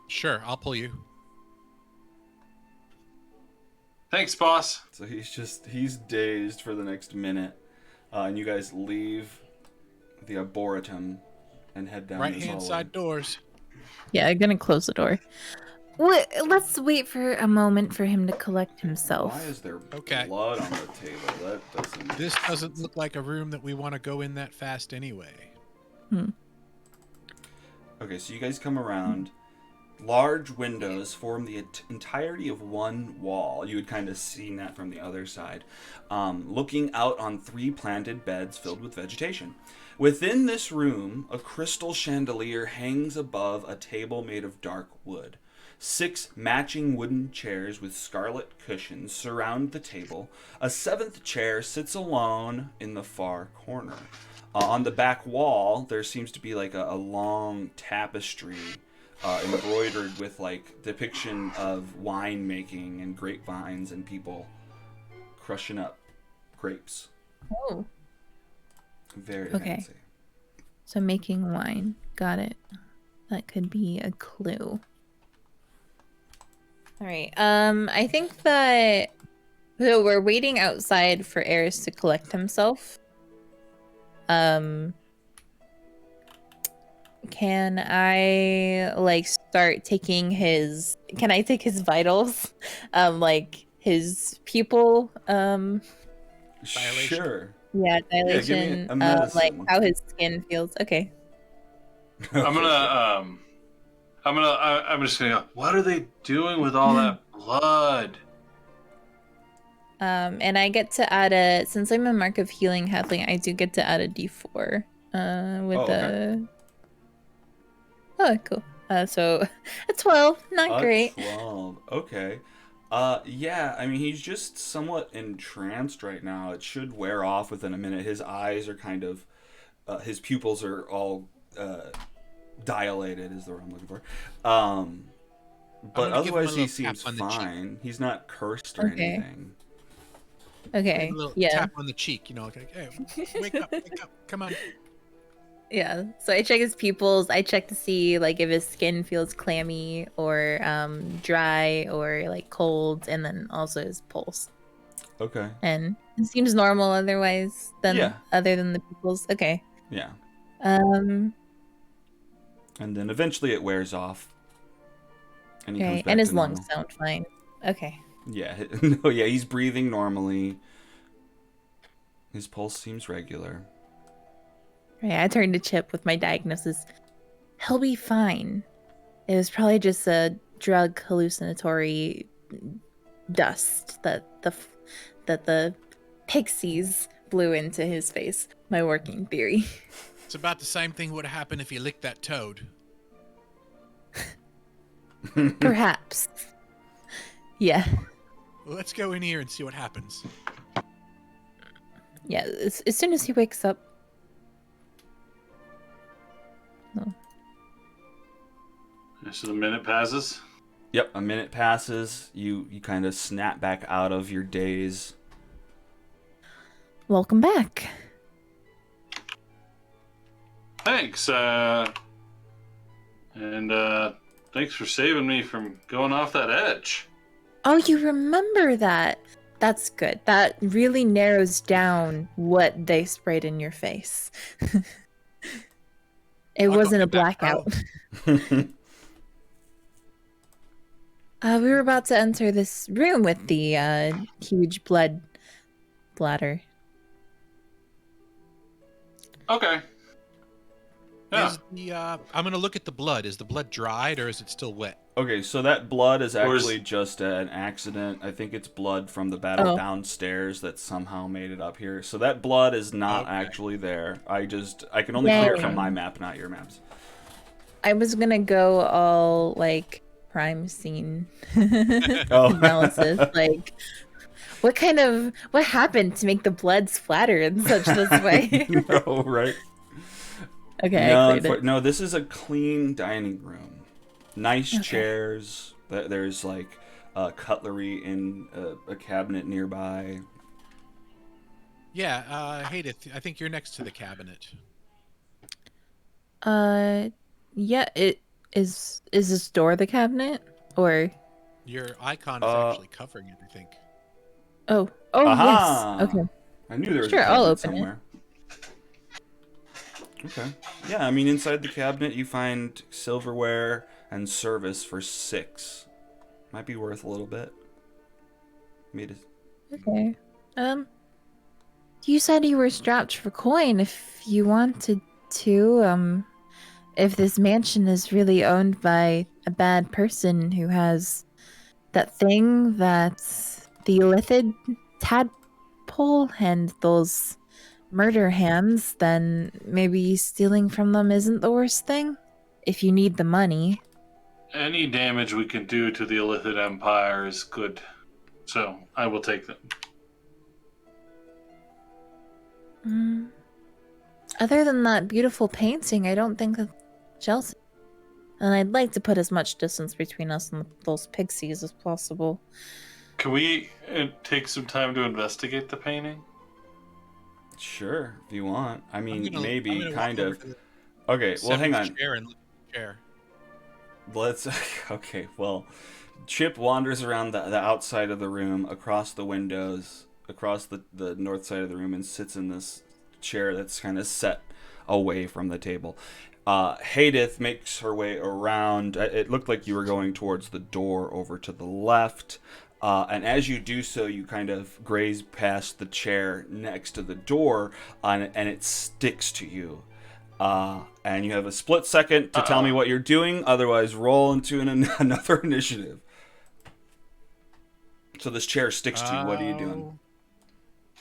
Sure, I'll pull you. Thanks, boss. So he's dazed for the next minute, and you guys leave the arboretum and head down Right this hand hallway. side doors. Yeah, I'm gonna close the door. Let's wait for a moment for him to collect himself. Why is there Okay. blood on the table? That doesn't. This doesn't look like a room that we want to go in that fast anyway. Okay, so you guys come around. Large windows form the entirety of one wall. You had kind of seen that from the other side. Looking out on 3 planted beds filled with vegetation. Within this room, a crystal chandelier hangs above a table made of dark wood. 6 matching wooden chairs with scarlet cushions surround the table. A 7th chair sits alone in the far corner. On the back wall, there seems to be like a long tapestry embroidered with like depiction of wine making and grapevines and people crushing up grapes. Oh, Very Okay. fancy. so making wine. Got it. That could be a clue. All right. I think that so we're waiting outside for Eris to collect himself. Can I like start taking his? Can I take his vitals? Like his pupil. Dilation? Sure. Yeah, Yeah, give me dilation. a Like medicine. how his skin feels. Okay. I'm Okay, sure. I'm just gonna go, what are they doing with all that blood? And I get to add a since I'm a mark of healing halfling, I do get to add a D4. With Oh, okay. the oh cool. So a 12, not A great. 12. Okay. Yeah, I mean, he's just somewhat entranced right now. It should wear off within a minute. His eyes are kind of, his pupils are all dilated, is the word I'm looking for. But gonna give him a otherwise, he little tap seems on the cheek. fine. He's not cursed or Okay. anything. Give him Okay. a little Yeah. tap on the cheek, like, hey, wake up, come on. Yeah. So I check his pupils. I check to see like if his skin feels clammy or dry or like cold, and then also his pulse. Okay. And it seems normal otherwise than Yeah. other than the pupils. Okay. Yeah. Um And then eventually it wears off. And he comes okay. back And his to lungs normal. sound fine. Okay. Yeah. No, yeah, he's breathing normally. His pulse seems regular. Right. I turned to Chip with my diagnosis. He'll be fine. It was probably just a drug hallucinatory dust that the pixies blew into his face. My working theory. It's about the same thing would happen if you licked that toad. Perhaps. Yeah. Well, let's go in here and see what happens. Yeah. As soon as he wakes up. So the minute passes. Yep, a minute passes. You kind of snap back out of your daze. Welcome back. Thanks, and thanks for saving me from going off that edge. Oh, you remember that. That's good. That really narrows down what they sprayed in your face. It I'll go wasn't a get that, bro. blackout. We were about to enter this room with the huge blood bladder. Okay. Yeah. Is the I'm gonna look at the blood. Is the blood dried or is it still wet? Okay, so that blood is Or is- actually just an accident. I think it's blood from the battle Oh. downstairs that somehow made it up here. So that blood is not Okay. actually there. I can only clear it from Dang. my map, not your maps. I was gonna go all like crime scene Oh. analysis. Like, what happened to make the blood splatter in such this way? No, right? Okay, No, I cleared it. no, this is a clean dining room. Nice Okay. chairs. There's like cutlery in a cabinet nearby. Yeah, Hadith, I think you're next to the cabinet. Yeah, it is this door the cabinet? Or Your icon is Uh, actually covering it, I think. oh Aha! yes. Okay. I knew there was Sure, a I'll cabinet open it. somewhere. Okay. Yeah, I mean, inside the cabinet you find silverware and service for 6. Might be worth a little bit. Okay. You said you were strapped for coin if you wanted to. If this mansion is really owned by a bad person who has that thing that's the illithid tadpole and those murder hands, then maybe stealing from them isn't the worst thing. If you need the money. Any damage we can do to the Illithid Empire is good. So I will take them. Other than that beautiful painting, I don't think that Chelsea. And I'd like to put as much distance between us and those pixies as possible. Can we take some time to investigate the painting? Sure, if you want. I mean, I'm maybe, gonna kind walk over of. to the Okay, well, hang seventh on. chair and look at the chair. Let's. Okay, well, Chip wanders around the outside of the room, across the windows, across the north side of the room, and sits in this chair that's kind of set away from the table. Hadith makes her way around. It looked like you were going towards the door over to the left. And as you do so, you kind of graze past the chair next to the door, and it sticks to you. And you have a split second to tell me what you're doing. Otherwise, roll into another initiative. So this chair sticks to you. What are you doing?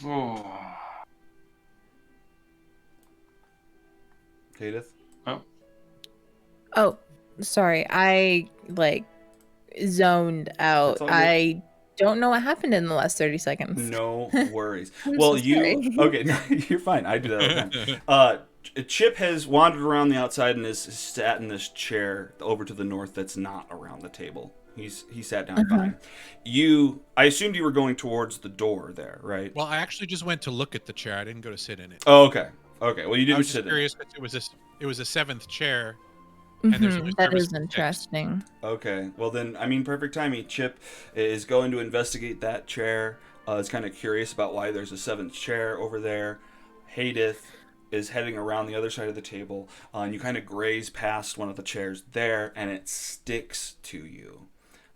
Oh. Hadith? Oh, sorry. I zoned out. That's all good. I don't know what happened in the last 30 seconds. No worries. I'm Well, so sorry. okay, no, you're fine. I do that all the time. Chip has wandered around the outside and is sat in this chair over to the north that's not around the table. He sat down fine. I assumed you were going towards the door there, right? Well, I actually just went to look at the chair. I didn't go to sit in it. Oh, okay. Well, you I didn't was just sit in it. curious because it was a seventh chair. And there's only That service is for six. interesting. Okay, well then, I mean, perfect timing. Chip is going to investigate that chair. Is kind of curious about why there's a seventh chair over there. Hadith is heading around the other side of the table, and you kind of graze past one of the chairs there, and it sticks to you.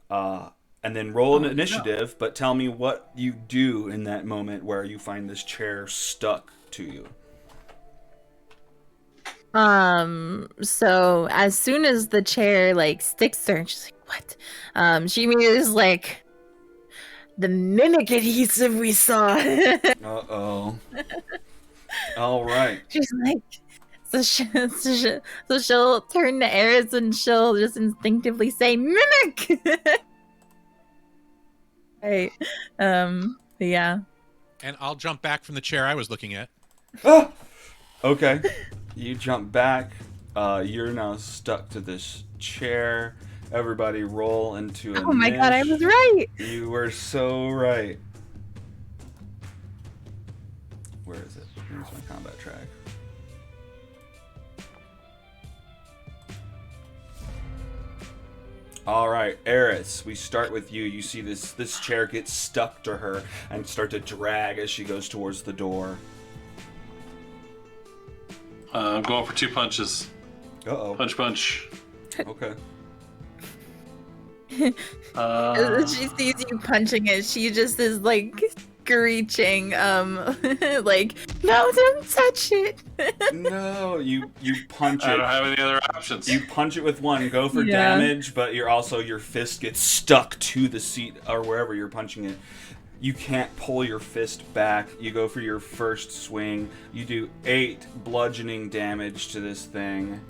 And then roll an initiative, but tell me what you do in that moment where you find this chair stuck to you. So as soon as the chair sticks to her, she's like, what? She immediately is like, the mimic adhesive we saw. Uh-oh. All right. She's like, so she'll turn to Eris and she'll just instinctively say, mimic! Right. Yeah. And I'll jump back from the chair I was looking at. Ah! Okay. You jump back. You're now stuck to this chair. Everybody roll into a Oh my god, I was right! You were so right. Where is it? Where's my combat track? All right, Eris, we start with you. You see this chair get stuck to her and start to drag as she goes towards the door. I'm going for 2 punches. Uh-oh. Punch. Okay. She sees you punching it, she just is screeching, like, no, don't touch it. No, you punch it. I don't have any other options. You punch it with one, go for Yeah. damage, but your fist gets stuck to the seat or wherever you're punching it. You can't pull your fist back. You go for your first swing. You do 8 bludgeoning damage to this thing.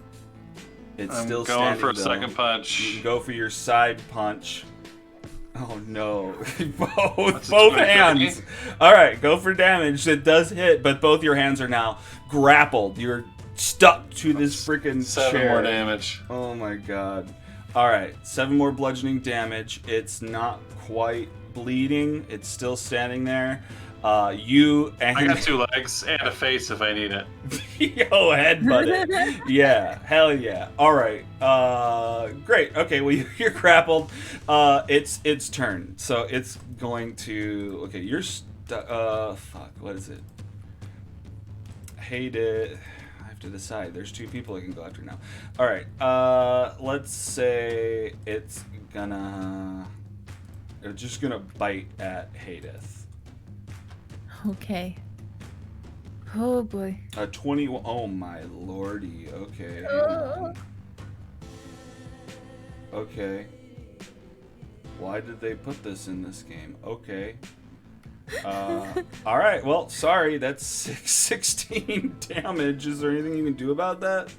It's I'm still going standing for a though. second You punch. can go for your side punch. Oh no. both That's a both 23. hands. Alright, go for damage. It does hit, but both your hands are now grappled. You're stuck to this freaking 7 chair. more damage. Oh my god. Alright, 7 more bludgeoning damage. It's not quite bleeding. It's still standing there. You and I got 2 legs and a face if I need it. Yo, headbutt it. Yeah, hell yeah. Alright. Great. Okay, well you're grappled. It's turn. So it's going to okay, you're fuck, what is it? Hate it. I have to decide. There's 2 people I can go after now. Alright, let's say it's just gonna bite at Hadith. Okay. Oh boy. 21. Oh my lordy. Okay. Hang on. Okay. Why did they put this in this game? Okay. All right. Well, sorry. That's 16 damage. Is there anything you can do about that?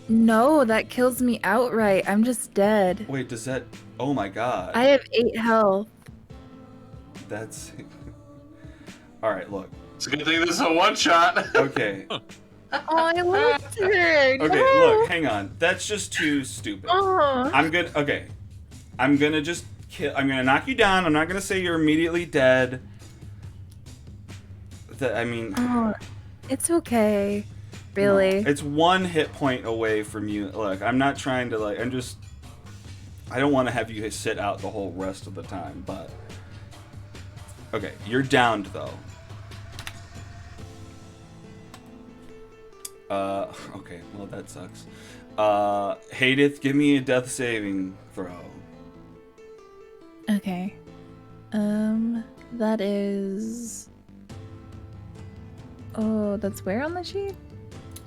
No, that kills me outright. I'm just dead. Wait. Does that? Oh my god. I have 8 health. That's. All right. Look. It's a good thing this is a one-shot. Okay. I loved her. Okay, no. look, hang on. That's just too stupid. Oh. I'm gonna just kill. I'm gonna knock you down. I'm not gonna say you're immediately dead. I mean, Oh, it's okay. no. Really? It's 1 hit point away from you. Look, I'm not trying to like. I don't want to have you sit out the whole rest of the time, but okay, you're downed though. Okay, well that sucks. Hadith, give me a death saving throw. Okay. That is. Oh, that's where on the sheet?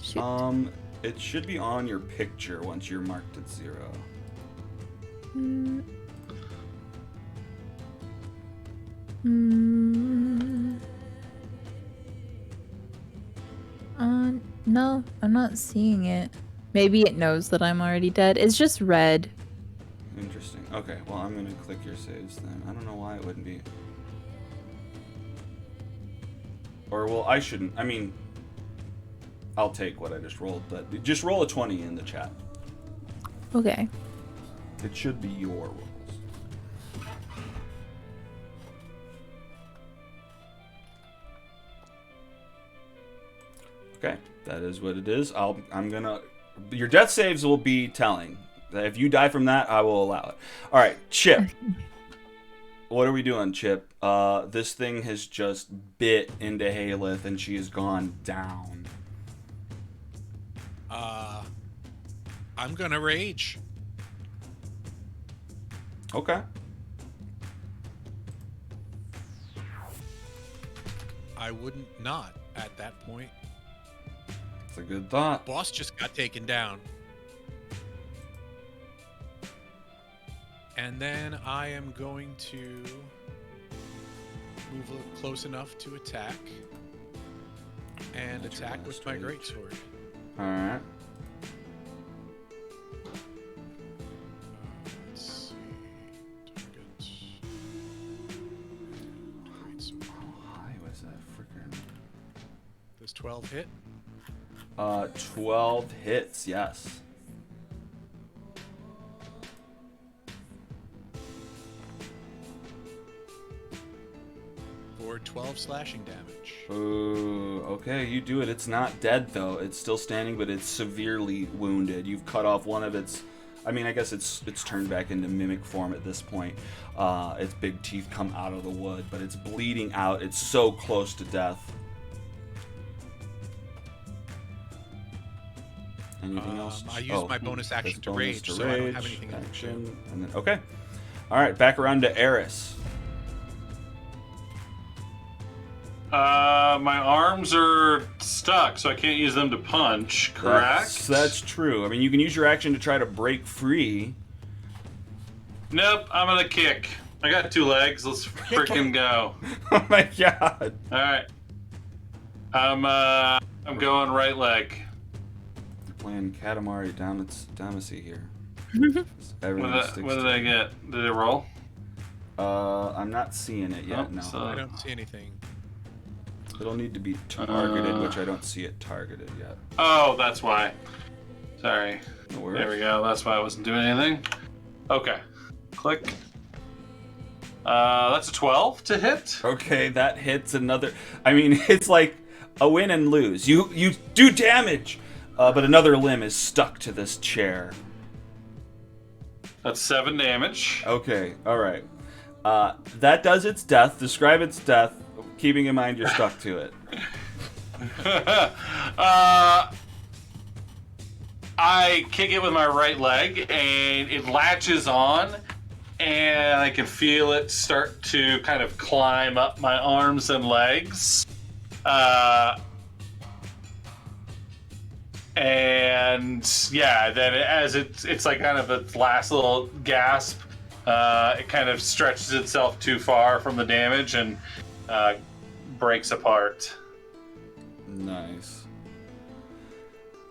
Shoot. It should be on your picture once you're marked at 0. Hmm. Hmm. No, I'm not seeing it. Maybe it knows that I'm already dead. It's just red. Interesting. Okay, well I'm gonna click your saves then. I don't know why it wouldn't be. Or well, I shouldn't. I mean, I'll take what I just rolled, but just roll a 20 in the chat. Okay. It should be your rolls. Okay, that is what it is. I'm gonna. Your death saves will be telling. If you die from that, I will allow it. All right, Chip. What are we doing, Chip? This thing has just bit into Haleth, and she has gone down. I'm gonna rage. Okay. I wouldn't not at that point. It's a good thought. Boss just got taken down. And then I am going to move close enough to attack. And That's your attack last with my rage. greatsword. Alright. Let's see. Target. Greatsword. How high was that freaking? Does 12 hit? 12 hits, yes. For 12 slashing damage. Ooh, okay, you do it. It's not dead, though. It's still standing, but it's severely wounded. You've cut off one of its... I mean, I guess it's turned back into mimic form at this point. Its big teeth come out of the wood, but it's bleeding out. It's so close to death. Anything else? I used my bonus action to rage, so I don't have anything else. Action, and then okay. All right, back around to Eris. My arms are stuck, so I can't use them to punch, correct? That's true. I mean, you can use your action to try to break free. Nope, I'm gonna kick. I got 2 legs, let's freaking go. Oh my god. Alright. I'm going right leg. You're playing Katamari Damacy here. What did I get? Did it roll? I'm not seeing it yet, Oh, no. so- I don't see anything. It'll need to be targeted, which I don't see it targeted yet. Oh, that's why. Sorry. No worries. There we go. That's why I wasn't doing anything. Okay. Click. That's a 12 to hit. Okay, that hits another. I mean, it's like a win and lose. You do damage, but another limb is stuck to this chair. That's 7 damage. Okay, all right. That does its death. Describe its death, keeping in mind you're stuck to it. I kick it with my right leg, and it latches on, and I can feel it start to kind of climb up my arms and legs. And yeah, then as it's like kind of its last little gasp, it kind of stretches itself too far from the damage and breaks apart. Nice.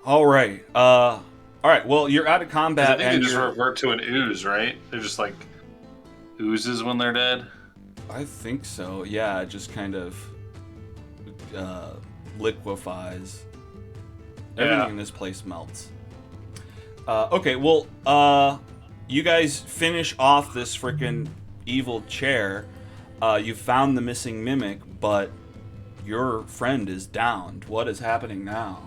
All right. All right. Well, you're out of 'Cause combat. I think and they just you're- revert to an ooze, right? They're just like oozes when they're dead. I think so. Yeah, it just kind of liquefies. Everything in this place melts. Okay, well, you guys finish off this freaking evil chair. You found the missing mimic, but your friend is downed. What is happening now?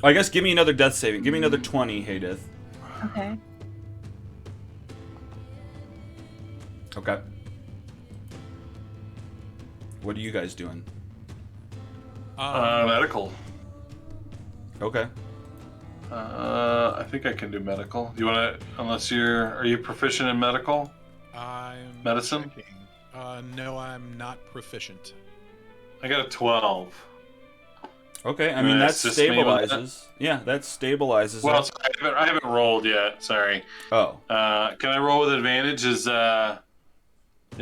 I guess give me another death saving. Give me another 20, Hadith. Okay. Okay. What are you guys doing? Medical. Okay. I think I can do medical. You want to? Are you proficient in medical? I'm Medicine? checking. No, I'm not proficient. I got a 12. Okay, I mean, that stabilizes. Yeah, that stabilizes. Well, it. I haven't rolled yet. Sorry. Oh. Can I roll with advantage? Is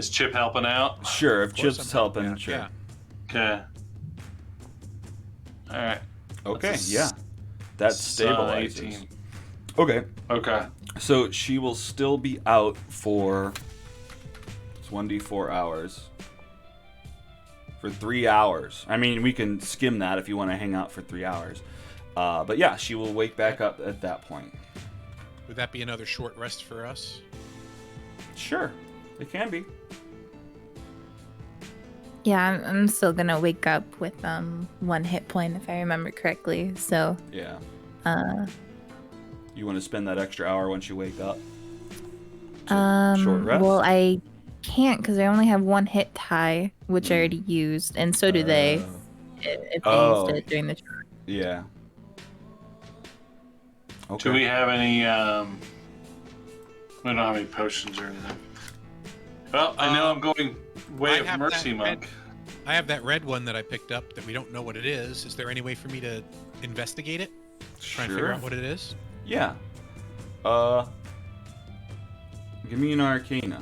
Chip helping out? Sure, if Of course Chip's I'm helping, out. sure. Yeah. Okay. All right. Okay, That's a yeah. That s- stabilizes. 18. Okay, Okay. so she will still be out for 1d4 hours. For 3 hours. I mean, we can skim that if you want to hang out for 3 hours. But yeah, she will wake back up at that point. Would that be another short rest for us? Sure, it can be. Yeah, I'm still gonna wake up with 1 hit point if I remember correctly. So, Yeah. uh, You want to spend that extra hour once you wake up? Short rest? well, I can't because I only have 1 hit die, which I already used, and so do they. If they Oh. used it during the turn. Yeah. Okay. Do we have any? We don't have any potions or anything. Well, I know I'm going way I of have mercy, that monk. I have that red one that I picked up that we don't know what it is. Is there any way for me to investigate it? Try and figure Sure. out what it is? Yeah. Give me an Arcana.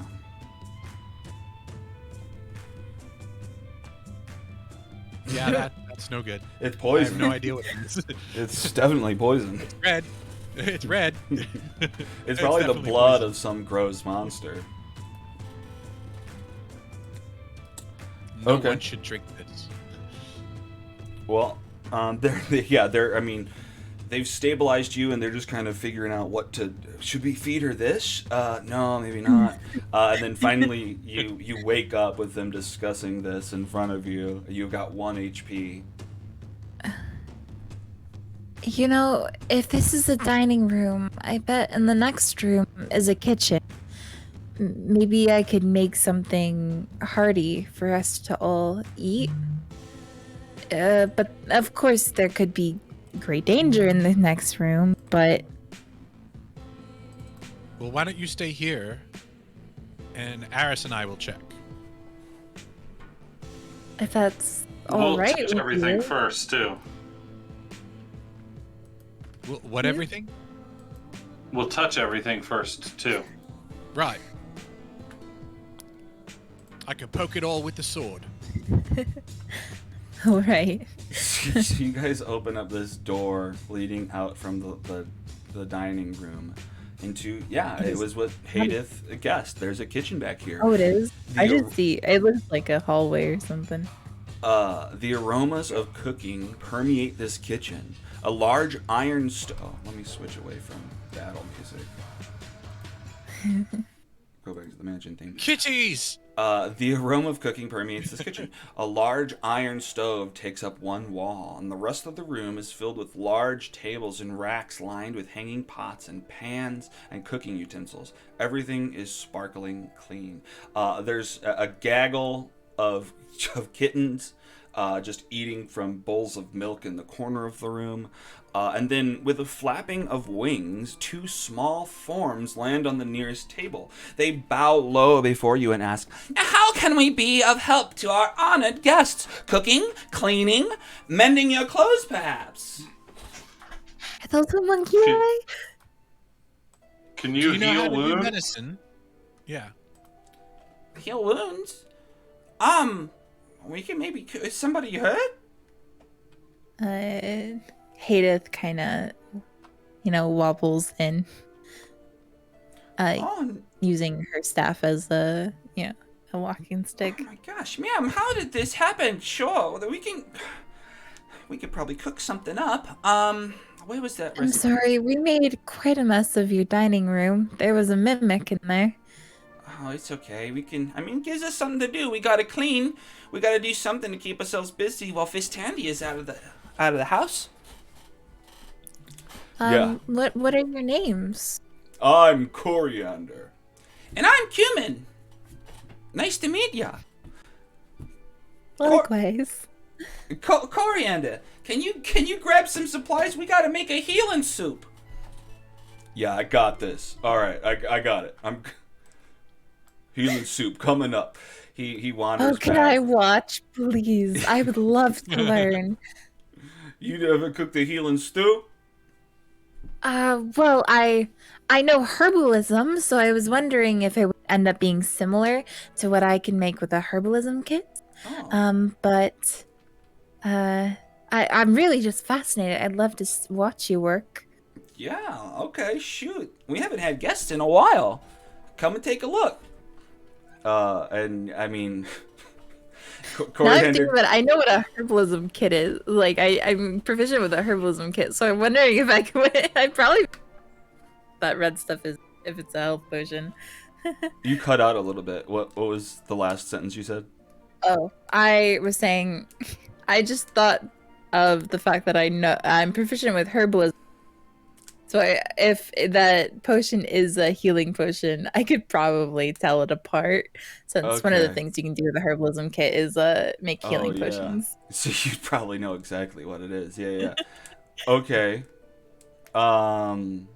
Yeah, that's no good. It's I have poison. no idea what it is. It's definitely poison. Red. It's red. It's probably the definitely blood poison. of some gross monster. No Okay. one should drink this. Well, they're. I mean, they've stabilized you, and they're just kind of figuring out what to. Should we feed her this? No, maybe not. And then finally, you wake up with them discussing this in front of you. You've got 1 HP. You know, if this is a dining room, I bet in the next room is a kitchen. Maybe I could make something hearty for us to all eat. But of course, there could be great danger in the next room, but Well, why don't you stay here, and Aris and I will check. if that's We'll all right. touch with everything you. first too. What everything? We'll touch everything first too. Right. I can poke it all with the sword. All right. So you guys open up this door leading out from the dining room into it was what Hadith guessed. There's a kitchen back here. Oh, it is. I The did see. It looks like a hallway or something. The aromas of cooking permeate this kitchen. A large iron stove. Oh, let me switch away from battle music. Go back to the mansion theme. Kitties! The aroma of cooking permeates this kitchen. A large iron stove takes up one wall, and the rest of the room is filled with large tables and racks lined with hanging pots and pans and cooking utensils. Everything is sparkling clean. There's a gaggle of kittens just eating from bowls of milk in the corner of the room. And then, with a flapping of wings, 2 small forms land on the nearest table. They bow low before you and ask, "How can we be of help to our honored guests? Cooking, cleaning, mending your clothes, perhaps?" Are those a monkey Can- eye? Can Do you you know how heal to do wounds? medicine? Yeah. Heal wounds? We can maybe. Is somebody hurt? Hadith kind of, wobbles in, Oh, using her staff as a walking stick. oh my gosh, ma'am, how did this happen? Sure, we we could probably cook something up. Where was that I'm recipe? sorry, we made quite a mess of your dining room. There was a mimic in there. Oh, it's okay. We can. I mean, it gives us something to do. We gotta clean. We gotta do something to keep ourselves busy while Fistandy is out of the house. Yeah. What are your names? I'm Coriander. And I'm Cumin. Nice to meet ya. Likewise. Coriander, can you grab some supplies? We gotta make a healing soup. Yeah, I got this. All right, I got it. I'm healing soup coming up. He wanders. Oh, can back. I watch, please? I would love to learn. You ever cooked a healing stew? Well, I know herbalism, so I was wondering if it would end up being similar to what I can make with a herbalism kit. Oh. But I'm really just fascinated. I'd love to watch you work. Yeah. Okay. Shoot. We haven't had guests in a while. Come and take a look. And I mean, Now I'm Coriander. thinking about it, I know what a herbalism kit is. Like I'm proficient with a herbalism kit, so I'm wondering if I could. I probably that red stuff is if it's a health potion. You cut out a little bit. What was the last sentence you said? Oh, I was saying, I just thought of the fact that I'm proficient with herbalism. So if that potion is a healing potion, I could probably tell it apart. Since one of the Okay. things you can do with a herbalism kit is make healing yeah. potions. So you'd probably know exactly what it is. Yeah. Okay. Well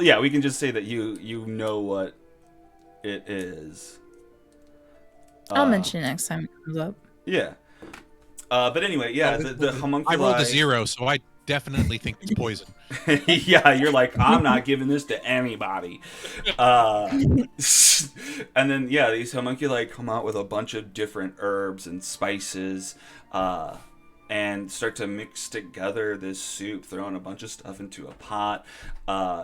yeah, we can just say that you know what it is. I'll mention it next time it comes up. Yeah. But anyway, yeah, the homunculi. I rolled a 0, so I definitely think it's poison. Yeah, you're like, I'm not giving this to anybody. And then, yeah, these homunculi come out with a bunch of different herbs and spices and start to mix together this soup, throwing a bunch of stuff into a pot.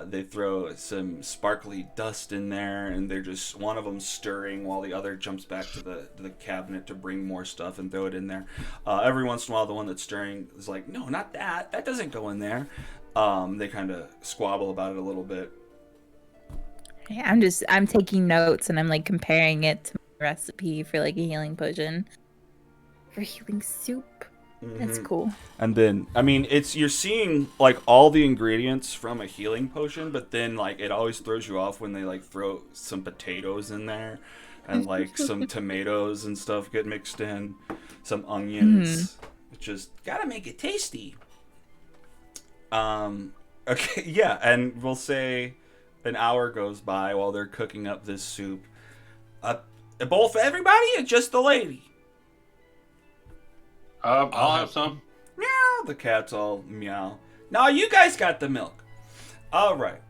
They throw some sparkly dust in there, and they're just one of them stirring while the other jumps back to the cabinet to bring more stuff and throw it in there. Every once in a while, the one that's stirring is like, no, not that. That doesn't go in there. They kind of squabble about it a little bit. Yeah, I'm taking notes and I'm like comparing it to my recipe for like a healing potion. For healing soup. That's cool. And then, I mean, you're seeing like all the ingredients from a healing potion, but then like it always throws you off when they like throw some potatoes in there, and like some tomatoes and stuff get mixed in, some onions. Just gotta make it tasty. Okay, yeah, and we'll say an hour goes by while they're cooking up this soup. A bowl for everybody, or just the lady? I'll have some. Meow. The cat's all meow. No, you guys got the milk. All right,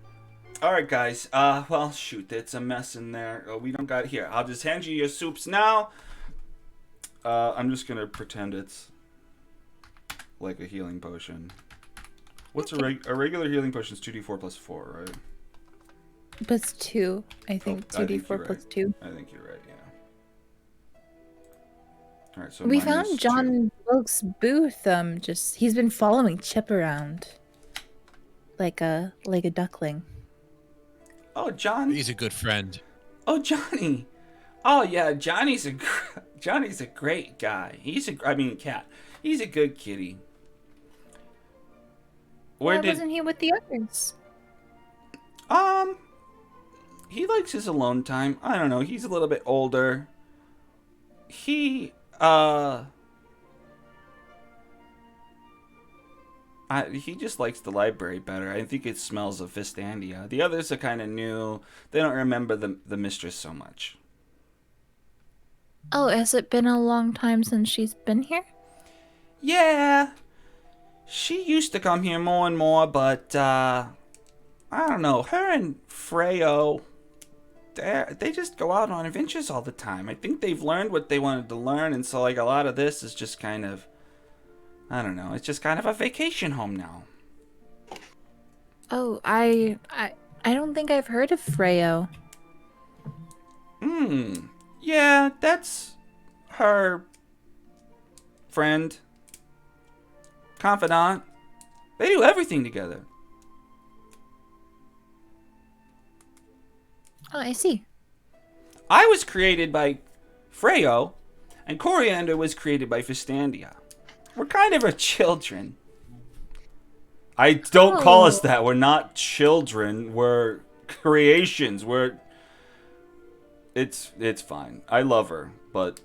guys. Well, shoot, it's a mess in there. We don't got it here. I'll just hand you your soups now. I'm just gonna pretend it's like a healing potion. What's a regular healing potion? Is 2d4 plus 4, right? Plus 2, I think. I think 2d4 you're plus right. 2. I think you're right. Yeah. All right. So We minus found 2. John Wilkes Booth. He's been following Chip around, like a Oh, duckling. John. He's a good friend. Oh, Johnny. Oh, yeah. Johnny's a great guy. Cat. He's a good kitty. Why wasn't he with the others? He likes his alone time. I don't know. He's a little bit older. He just likes the library better. I think it smells of Fistandia. The others are kind of new. They don't remember the mistress so much. Oh, has it been a long time since she's been here? Yeah. She used to come here more and more, but I don't know. Her and Freyo, they just go out on adventures all the time. I think they've learned what they wanted to learn, and so like a lot of this is just kind of, I don't know. It's just kind of a vacation home now. Oh, I don't think I've heard of Freyo. Yeah, that's her friend, confidant. They do everything together. Oh, I see. I was created by Freyo, and Coriander was created by Fistandia. We're kind of her children. I don't call us that. We're not children. We're creations. It's fine. I love her, but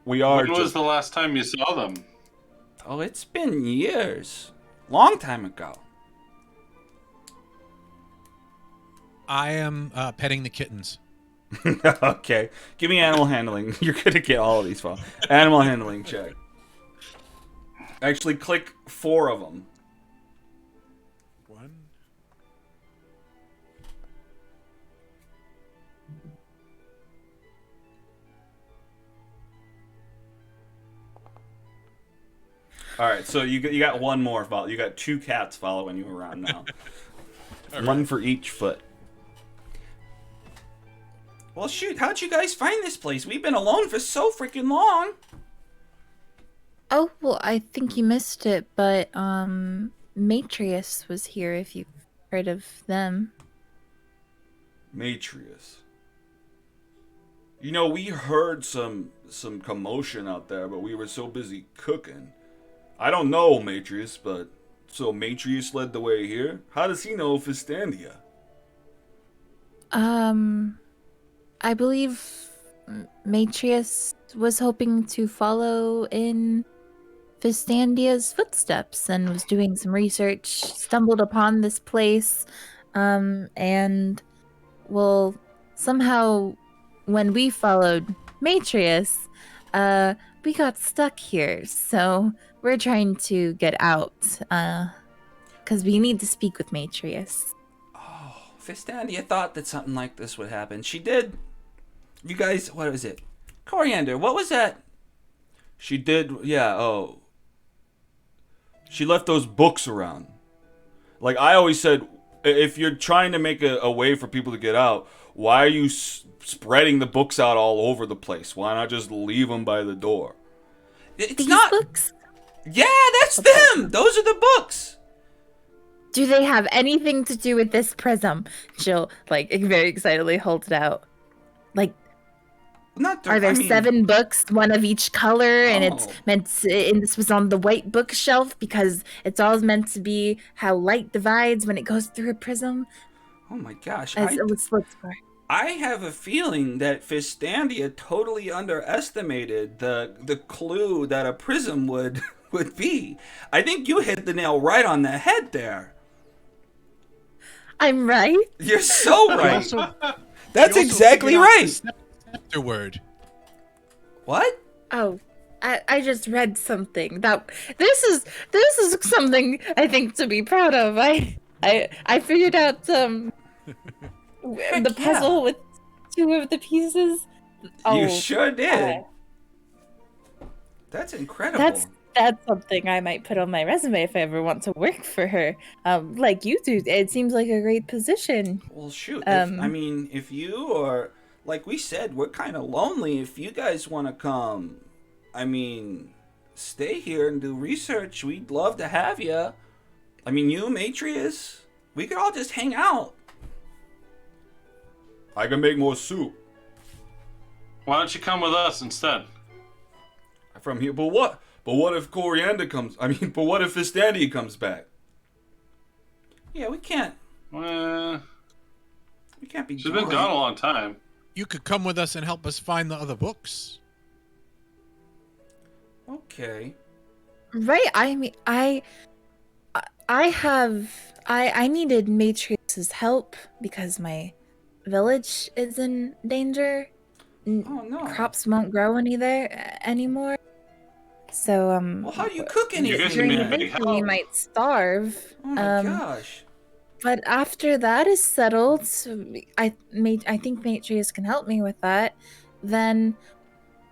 we are. When was the last time you saw them? Oh, it's been years. Long time ago. I am petting the kittens. Okay. Give me animal handling. You're gonna get all of these files. Animal handling check. Actually, click 4 of them. 1. All right, so you got one more follow. You got 2 cats following you around now. One for each foot. Well, shoot, how'd you guys find this place? We've been alone for so freaking long. Oh, well, I think you missed it, but Matrius was here if you've heard of them. Matrius. You know, we heard some commotion out there, but we were so busy cooking. I don't know Matrius, but so Matrius led the way here? How does he know Fistandia? I believe Matrius was hoping to follow in Fistandia's footsteps and was doing some research, stumbled upon this place, and, well, somehow when we followed Matrius, we got stuck here, so we're trying to get out, because we need to speak with Matrius. Oh, Fistandia thought that something like this would happen. She did. You guys, what was it? Coriander, what was that? She did, yeah, oh. She left those books around. Like, I always said, if you're trying to make a way for people to get out, why are you spreading the books out all over the place? Why not just leave them by the door? It's These not... books? Yeah, that's them! Those are the books! Do they have anything to do with this prism? Jill, like, very excitedly holds it out. Like, are there 7 books, one of each color, and it's meant to, and this was on the white bookshelf because it's all meant to be how light divides when it goes through a prism? Oh my gosh. I have a feeling that Fistandia totally underestimated the clue that a prism would be. I think you hit the nail right on the head there. I'm right? You're so right. That's exactly right. Word. What? Oh, I just read something that this is something I think to be proud of. I figured out the puzzle with 2 of the pieces. Oh, you sure did. That's incredible. That's something I might put on my resume if I ever want to work for her. Like you do, it seems like a great position. Well, shoot. If you are, like we said, we're kind of lonely. If you guys want to come, stay here and do research, we'd love to have you. You, Matrius, we could all just hang out. I can make more soup. Why don't you come with us instead? From here, but what? But what if Coriander comes? But what if Fistandia comes back? Yeah, we can't. We can't be. She's been gone a long time. You could come with us and help us find the other books. Okay. Right. I needed Matrius's help because my village is in danger. Oh no. Crops won't grow anymore. So well, how do you cook anything? During the winter we might starve. Oh my gosh. But after that is settled, I think Matrius can help me with that. Then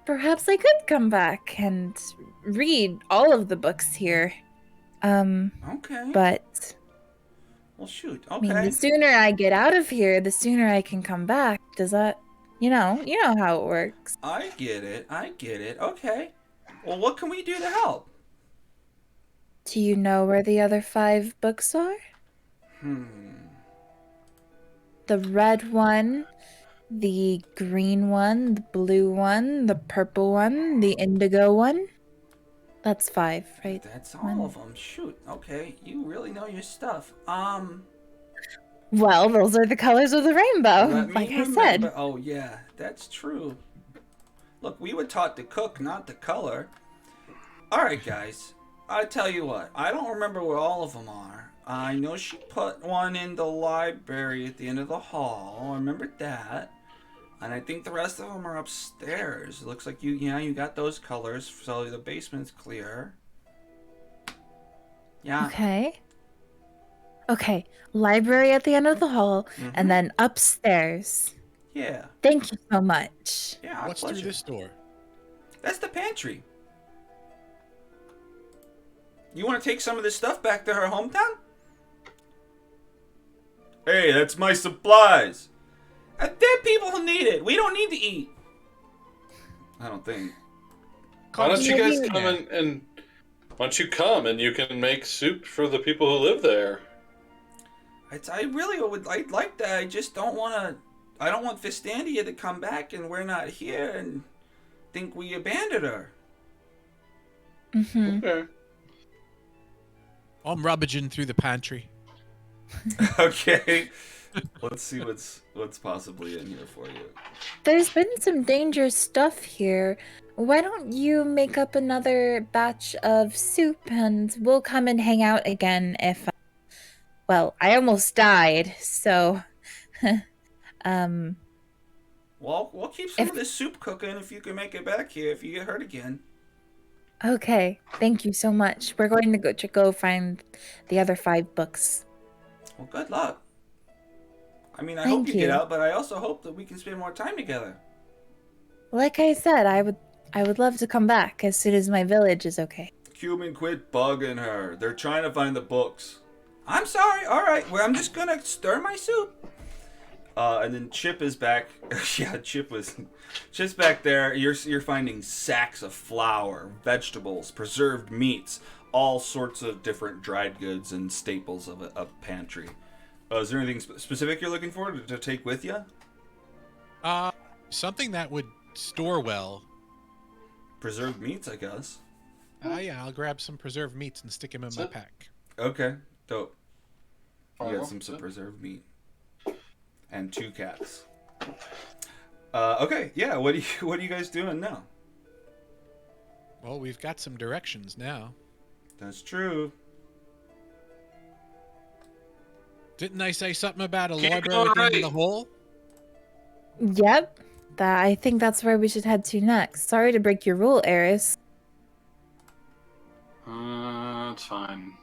perhaps I could come back and read all of the books here. Okay. But well, shoot. Okay. the sooner I get out of here, the sooner I can come back. Does that, you know how it works. I get it. Okay. Well, what can we do to help? Do you know where the other 5 books are? The red one, the green one, the blue one, the purple one, the indigo one. That's 5, right? That's all One. of them. Shoot. Okay, you really know your stuff. Well, those are the colors of the rainbow, Let me like I remember. said. Oh yeah, that's true. Look, we were taught to cook, not to color. All right, guys. I tell you what. I don't remember where all of them are. I know she put one in the library at the end of the hall. I remember that. And I think the rest of them are upstairs. It looks like you got those colors, so the basement's clear. Yeah. Okay. Library at the end of the hall, Mhm. and then upstairs. Yeah. Thank you so much. Yeah, our What's pleasure. through this door? That's the pantry. You want to take some of this stuff back to her hometown? Hey, that's my supplies. There are people who need it. We don't need to eat. I don't think. Why don't you guys Maybe- come and why don't you come and you can make soup for the people who live there? I really would. I'd like that. I just don't want to. I don't want Fistandia to come back and we're not here and think we abandoned her. Mm-hmm. Okay. I'm rummaging through the pantry. Okay. Let's see what's possibly in here for you. There's been some dangerous stuff here. Why don't you make up another batch of soup and we'll come and hang out again if well, I almost died, so Well, we'll keep some of this soup cooking if you can make it back here if you get hurt again. okay. Thank you so much. We're going to go find the other 5 books. Well, good luck. I mean, I Thank hope you get you. out, but I also hope that we can spend more time together. Like I said, I would love to come back as soon as my village is okay. Cuban, quit bugging her. They're trying to find the books. I'm sorry. All right. Well, I'm just gonna stir my soup. And then Chip is back. Yeah, Chip's back there. You're finding sacks of flour, vegetables, preserved meats, all sorts of different dried goods and staples of a pantry. Is there anything specific you're looking for to take with you? Something that would store well. Preserved meats, I guess. Yeah, I'll grab some preserved meats and stick them in my pack. Okay, dope. You Oh, got some preserved meat and 2 cats. Okay, yeah. What are you guys doing now? Well, we've got some directions now. That's true. Didn't I say something about a Keep library going at the end of right. the hole? Yep. I think that's where we should head to next. Sorry to break your rule, Eris. It's fine.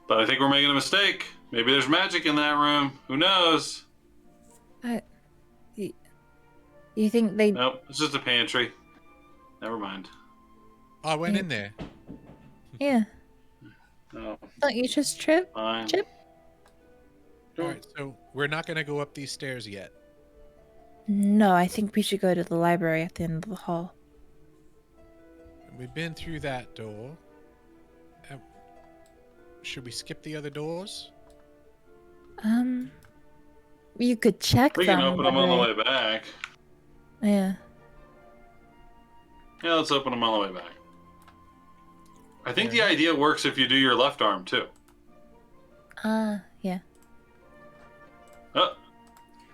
But I think we're making a mistake. Maybe there's magic in that room. Who knows? You think they Nope, it's just a pantry. Never mind. Oh, I went in there. Yeah. No, Don't you just trip? fine. Chip? All right, so we're not going to go up these stairs yet. No, I think we should go to the library at the end of the hall. We've been through that door. Should we skip the other doors? You could check We them. can open them on the but- way back. Yeah. Yeah, let's open them on the way back. I think the idea works if you do your left arm too. Yeah. Oh.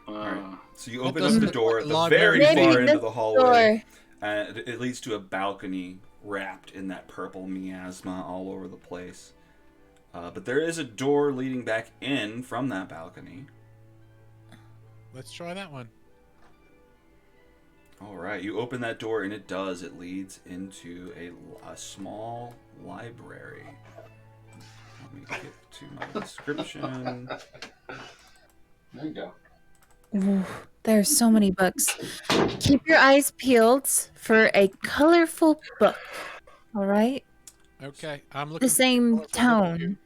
Alright. So you That open up doesn't the look door like at a the library. very Maybe far end of this the hallway. Door. And it leads to a balcony wrapped in that purple miasma all over the place. But there is a door leading back in from that balcony. Let's try that one. All right, you open that door and it does. It leads into a small library. Let me get to my description. There you go. Ooh, there's so many books. Keep your eyes peeled for a colorful book. All right? Okay, I'm looking. The same for colorful book here. tone.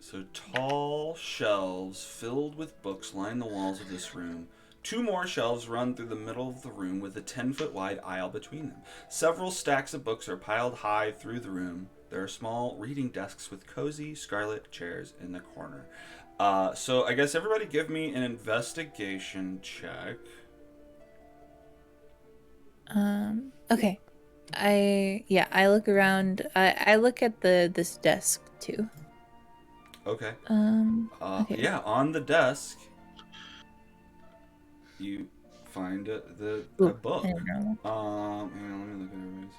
So tall shelves filled with books line the walls of this room. Two more shelves run through the middle of the room with a 10-foot wide aisle between them. Several stacks of books are piled high through the room. There are small reading desks with cozy scarlet chairs in the corner. So I guess everybody give me an investigation check. Okay. I look around. I look at this desk too. Okay. Okay. Yeah, on the desk, you find a book. I don't know. Hang on, let me look at everybody's.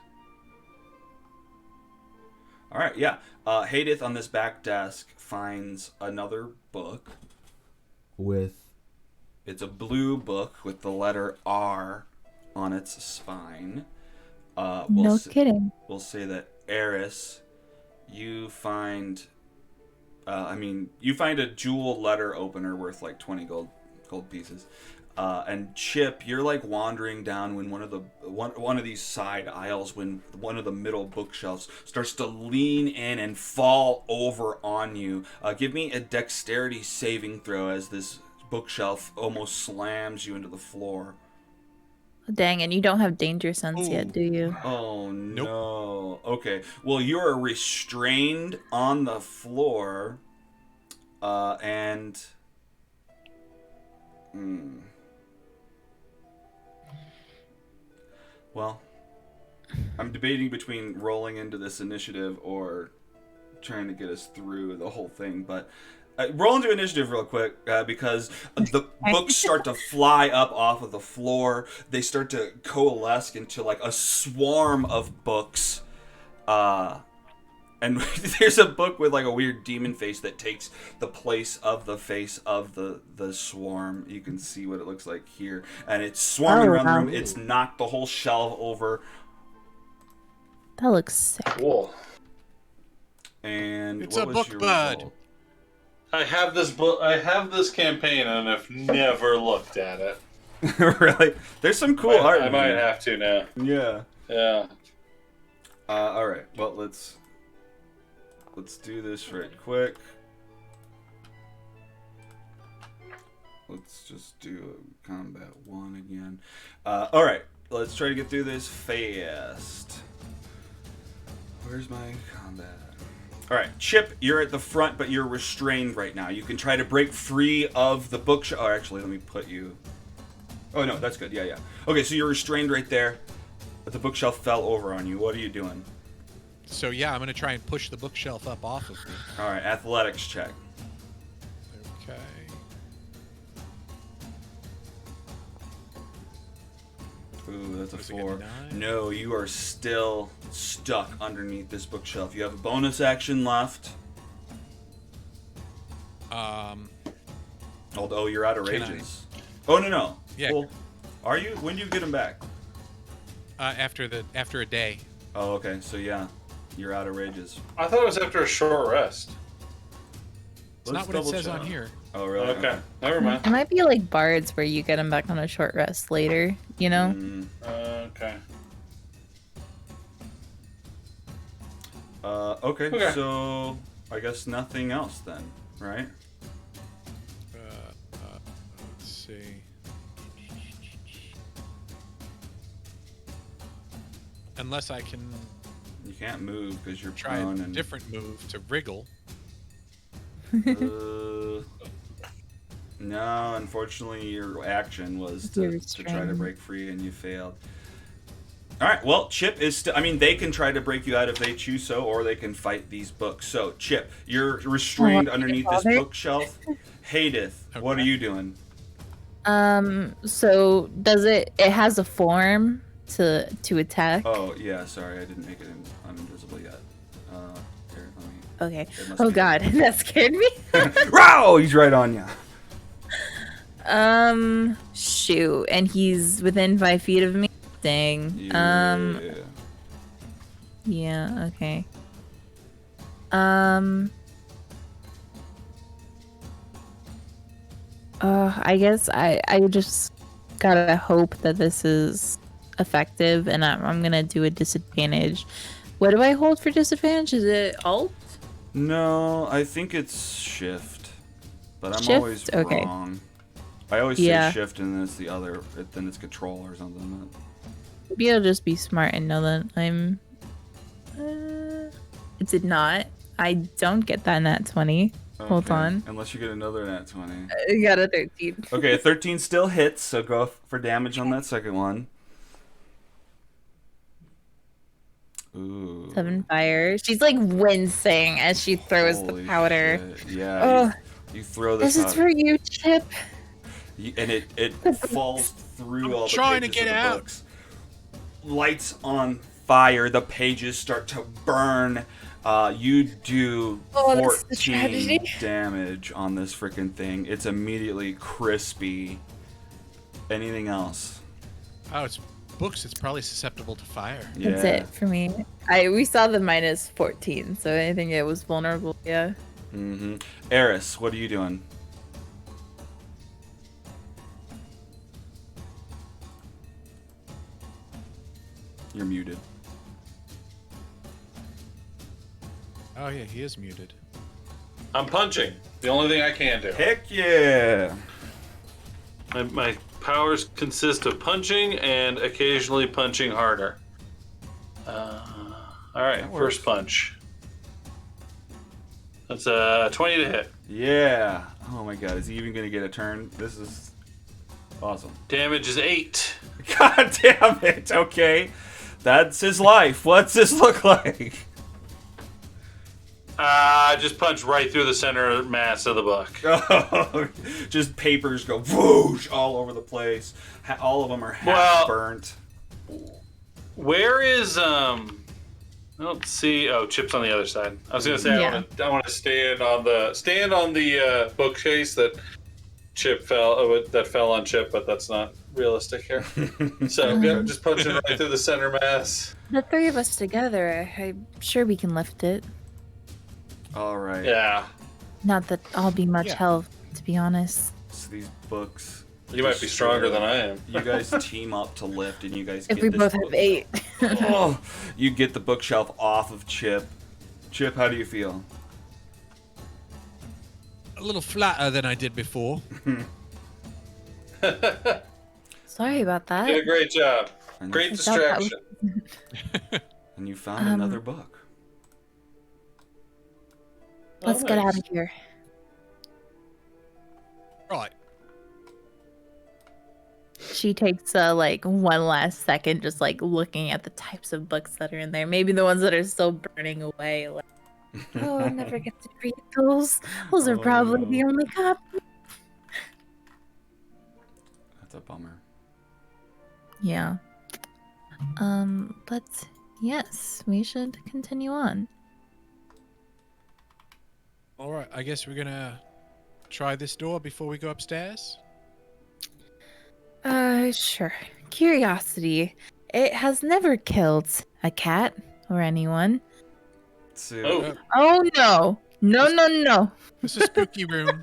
All right, yeah. Hadith on this back desk finds another book it's a blue book with the letter R on its spine. No kidding. We'll say that Eris, you find a jewel letter opener worth like 20 gold pieces. And Chip, you're like wandering down when one of these side aisles, when one of the middle bookshelves starts to lean in and fall over on you. Give me a dexterity saving throw as this bookshelf almost slams you into the floor. Dang, and you don't have danger sense yet, do you? Oh Nope. no. Okay. Well, you are restrained on the floor, and. Well, I'm debating between rolling into this initiative or trying to get us through the whole thing, but roll into initiative real quick because the books start to fly up off of the floor. They start to coalesce into like a swarm of books. And there's a book with like a weird demon face that takes the place of the face of the swarm. You can see what it looks like here. And it's swarming around the room. It's knocked the whole shelf over. That looks sick. Cool. And It's what a was book your bud. result? I have this book. I have this campaign, and I've never looked at it. Really? There's some cool art. I in might here. have to now. Yeah. Yeah. All right. Well, let's do this right quick. Let's just do combat 1 again. All right. Let's try to get through this fast. Where's my combat? All right, Chip, you're at the front, but you're restrained right now. You can try to break free of the bookshelf. Oh, actually, let me put you. Oh no, that's good. Yeah. Okay, so you're restrained right there, but the bookshelf fell over on you. What are you doing? So yeah, I'm gonna try and push the bookshelf up off of me. All right, athletics check. Okay. Ooh, that's a Was it a 4. 9? No, you are still stuck underneath this bookshelf. You have a bonus action left. Although you're out of Can rages. Oh no. Yeah. Well, are you? When do you get them back? After a day. Oh, okay. So yeah, you're out of rages. I thought it was after a short rest. It's not what it says on here. Oh, really? Okay. Never mind. It might be like bards where you get them back on a short rest later, you know? Okay. Okay. So I guess nothing else then, right? Let's see. Unless I can You can't move because you're try a prone and. different move to wriggle. No, unfortunately, your action was to try to break free, and you failed. All right. Well, Chip is still. I mean, they can try to break you out if they choose so, or they can fight these books. So, Chip, you're restrained underneath this bookshelf. Hadith, what are you doing? So does it has a form to attack? Oh yeah, sorry, I didn't make it uninvisible yet. Here, let me. Okay. It must Oh be- god, that scared me. Row! He's right on you. Shoot, and he's within 5 feet of me. Dang. Yeah, okay. I guess I just gotta hope that this is effective, and I'm gonna do a disadvantage. What do I hold for disadvantage? Is it alt? No, I think it's shift, but I'm Shift? always Okay. wrong. I always Yeah. say shift and then it's the other, then it's control or something. Maybe I'll just be smart and know that I'm. It did not. I don't get that nat 20. Hold Okay, on. Unless you get another nat 20. I got a 13. Okay, 13 still hits, so go for damage on that second one. Ooh. 7 fire. She's like wincing as she throws the Holy powder. shit. Yeah, Oh, you throw this this out. is for you, Chip. And it falls through I'm all the trying to pages get of the out. books. Lights on fire. The pages start to burn. You do Oh, this is a 14 tragedy. damage on this freaking thing. It's immediately crispy. Anything else? Oh, it's books. It's probably susceptible to fire. Yeah. That's it for me. We saw the minus 14, so I think it was vulnerable. Yeah. Mm-hmm. Eris, what are you doing? You're muted. Oh yeah, he is muted. I'm punching. The only thing I can do. Heck yeah! My powers consist of punching and occasionally punching harder. All right, That works. first punch. That's a 20 to hit. Yeah! Oh my god, is he even gonna get a turn? This is awesome. Damage is 8. God damn it! Okay. That's his life. What's this look like? Just punch right through the center mass of the book. Oh, just papers go whoosh all over the place. All of them are half Well- burnt. Where is I don't see. Oh, Chip's on the other side. I was gonna say Yeah. I want to stand on the bookcase that Chip fell on Chip, but that's not realistic here. So yeah, just punching right through the center mass. The 3 of us together, I'm sure we can lift it. All right. Yeah, Not that I'll be much Yeah. help, to be honest. So these books. you might be stronger than I am. You guys team up to lift, and you guys If get we this both book- have 8. Oh, you get the bookshelf off of Chip. Chip, how do you feel? A little flatter than I did before. Sorry about that. Did a great job. And, Great I thought that was- distraction. and you found another book. Let's Oh, get nice. out of here. Right. She takes one last second just like looking at the types of books that are in there. Maybe the ones that are still burning away. Like, oh, I'll never get to read those. Those are Oh, probably no. the only copies. That's a bummer. Yeah. But yes, we should continue on. All right. I guess we're gonna try this door before we go upstairs. Sure. Curiosity. It has never killed a cat or anyone. So, Oh, Oh no. No, no, no. It's a spooky room.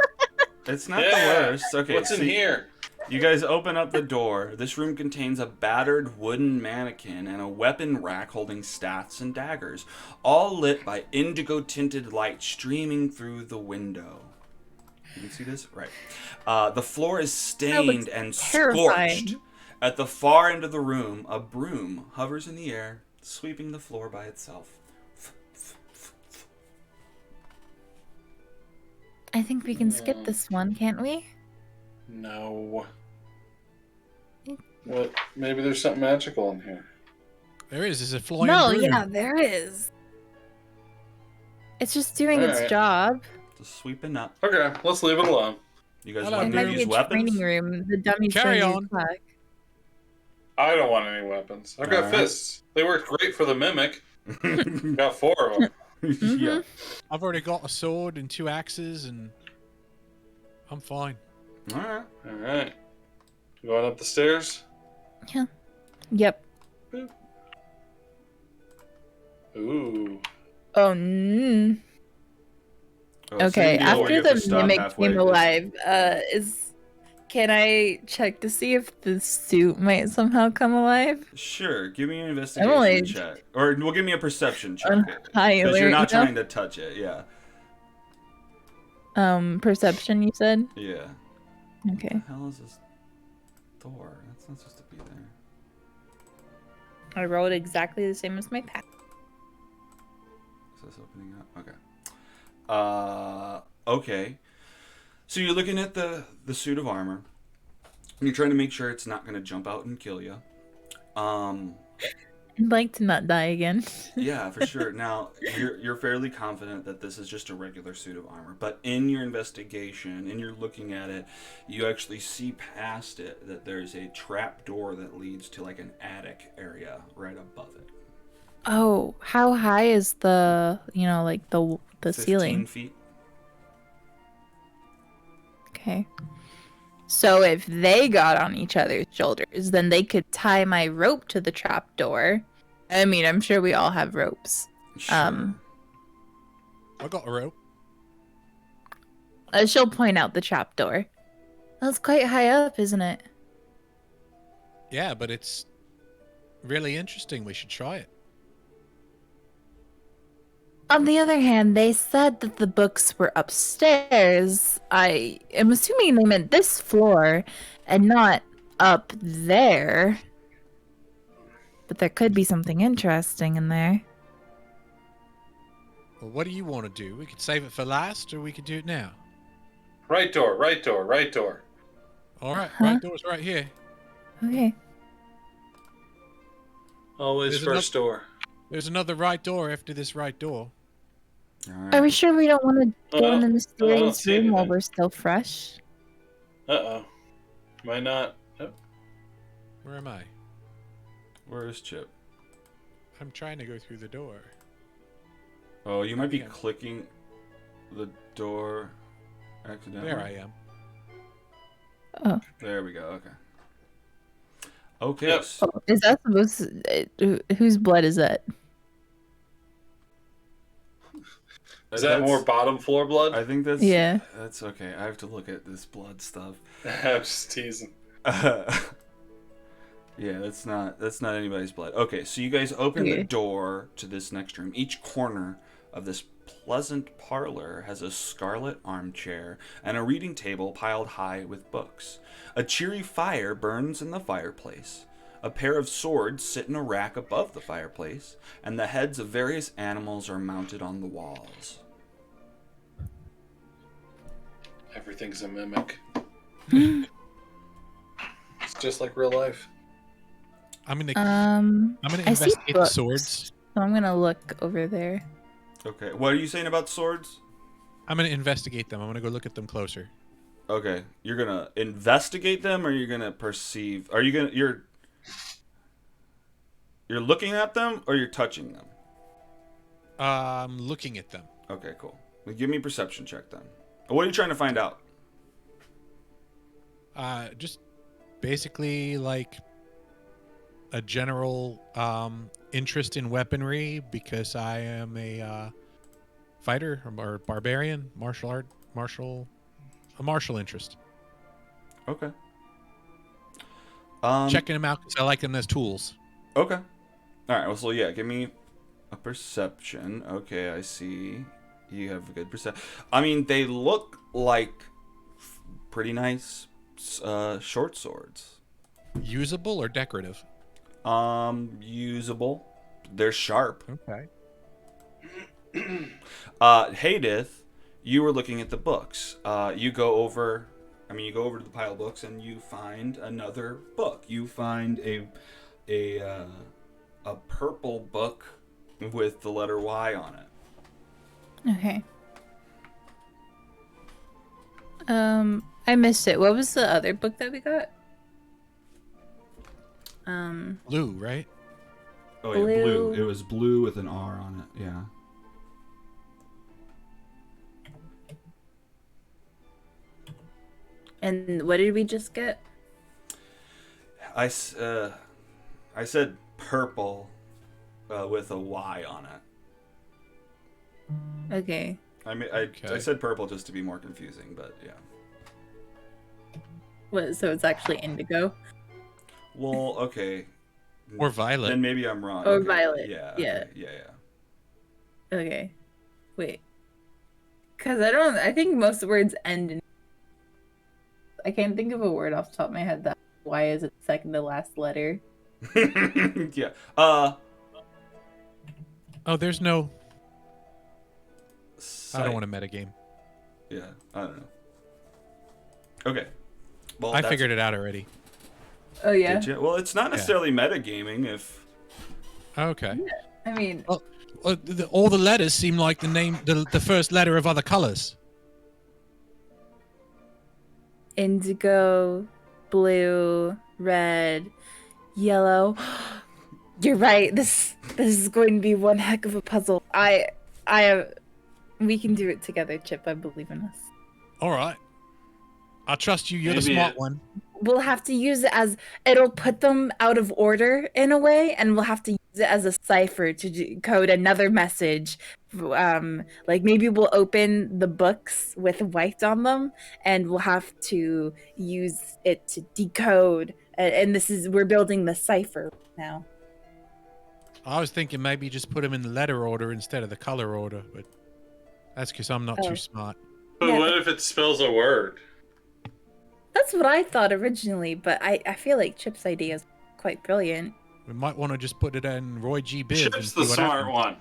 it's not yeah. the worst. Okay, What's in see, here? You guys open up the door. This room contains a battered wooden mannequin and a weapon rack holding staffs and daggers, all lit by indigo-tinted light streaming through the window. You can see this? Right. The floor is stained and terrifying. scorched. At the far end of the room, a broom hovers in the air, sweeping the floor by itself. I think we can skip this one, can't we? No. What? Maybe there's something magical in here. There is. There's a flying No, broom. yeah, there is. It's just doing its Alright. job. Just sweeping up. Okay, let's leave it alone. You guys Hello. want It to might be use a weapons? training room. The dummy's Carry going to on. attack. I don't want any weapons. I've got Alright. fists. They work great for the mimic. Got 4 of them. Yeah. I've already got a sword and 2 axes, and I'm fine. All right. All right. Going up the stairs. Yep. Ooh. Oh, mm. Oh, so Okay, you know where you after have to the stop mimic halfway, came 'cause- alive, can I check to see if the suit might somehow come alive? Sure, give me an investigation only- check. Or well, give me a perception check. On high Because you're alert, not you know? trying to touch it, yeah. Perception, you said? Yeah. Okay. What the hell is this door? That's not supposed to be there. I rolled exactly the same as my pack. Is this opening up? Okay. Okay. So you're looking at the suit of armor. And you're trying to make sure it's not going to jump out and kill you. I'd like to not die again. Yeah, for sure. Now, you're fairly confident that this is just a regular suit of armor, but in your investigation, and you're looking at it, you actually see past it that there's a trap door that leads to like an attic area right above it. Oh, how high is the, like the 15 ceiling? feet. Okay. So if they got on each other's shoulders, then they could tie my rope to the trap door. I mean, I'm sure we all have ropes. Sure. I got a rope. She'll point out the trap door. That's quite high up, isn't it? Yeah, but it's really interesting. We should try it. On the other hand, they said that the books were upstairs. I am assuming they meant this floor and not up there. But there could be something interesting in there. Well, what do you want to do? We could save it for last, or we could do it now. Right door, right door, right door. All right, Huh? right door's right here. Okay. Always There's first door. There's another right door after this right door. All Are right. we sure we don't want to go in the I don't mysterious see room while anything. we're still fresh? Uh-oh. Am I not? Oh. Where am I? Where is Chip? I'm trying to go through the door. Oh, you might be Yeah. clicking the door accidentally. There I am. Oh. There we go. Okay. Okay. Yep. Oh, is that supposed to, whose blood is that? Is that more bottom floor blood? I think that's. Yeah. That's okay. I have to look at this blood stuff. I'm just teasing. Yeah, that's not anybody's blood. Okay, so you guys open the Okay. door to this next room. Each corner of this pleasant parlor has a scarlet armchair and a reading table piled high with books. A cheery fire burns in the fireplace. A pair of swords sit in a rack above the fireplace, and the heads of various animals are mounted on the walls. Everything's a mimic. It's just like real life. I'm gonna I see investigate the books. swords. So I'm gonna look over there. Okay, what are you saying about swords? I'm gonna investigate them. I'm gonna go look at them closer. Okay, you're gonna investigate them, or you're gonna perceive? Are you gonna you're looking at them, or you're touching them? I'm looking at them. Okay, cool. Well, give me a perception check then. What are you trying to find out? Just basically like a general interest in weaponry because I am a fighter or barbarian, a martial interest. Okay. Checking them out because I like them as tools. Okay. All right. Well, so yeah, give me a perception. Okay, I see. You have a good perception. I mean, they look like pretty nice short swords. Usable or decorative? Usable. They're sharp. Okay. Hadith, you were looking at the books. You go over to the pile of books and you find another book. You find a purple book with the letter Y on it. Okay. I missed it. What was the other book that we got? Blue, right? Oh yeah, blue. Blue. It was blue with an R on it. Yeah. And what did we just get? I said purple with a Y on it. Okay. I Okay. said purple just to be more confusing, but yeah. What? So it's actually indigo. Well, okay. Or violet. Then maybe I'm wrong. Or Okay. violet. Yeah. Yeah. Okay. Yeah. Okay. Wait. Because I think most words end in. I can't think of a word off the top of my head. That why is it second to last letter? Yeah. Oh, there's no. I don't want a metagame. Yeah, I don't know. Okay. Well, I figured it out already. Oh yeah. Did you? Well, it's not necessarily metagaming if. Okay. I mean, Well, all the letters seem like the first letter of other colors. Indigo, blue, red, yellow. You're right. This is going to be one heck of a puzzle. We can do it together, Chip. I believe in us. All right. I trust you. You're the Maybe smart it- one. We'll have to use it as it'll put them out of order in a way, and we'll have to use it as a cipher to code another message. Like maybe we'll open the books with white on them, and we'll have to use it to decode. And we're building the cipher now. I was thinking maybe just put them in the letter order instead of the color order, but that's because I'm not Oh. too smart. But Yeah. what if it spells a word? That's what I thought originally, but I feel like Chip's idea is quite brilliant. We might want to just put it in Roy G. Biv. and Chip's see the what smart happens. one.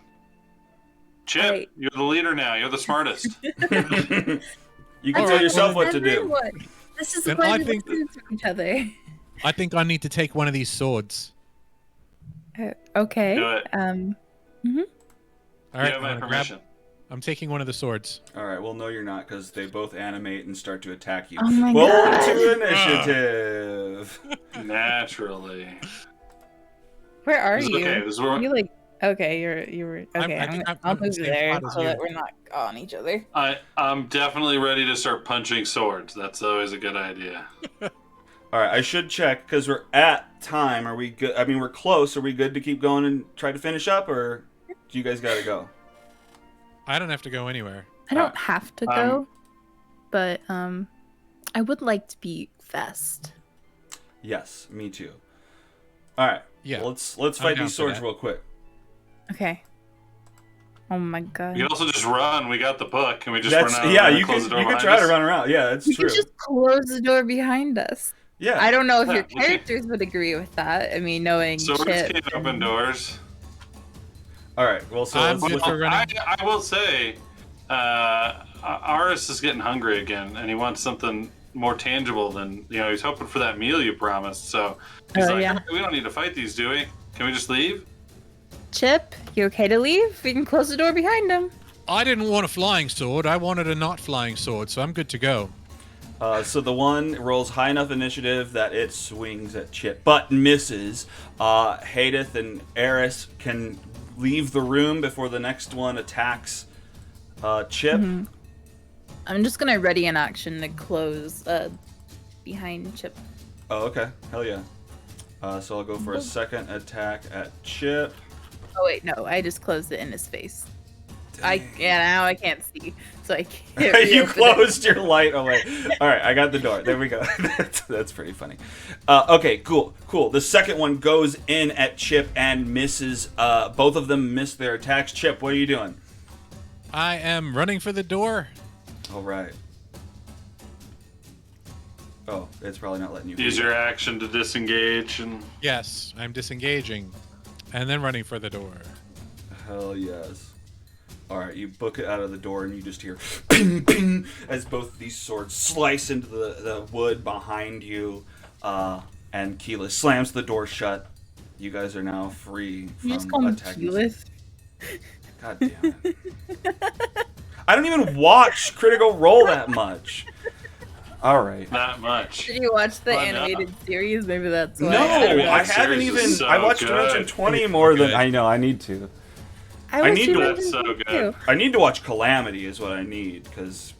Chip, Alright. you're the leader now. You're the smartest. You can All tell right, yourself well, what to And then do. what? This is Then why I we think- listen to each other. I think I need to take one of these swords. Okay. Do it. All You right, have my I'm, permission. I'm taking one of the swords. All right. Well, no, you're not, because they both animate and start to attack you. Oh my Roll god. to initiative. Naturally. Where are It's you? okay. This is where You like okay? You were okay. I think I'll I'm in the move same there spot as so you. that we're not on each other. I'm definitely ready to start punching swords. That's always a good idea. All right. I should check because we're at time. Are we good? I mean, we're close. Are we good to keep going and try to finish up, or do you guys got to go? I don't have to go anywhere. I don't have to um, go, but I would like to be fast. Yes, me too. All right. Yeah. Well, let's I'm fight down these for swords that. real quick. Okay. Oh my god. We can also just run. We got the book. Can we just That's run out? yeah. and You close could the door you could behind try to us? run around. Yeah, that's We true. could just close the door behind us. Yeah. I don't know if Yeah, your we can- characters would agree with that. I mean, knowing Swords Chip. can't open doors. All right. Well, so I'm let's, good for running. I will say, Aris is getting hungry again, and he wants something more tangible than he's hoping for that meal you promised. So he's Oh, like, yeah. we don't need to fight these, do we? Can we just leave? Chip, you okay to leave? We can close the door behind him. I didn't want a flying sword. I wanted a not flying sword, so I'm good to go. so the one rolls high enough initiative that it swings at Chip, but misses. Hadith and Eris can leave the room before the next one attacks Chip. Mm-hmm. I'm just gonna ready an action to close behind Chip. Oh, okay. Hell yeah. So I'll go for a second attack at Chip. Oh wait, no, I just closed it in his face. Now I can't see, so I can't. You reopen it. closed your light away. All right, I got the door. There we go. That's pretty funny. Okay, cool. The second one goes in at Chip and misses. Both of them miss their attacks. Chip, what are you doing? I am running for the door. All right. Oh, it's probably not letting you. Use your action to disengage, and Yes, I'm disengaging, and then running for the door. Hell yes. All right, you book it out of the door, and you just hear ping, ping, as both these swords slice into the wood behind you, and Keyless slams the door shut. You guys are now free You just from call him attacking. Keyless? God damn it. I don't even watch Critical Role that much. All right. not much. Did you watch the Oh, no. animated series? Maybe that's why. No, Animated I haven't series even. is so I watched good. Dimension 20 more than Good. I know. I need to. I I watched need to- Dimension That's so good. too. I need to watch Calamity is what I need because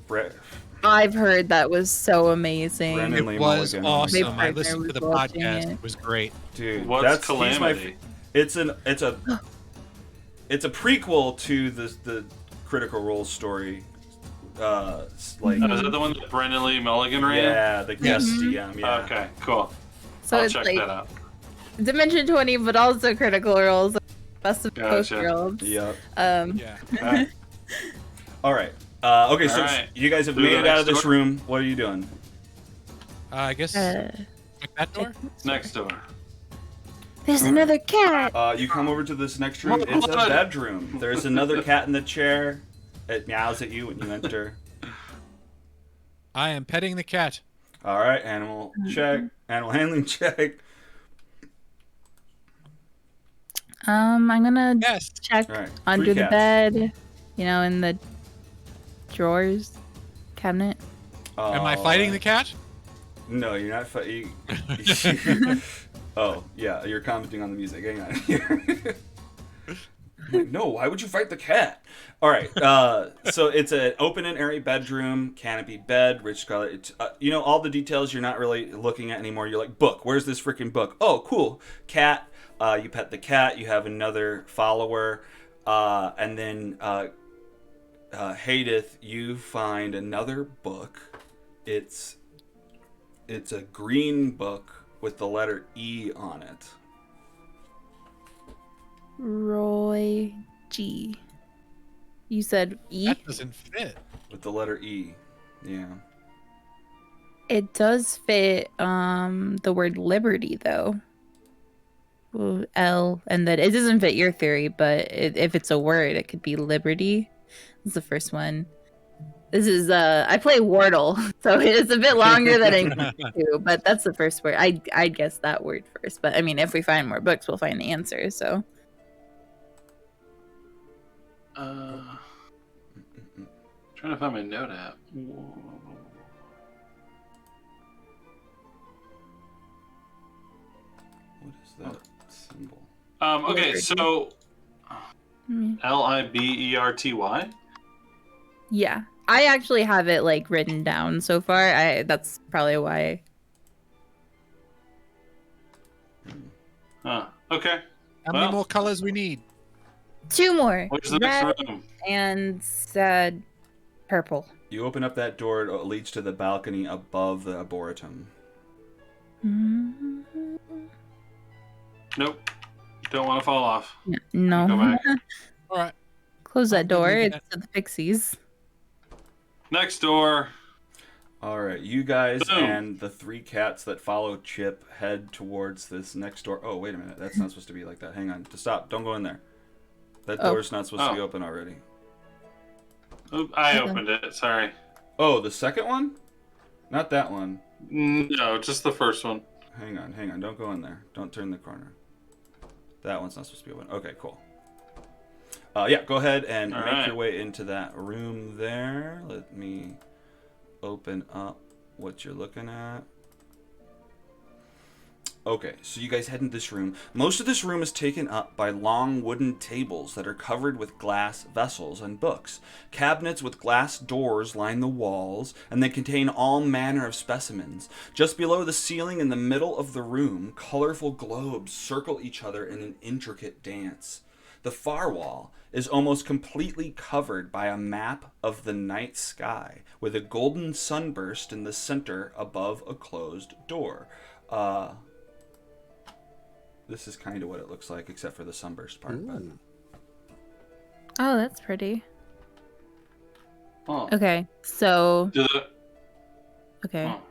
I've heard that was so amazing. Brennan- It Lee was Mulligan. My awesome. I partner listened to was the watching podcast. it. It was great. dude, What's that's he's my. Calamity? It's a it's a prequel to the Critical Role story. Like Is that the one that Brendan Lee Mulligan ran? yeah, the guest Mhm. DM. Yeah. Okay, cool. So I'll it's check like that out. Dimension 20, but also Critical Roles, best of both Gotcha. worlds. Yep. Yeah. All right. Okay, so All right. you guys have Through made the it out of next this door? room. What are you doing? I guess check that door. Next door. There's another cat. You come over to this next room. It's a bedroom. There's another cat in the chair. It meows at you when you enter. I am petting the cat. All right, animal check. Animal handling check. I'm gonna Yes. check All right, under 3 the cats. bed, in the drawers, cabinet. Am I fighting the cat? No, you're not fighting. Oh, yeah, you're commenting on the music. Hang on here. I'm like, no, why would you fight the cat? All right, so it's an open and airy bedroom, canopy bed, rich color. It's, all the details you're not really looking at anymore. You're like, book, where's this freaking book? Oh, cool, cat. You pet the cat. You have another follower, and then Hadith, you find another book. It's a green book with the letter E on it. Roy G. You said E? That doesn't fit. With the letter E. Yeah. It does fit the word liberty though. Well, L, and then it doesn't fit your theory, but if it's a word, it could be liberty. That's the first one. This is I play Wordle, so it's a bit longer than I need to, but that's the first word. I'd guess that word first, but I mean, if we find more books, we'll find the answer. So. Trying to find my note app. What is that symbol? Okay, so Mm. Liberty. Yeah, I actually have it like written down so far. That's probably why. Okay. How many more colors we need? 2 more. Where's the Red next room? and purple. You open up that door, it leads to the balcony above the arboretum. Mm-hmm. Nope. Don't want to fall off. No. Go back. All right. Close that door. leave It's that. to the pixies. Next door. All right, you guys Boom. and the 3 cats that follow Chip head towards this next door. Oh, wait a minute. That's not supposed to be like that. Hang on. Stop. Don't go in there. That Oh. door's not supposed to be Oh. open already. Oop, I Okay. opened it. Sorry. Oh, the second one? Not that one. No, just the first one. Hang on. Don't go in there. Don't turn the corner. That one's not supposed to be open. Okay, cool. Yeah, go ahead and All make right. your way into that room there. Let me open up what you're looking at. Okay, so you guys head into this room. Most of this room is taken up by long wooden tables that are covered with glass vessels and books. Cabinets with glass doors line the walls, and they contain all manner of specimens. Just below the ceiling in the middle of the room, colorful globes circle each other in an intricate dance. The far wall is almost completely covered by a map of the night sky, with a golden sunburst in the center above a closed door. This is kind of what it looks like, except for the sunburst part. But Oh, that's pretty. Oh. Okay, so Do the, okay, oh.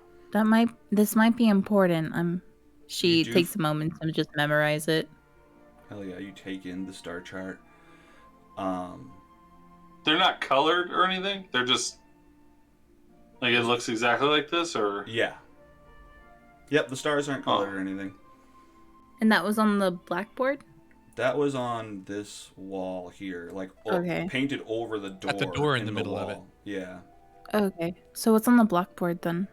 this might be important. She You do- takes a moment to just memorize it. hell yeah, you take in the star chart. They're not colored or anything? They're just... Like, it looks exactly like this, or... Yeah. Yep, the stars aren't colored or anything. And that was on the blackboard? That was on this wall here, like Okay. painted over the door. At the door in the middle of wall. Yeah. Okay. So what's on the blackboard then?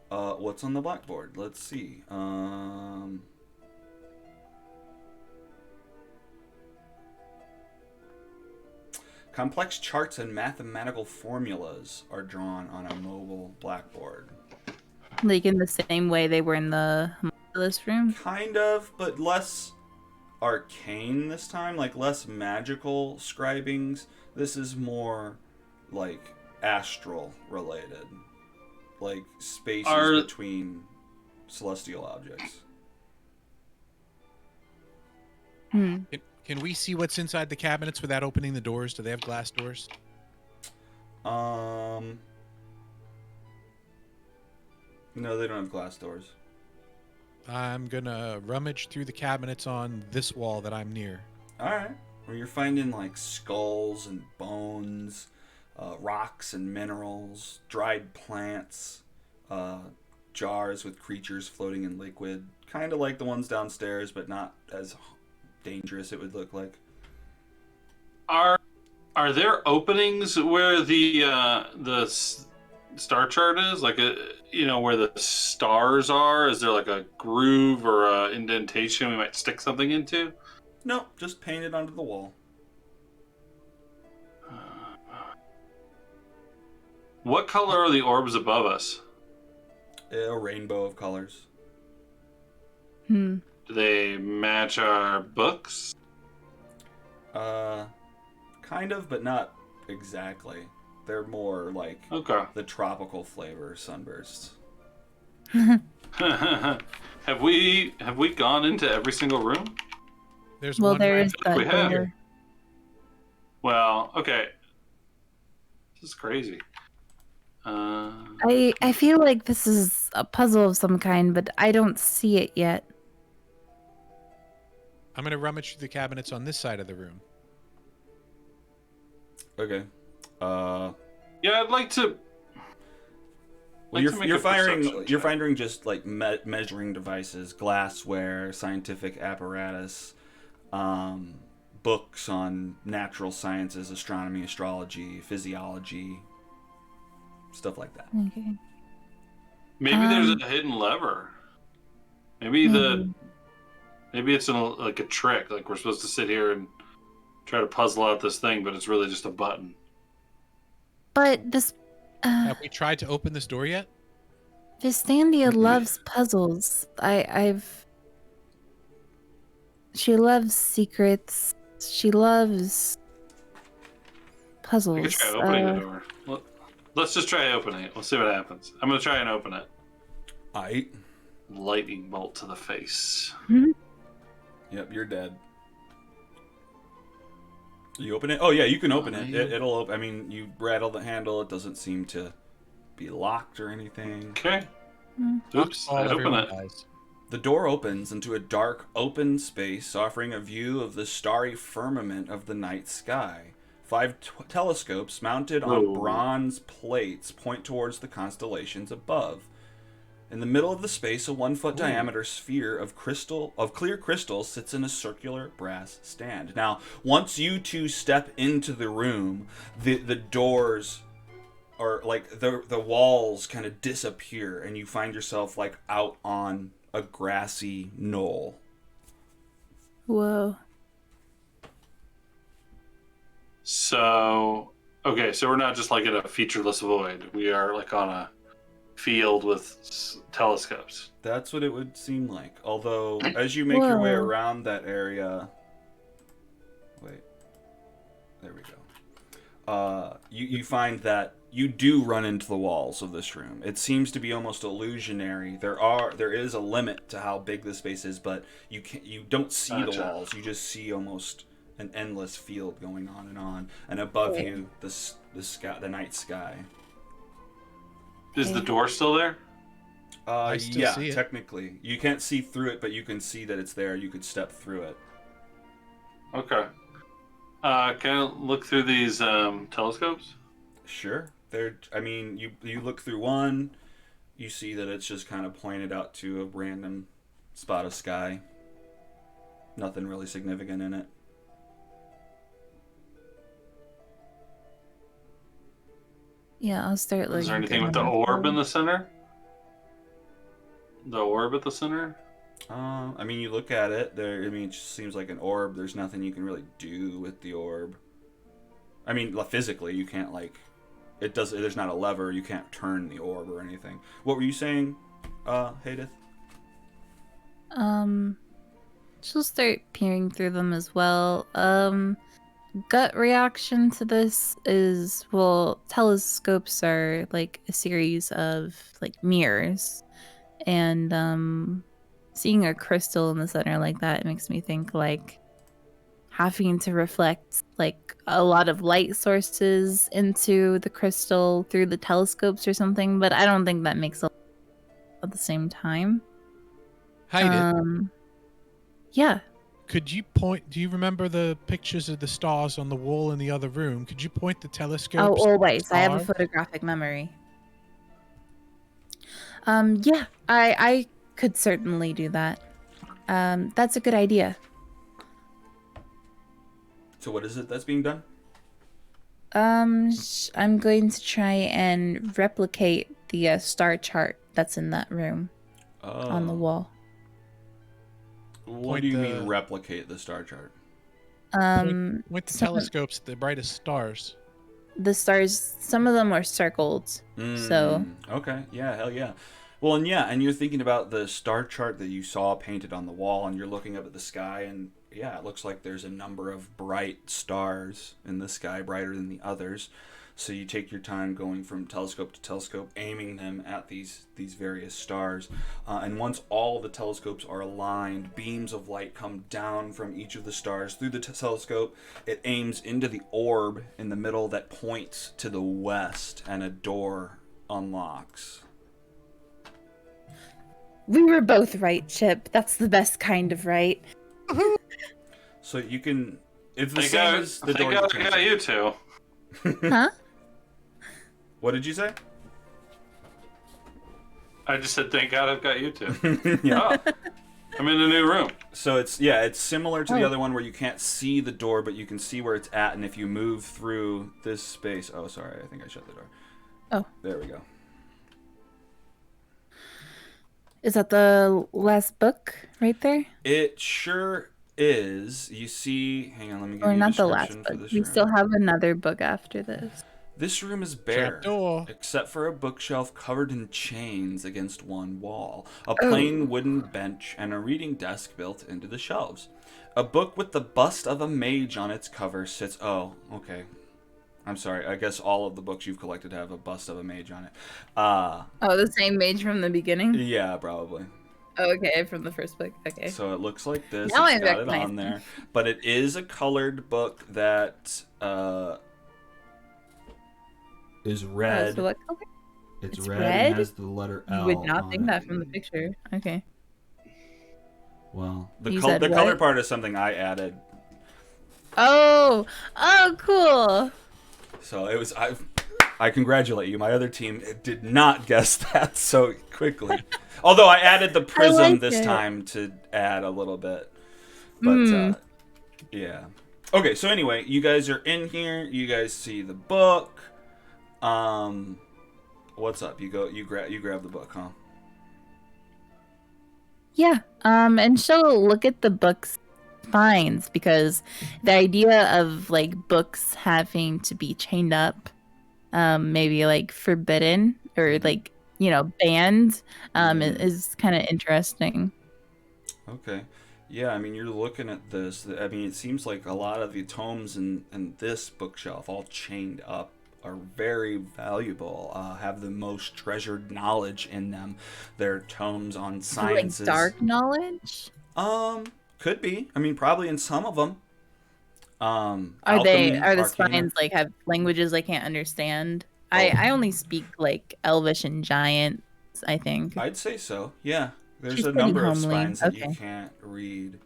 What's on the blackboard? Let's see. Complex charts and mathematical formulas are drawn on a mobile blackboard. Like in the same way they were in the this room? Kind of, but less arcane this time, like less magical scribings. This is more like astral related, like spaces between celestial objects. Hmm. Can we see what's inside the cabinets without opening the doors? Do they have glass doors? No, they don't have glass doors. I'm gonna rummage through the cabinets on this wall that I'm near. All right. Where you're finding like skulls and bones, rocks and minerals, dried plants, jars with creatures floating in liquid, kind of like the ones downstairs, but not as dangerous. It would look like. Are there openings where the star chart is, like where the stars are? Is there like a groove or a indentation we might stick something into? No, just painted onto the wall. What color are the orbs above us? A rainbow of colors. Hmm. Do they match our books? Kind of, but not exactly. They're more like Okay. the tropical flavor sunbursts. Have we gone into every single room? There's Well, one there right is we that have. door. Well, okay. This is crazy. I feel like this is a puzzle of some kind, but I don't see it yet. I'm gonna rummage through the cabinets on this side of the room. Okay. Yeah, I'd like to. Well, like to make you're a perception you're check. finding just like measuring devices, glassware, scientific apparatus, books on natural sciences, astronomy, astrology, physiology, stuff like that. Okay. Maybe there's a hidden lever. Maybe maybe it's like a trick. Like we're supposed to sit here and try to puzzle out this thing, but it's really just a button. But this Have we tried to open this door yet? Vistandia loves puzzles. She loves secrets. She loves puzzles. We could try opening the door. Let's just try opening it. We'll see what happens. I'm gonna try and open it. Aight. Lightning bolt to the face. Yep, you're dead. You open it? Oh yeah, you can open it. It'll open. I mean, you rattle the handle. It doesn't seem to be locked or anything. Okay. Hmm. Oops, I open everyone it. dies. The door opens into a dark, open space, offering a view of the starry firmament of the night sky. 5 telescopes mounted on Whoa. bronze plates point towards the constellations above. In the middle of the space, a 1-foot diameter sphere of clear crystal sits in a circular brass stand. Now, once you two step into the room, the doors or like the walls kind of disappear, and you find yourself like out on a grassy knoll. Whoa. So, okay, so we're not just like in a featureless void. We are like on a field with telescopes. That's what it would seem like. Although, as you make your way Whoa. around that area, wait, there we go. You find that you do run into the walls of this room. It seems to be almost illusionary. There is a limit to how big this space is, but you don't see the Gotcha. walls. You just see almost an endless field going on, and above you the sky, the night sky. Is the door still there? I still Yeah, see it. technically. You can't see through it, but you can see that it's there. You could step through it. Okay. Can I look through these telescopes? Sure. I mean, you look through one, you see that it's just kind of pointed out to a random spot of sky. Nothing really significant in it. Yeah, I'll start looking. Is there anything through with the them. orb in the center? The orb at the center? I mean, you look at it. It just seems like an orb. There's nothing you can really do with the orb. I mean, physically, you can't it does. There's not a lever. You can't turn the orb or anything. What were you saying, Hadith? She'll start peering through them as well. Gut reaction to this is, well, telescopes are like a series of like mirrors, and seeing a crystal in the center like that makes me think like having to reflect like a lot of light sources into the crystal through the telescopes or something, but I don't think that makes a at the same time. Hide it. Yeah. Could you point? Do you remember the pictures of the stars on the wall in the other room? Could you point the telescope? Oh, always. I have a photographic memory. Yeah, I could certainly do that. That's a good idea. So what is it that's being done? I'm going to try and replicate the star chart that's in that room on the wall. What do you mean replicate the star chart? Point the telescopes at the brightest stars. The stars, some of them are circled. So okay, yeah, hell yeah. Well, and you're thinking about the star chart that you saw painted on the wall, and you're looking up at the sky, and yeah, it looks like there's a number of bright stars in the sky, brighter than the others. So you take your time going from telescope to telescope, aiming them at these various stars. And once all the telescopes are aligned, beams of light come down from each of the stars through the telescope. It aims into the orb in the middle that points to the west, and a door unlocks. we were both right, Chip. That's the best kind of right. So you can... It's the Thank same God, as the thank door God you I got you two. Huh? What did you say? I just said, thank God I've got you two. Yeah. Oh, I'm in a new room. So it's similar to the other one where you can't see the door, but you can see where it's at, and if you move through this space... Oh, sorry, I think I shut the door. Oh. There we go. Is that the last book right there? It sure is. You see... Hang on, let me give Or you a not the last description for book. this We room. still have another book after this. This room is bare, Trapdoor. except for a bookshelf covered in chains against one wall, a plain wooden bench, and a reading desk built into the shelves. A book with the bust of a mage on its cover sits... Oh, okay. I'm sorry. I guess all of the books you've collected have a bust of a mage on it. Oh, the same mage from the beginning? Yeah, probably. Okay, from the first book. Okay. So it looks like this. Now It's I got it recognize on there. But it is a colored book that is red. So what color? It's It's red, red? and has the letter L. You would not on think it. that from the picture. Okay. Well, the You said the color what? part is something I added. Oh, cool. So it was I congratulate you. My other team did not guess that so quickly. Although I added the prism like this it. time to add a little bit. But yeah. Okay, so anyway, you guys are in here. You guys see the book. What's up? You grab the book, huh? Yeah. And she'll look at the book's spines because the idea of like books having to be chained up, maybe like forbidden or like, banned, is kind of interesting. Okay. Yeah, I mean, you're looking at this. I mean, it seems like a lot of the tomes in this bookshelf, all chained up, are very valuable, have the most treasured knowledge in them. They're tomes on sciences. Like dark knowledge? Could be. I mean, probably in some of them. Are Alchemy, the Arcana. spines like have languages I can't understand? I only speak like Elvish and Giant, I think. I'd say so. Yeah, there's She's a pretty number of homely. spines that you Okay. can't read.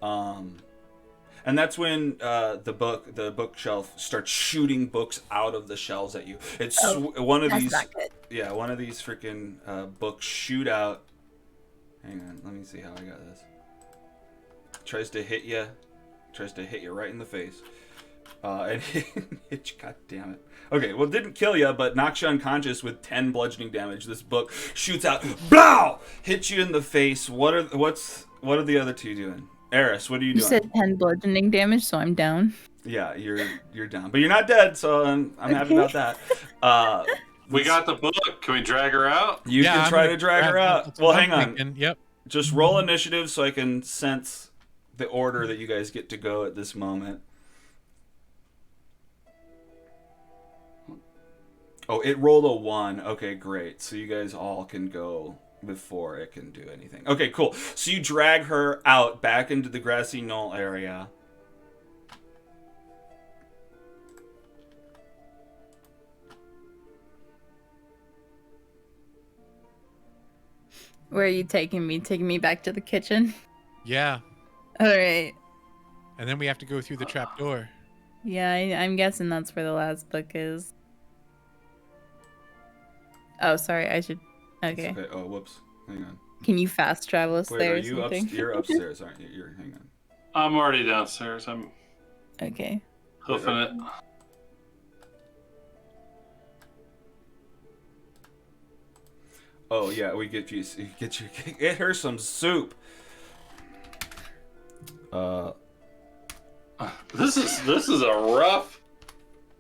And that's when the bookshelf starts shooting books out of the shelves at you. It's one of That's these. not good. Yeah, one of these freaking books shoot out. Hang on, let me see how I got this. Tries to hit you right in the face. And hit you, god damn it. Okay, well, it didn't kill you, but knocks you unconscious with 10 bludgeoning damage. This book shoots out, blow, hits you in the face. What are the other two doing? Eris, what are you You doing? said 10 bludgeoning damage, so I'm down. Yeah, you're down, but you're not dead, so I'm happy about that. We got the book. Can we drag her out? You can I'm try gonna to drag her grab- out. that's Well, what hang I'm on. thinking. Yep. Just roll initiative so I can sense the order that you guys get to go at this moment. Oh, it rolled a 1. Okay, great. So you guys all can go before it can do anything. Okay, cool. So you drag her out back into the grassy knoll area. Where are you taking me? Taking me back to the kitchen? Yeah. All right. And then we have to go through the trap door. Yeah, I'm guessing that's where the last book is. Oh, sorry. I should. It's Okay. okay. Oh, whoops. Hang on. Can you fast travel us Wait, there are or you something? you're upstairs, aren't you? You're hang on. I'm already downstairs. I'm Okay. hoofing it. Oh yeah, we get you. Get her some soup. This is a rough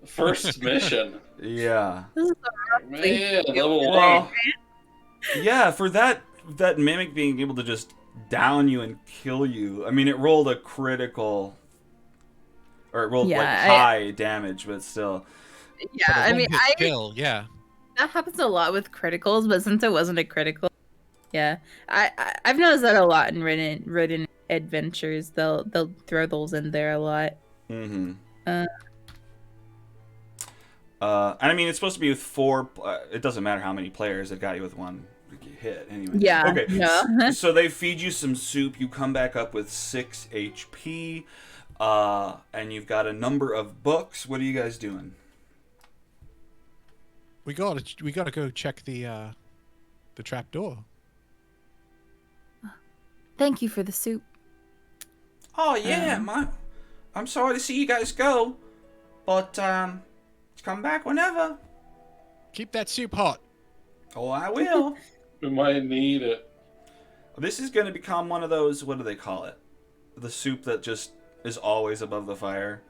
first mission. Yeah. Man, level Well, 1. yeah, for that mimic being able to just down you and kill you. I mean, it rolled a critical, or it rolled Yeah, like high damage, but still. Yeah, But a I mean, one-hit kill, yeah. that happens a lot with criticals, but since it wasn't a critical, yeah, I've noticed that a lot in written adventures. They'll throw those in there a lot. Mm-hmm. Uh, And I mean, it's supposed to be with 4. It doesn't matter how many players. It got you with 1 hit anyway. Yeah. Okay. No. So they feed you some soup. You come back up with 6 HP, and you've got a number of books. What are you guys doing? We gotta go check the trap door. Thank you for the soup. Oh yeah, I'm sorry to see you guys go, but come back whenever. Keep that soup hot. Oh, I will. We might need it. This is going to become one of those. What do they call it? The soup that just is always above the fire.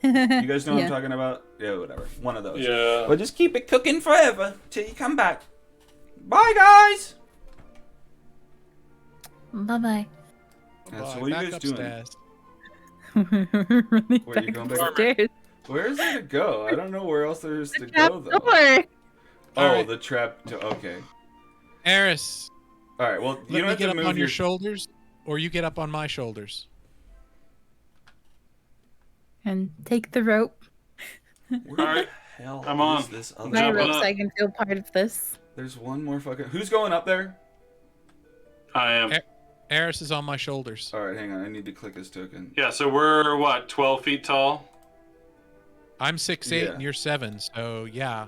You guys know what I'm talking about? Yeah, whatever. One of those. Yeah. But just keep it cooking forever till you come back. Bye, guys. Bye bye. And so Bye, what are you back guys doing? upstairs. Running Where, back you going back? upstairs. Where is there to go? I don't know where else there is to Trap go, though. door. Oh, Alright. the trap. Okay. Eris, All right. Well, you let don't me have get to up move on your your shoulders, or you get up on my shoulders. And take the rope. Where Alright, the hell I'm is on. this other My Jumping rope one? so up. I can feel part of this. There's one more fucking. Who's going up there? I am. Eris is on my shoulders. All right, hang on. I need to click his token. Yeah, so we're what, 12 feet tall? I'm 6'8" Yeah. and you're 7, so yeah,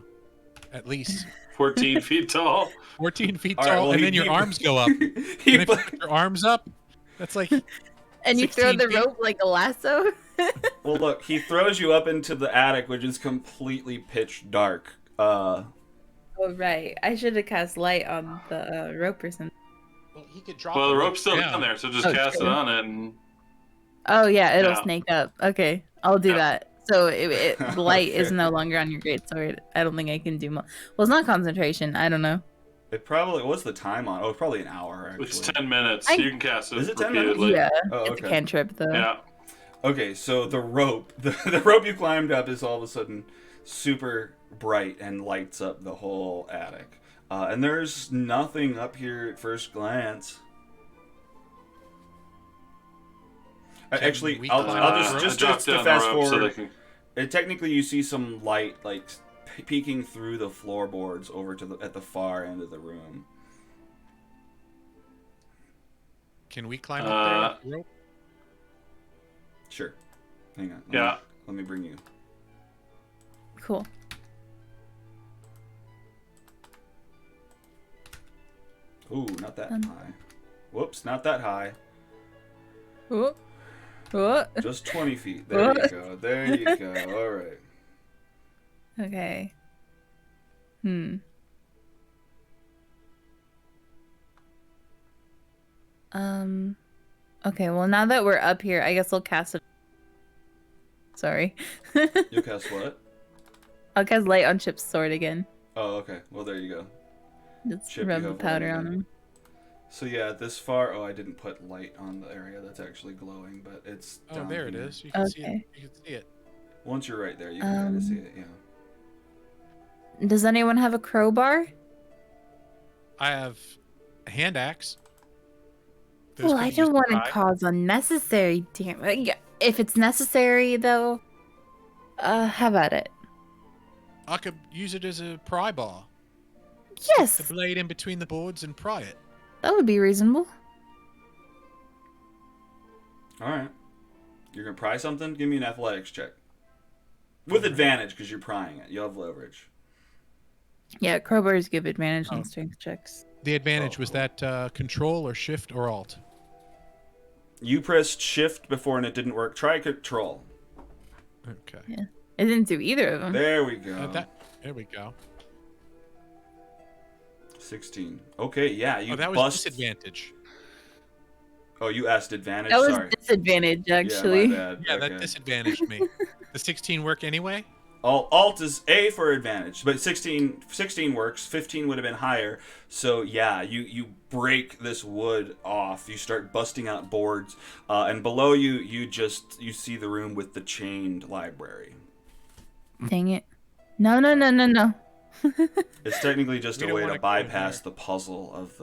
at least 14 feet tall? 14 feet All tall, right, well, and he- then your he- arms go up. And he if you put your arms up, that's like And you throw 16 the feet? rope like a lasso. well, look, he throws you up into the attic, which is completely pitch dark. Oh right, I should have cast light on the rope or something. well, he could drop. Well, the rope rope's still down. down there, so just Oh, cast true. it on it and... Oh yeah, it'll Yeah. snake up. Okay, I'll do Yeah. that. So the light is Okay. no longer on your greatsword. I don't think I can do more. Well, it's not concentration. I don't know. It probably. What's the time on? Oh, it's probably an hour actually. It's 10 minutes. I- You can cast it Is it 10 minutes? repeatedly. Yeah, Oh, it's okay. a cantrip though. Yeah. Okay, so the rope, the rope you climbed up is all of a sudden super bright and lights up the whole attic. And there's nothing up here at first glance. Actually, we I'll climb just I dropped to down the fast rope so forward. they can... Technically, you see some light like peeking through the floorboards over to at the far end of the room. Can we climb up there with the rope? Sure. Hang on. Yeah. Let me bring you. Cool. Ooh, not that high. Whoops, not that high. Oh. Oh. Just 20 feet. There you go. There you go. All right. Okay. Okay, well now that we're up here, I guess I'll cast it. Sorry. You cast what? I'll cast light on Chip's sword again. Oh, okay. Well, there you go. Just Chip, you rub the have powder light on again. him. So yeah, this far. Oh, I didn't put light on the area that's actually glowing, but it's. Oh, down there it here. is. You can see it. Okay. You can see it. Once you're right there, you can kind of see it. Yeah. Does anyone have a crowbar? I have a hand axe. Those Well, could I be don't used want to pry. cause unnecessary damage. If it's necessary, though, have at it. I could use it as a pry bar. Yes, The blade in between the boards and pry it. that would be reasonable. All right. You're gonna pry something. Give me an athletics check with advantage because you're prying it. You'll have leverage. Yeah, crowbars give advantage Oh. on strength checks. The advantage was cool. that Control or Shift or Alt. You pressed shift before and it didn't work. Try control. Okay. Yeah. It didn't do either of them. There we go. There we go. 16. Okay, yeah, you That was bust. disadvantage. Oh, you asked advantage. That was Sorry. disadvantage, actually. Yeah, my bad. Yeah, Okay. that disadvantaged me. The 16 work anyway? Alt is A for advantage, but 16 works. 15 would have been higher. So yeah, you break this wood off. You start busting out boards, and below you you see the room with the chained library. Dang it. No, no, no, no, no. It's technically just We a don't way to wanna go bypass there. the puzzle of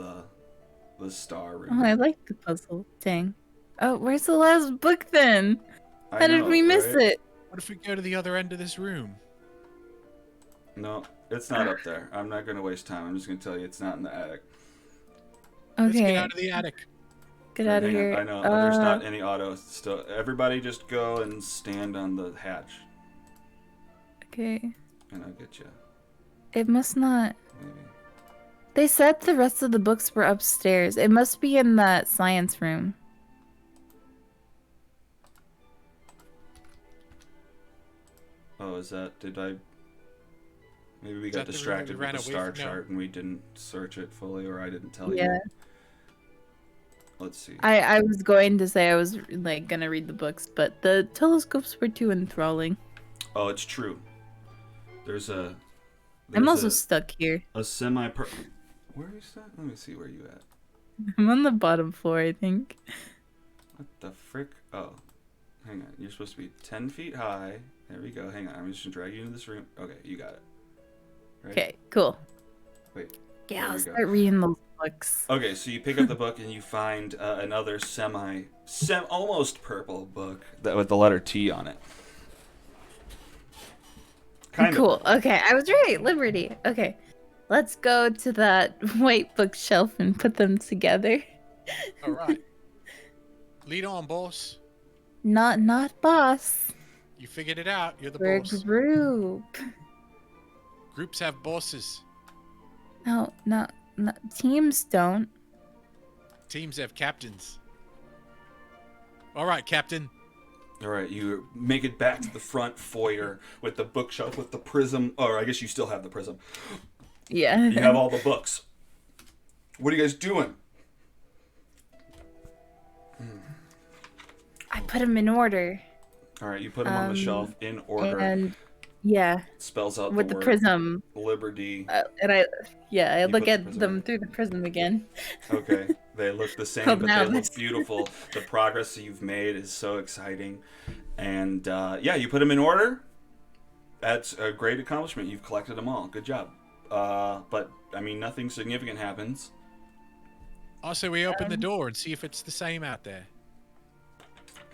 the star room. Oh, I like the puzzle. Dang. Oh, where's the last book then? I How did know, we miss right? it? What if we go to the other end of this room? No, it's not up there. I'm not going to waste time. I'm just going to tell you it's not in the attic. Let's Okay, get out of the attic. get out of Hang on, here. I know there's not any auto still. Everybody just go and stand on the hatch, Okay. and I'll get you. It must not. Maybe. They said the rest of the books were upstairs. It must be in that science room. Oh, is that? Did I? Maybe we Is got that the room that we distracted with ran the away star from? No. chart and we didn't search it fully, or I didn't tell Yeah. you. Let's see. I was going to say I was like gonna read the books, but the telescopes were too enthralling. Oh, it's true. There's I'm there's also stuck here. a semi. Where is that? Let me see where you at. I'm on the bottom floor, I think. What the frick? Oh, hang on. You're supposed to be 10 feet high. There we go. Hang on. I'm just gonna drag you into this room. Okay, you got it. Right? Okay, cool. Wait. Yeah, There I'll we go. start reading those books. Okay, so you pick up the book and you find another almost purple book that with the letter T on it. Kind Cool. of. Okay, I was right. Liberty. Okay, let's go to that white bookshelf and put them together. All right. Lead on, boss. Not boss. You figured it out. You're the We're a boss. group. Groups have bosses. No, teams don't. Teams have captains. All right, Captain. All right, you make it back to the front foyer with the bookshelf with the prism. Or I guess you still have the prism. Yeah. You have all the books. What are you guys doing? I put them in order. All right, you put them on the shelf in order. And yeah, Spells out with the the word prism. liberty. And I You look put the at prism them in. through the prism again. Okay, they look the same, Well, but now they look this- beautiful. The progress that you've made is so exciting, and yeah, you put them in order. That's a great accomplishment. You've collected them all. Good job. But I mean, nothing significant happens. Also, we open the door and see if it's the same out there.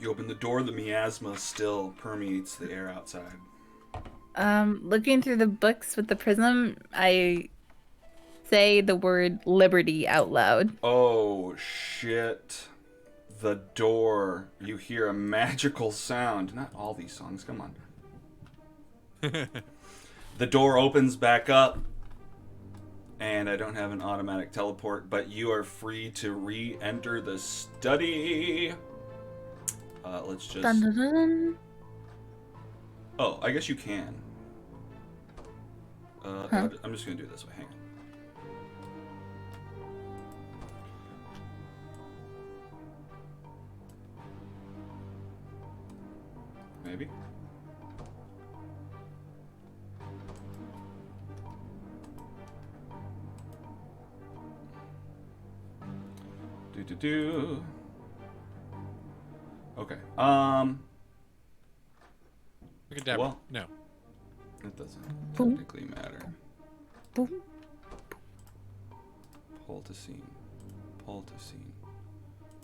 You open the door. The miasma still permeates the air outside. Looking through the books with the prism, I say the word liberty out loud. Oh shit! The door. You hear a magical sound. Not all these songs. Come on. The door opens back up, and I don't have an automatic teleport, but you are free to re-enter the study. Let's just. Dun, dun, dun, dun. Oh, I guess you can. Huh? I'm just gonna do it this way. Hang on. Maybe. Do. Okay. We can dab Well. No. It doesn't Boom. technically matter. Boom. Pull to scene. Pull to scene.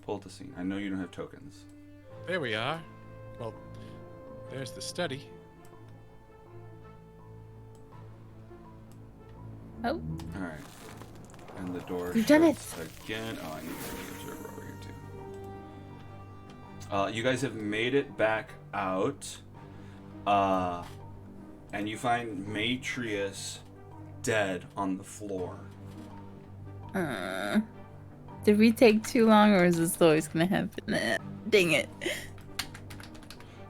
Pull to scene. I know you don't have tokens. There we are. Well, there's the study. Oh, All right. And the door We've done shuts again. Oh, I need to bring the observer over here too. You guys have made it back out. And you find Matrius dead on the floor. Did we take too long, or is this always gonna happen? Dang it.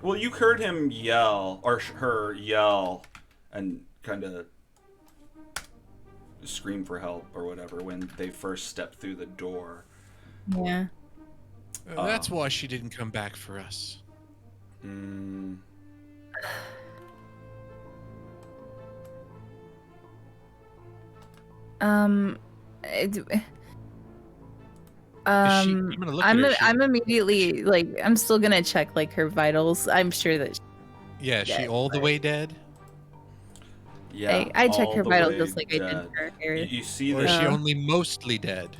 Well, you heard him yell, or her yell, and kind of scream for help or whatever when they first stepped through the door. Yeah. That's why she didn't come back for us. Mm. It- I'm gonna look at her. I'm immediately like I'm still gonna check like her vitals. I'm sure that Yeah, is she dead, all the way dead? Yeah, I check all her the vitals way just like I did dead. for Eris. You see Or is that she Oh. only mostly dead?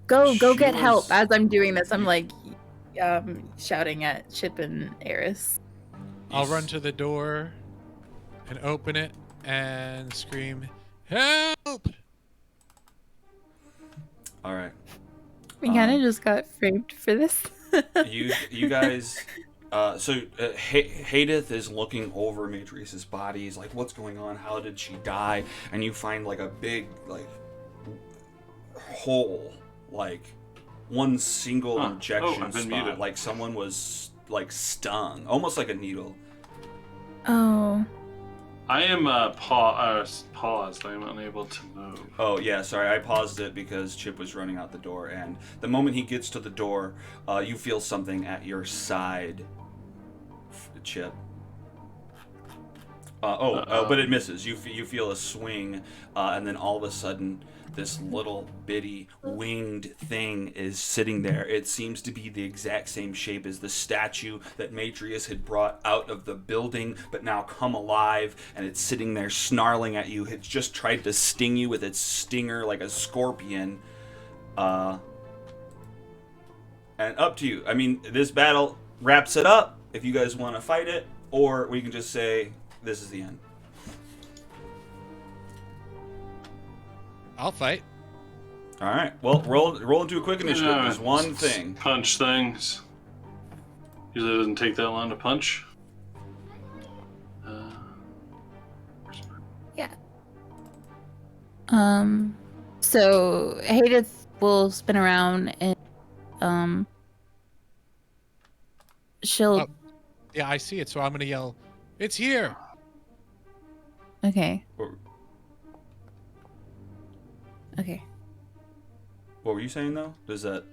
Go She get help. was- As I'm doing this, I'm like shouting at Chip and Eris. I'll run to the door and open it and scream, "Help!" All right. We kind of just got framed for this. You guys. Hadith is looking over Matrice's body. He's like, "What's going on? How did she die?" And you find like a big hole, like one single injection I've been spot, muted. like someone was like stung, almost like a needle. Oh. I am paused. I am unable to move. Oh yeah, sorry, I paused it because Chip was running out the door, and the moment he gets to the door, you feel something at your side, Chip. But it misses. You feel a swing, and then all of a sudden, this little bitty winged thing is sitting there. It seems to be the exact same shape as the statue that Matrius had brought out of the building, but now come alive, and it's sitting there snarling at you. It's just tried to sting you with its stinger like a scorpion. And up to you. I mean, this battle wraps it up if you guys want to fight it, or we can just say this is the end. I'll fight. All right. Well, roll into a quick initiative. Yeah, There's one thing. Punch things. Usually it doesn't take that long to punch. Yeah. So Hadith will spin around and she'll Oh. Yeah, I see it, so I'm gonna yell, "It's here!" Okay. What Okay. what were you saying though? Does that?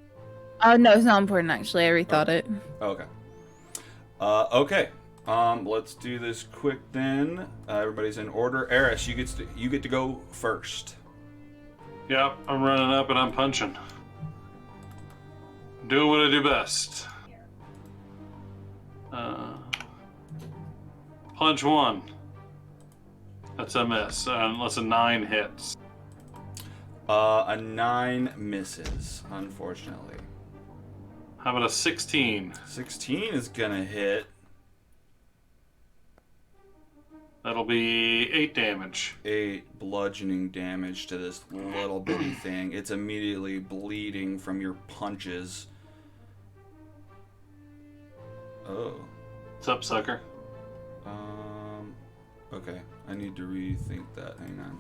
Oh no, it's not important actually. I rethought it. Oh, okay. Okay. Let's do this quick then. Everybody's in order. Eris, you get to go first. Yep, I'm running up and I'm punching. Doing what I do best. Punch one. That's a miss, unless a 9 hits. A 9 misses, unfortunately. How about a 16? 16 is gonna hit. That'll be 8 damage. 8 bludgeoning damage to this little bitty thing. It's immediately bleeding from your punches. Oh. What's up, sucker? Okay. I need to rethink that. Hang on.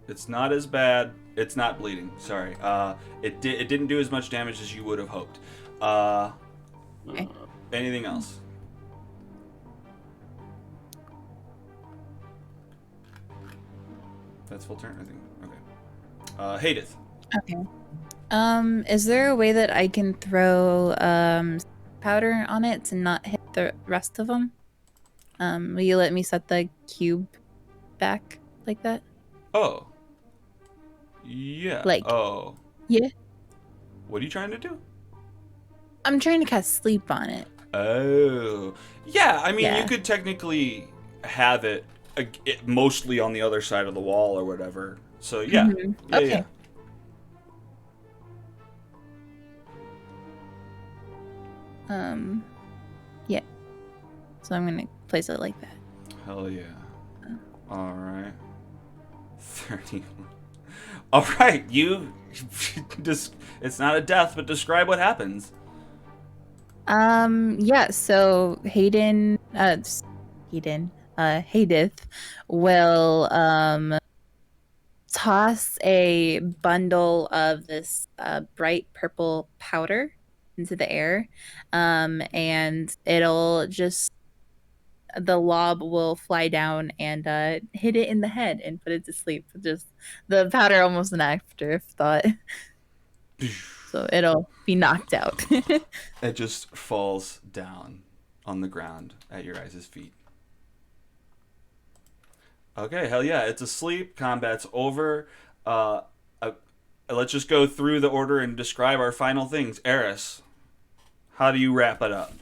It's not as bad. It's not bleeding. Sorry. It didn't do as much damage as you would have hoped. Okay. Anything else? That's full turn, I think. Okay. Hadith. Okay. Is there a way that I can throw powder on it to not hit the rest of them? Will you let me set the cube back like that? Oh. Yeah. Like- Oh. Yeah. What are you trying to do? I'm trying to cast sleep on it. Oh. Yeah, I mean, Yeah. you could technically have it mostly on the other side of the wall or whatever. So, yeah. Mhm. Yeah, Okay. yeah. Yeah. So I'm gonna place it like that. Hell yeah. All right. 31. All right, you just it's not a death, but describe what happens. Yeah, so Hadith will toss a bundle of this bright purple powder into the air. And it'll just the lob will fly down and hit it in the head and put it to sleep. Just the powder almost an afterthought. So it'll be knocked out. It just falls down on the ground at your guys' feet. Okay, hell yeah, it's asleep. Combat's over. Let's just go through the order and describe our final things. Eris, how do you wrap it up?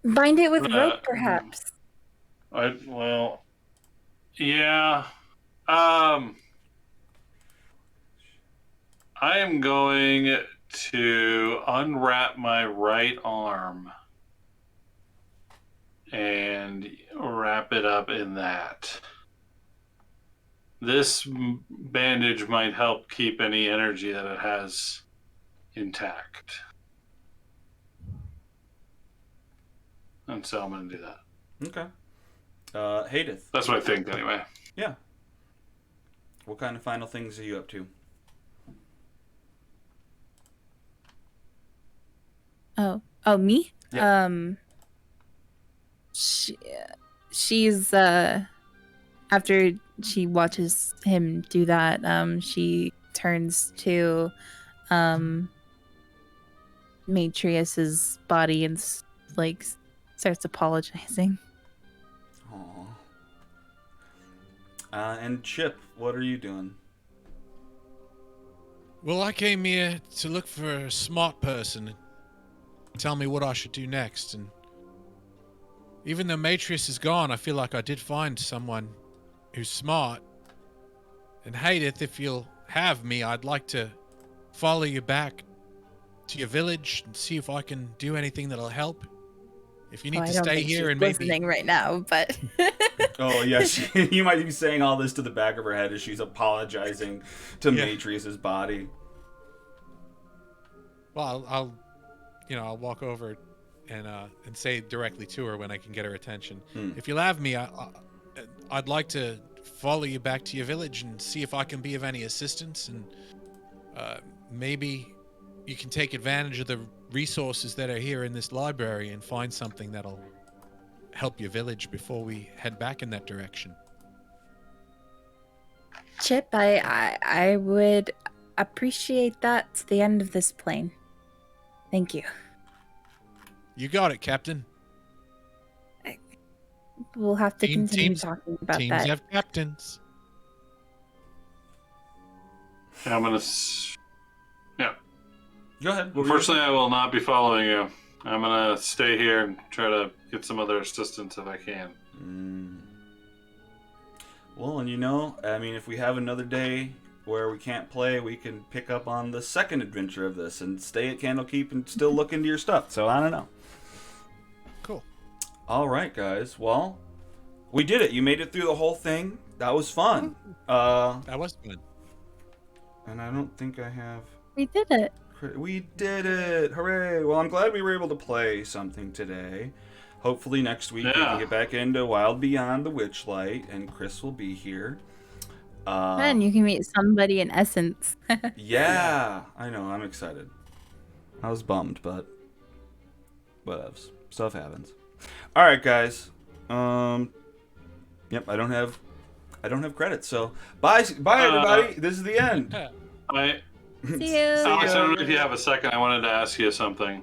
Bind it with rope, perhaps. Yeah. I am going to unwrap my right arm and wrap it up in that. This bandage might help keep any energy that it has intact. And so I'm going to do that. Okay. Hadith. That's what I think, anyway. Yeah. What kind of final things are you up to? Oh, me? Yeah. She's after she watches him do that, she turns to Matrius's body and like starts apologizing. Aw. And Chip, what are you doing? Well, I came here to look for a smart person and tell me what I should do next. And even though Matrius is gone, I feel like I did find someone who's smart. And Hadith, if you'll have me, I'd like to follow you back to your village and see if I can do anything that'll help. If you need to stay here and maybe listening right now, but Oh yes, you might be saying all this to the back of her head as she's apologizing to Matrius's body. Well, I'll walk over and say directly to her when I can get her attention. If you'll have me, I'd like to follow you back to your village and see if I can be of any assistance, and maybe you can take advantage of the resources that are here in this library and find something that'll help your village before we head back in that direction. Chip, I would appreciate that to the end of this plane. Thank you. You got it, Captain. We'll have to continue talking about teams that. Teams have captains. Yeah, I'm going to... Yeah. Go ahead. Unfortunately, I will not be following you. I'm going to stay here and try to get some other assistance if I can. Well, and I mean, if we have another day where we can't play, we can pick up on the second adventure of this and stay at Candlekeep and still look into your stuff. So, I don't know. Cool. All right, guys. Well, we did it. You made it through the whole thing. That was fun. That was fun. And I don't think I have... We did it. We did it! Hooray! Well, I'm glad we were able to play something today. Hopefully next week we can get back into Wild Beyond the Witchlight, and Chris will be here. And you can meet somebody in Essence. Yeah! I know, I'm excited. I was bummed, but whatevs. Stuff happens. Alright, guys. Yep, I don't have credits, so bye everybody! This is the end! See you. Alex, I don't know if you have a second. I wanted to ask you something.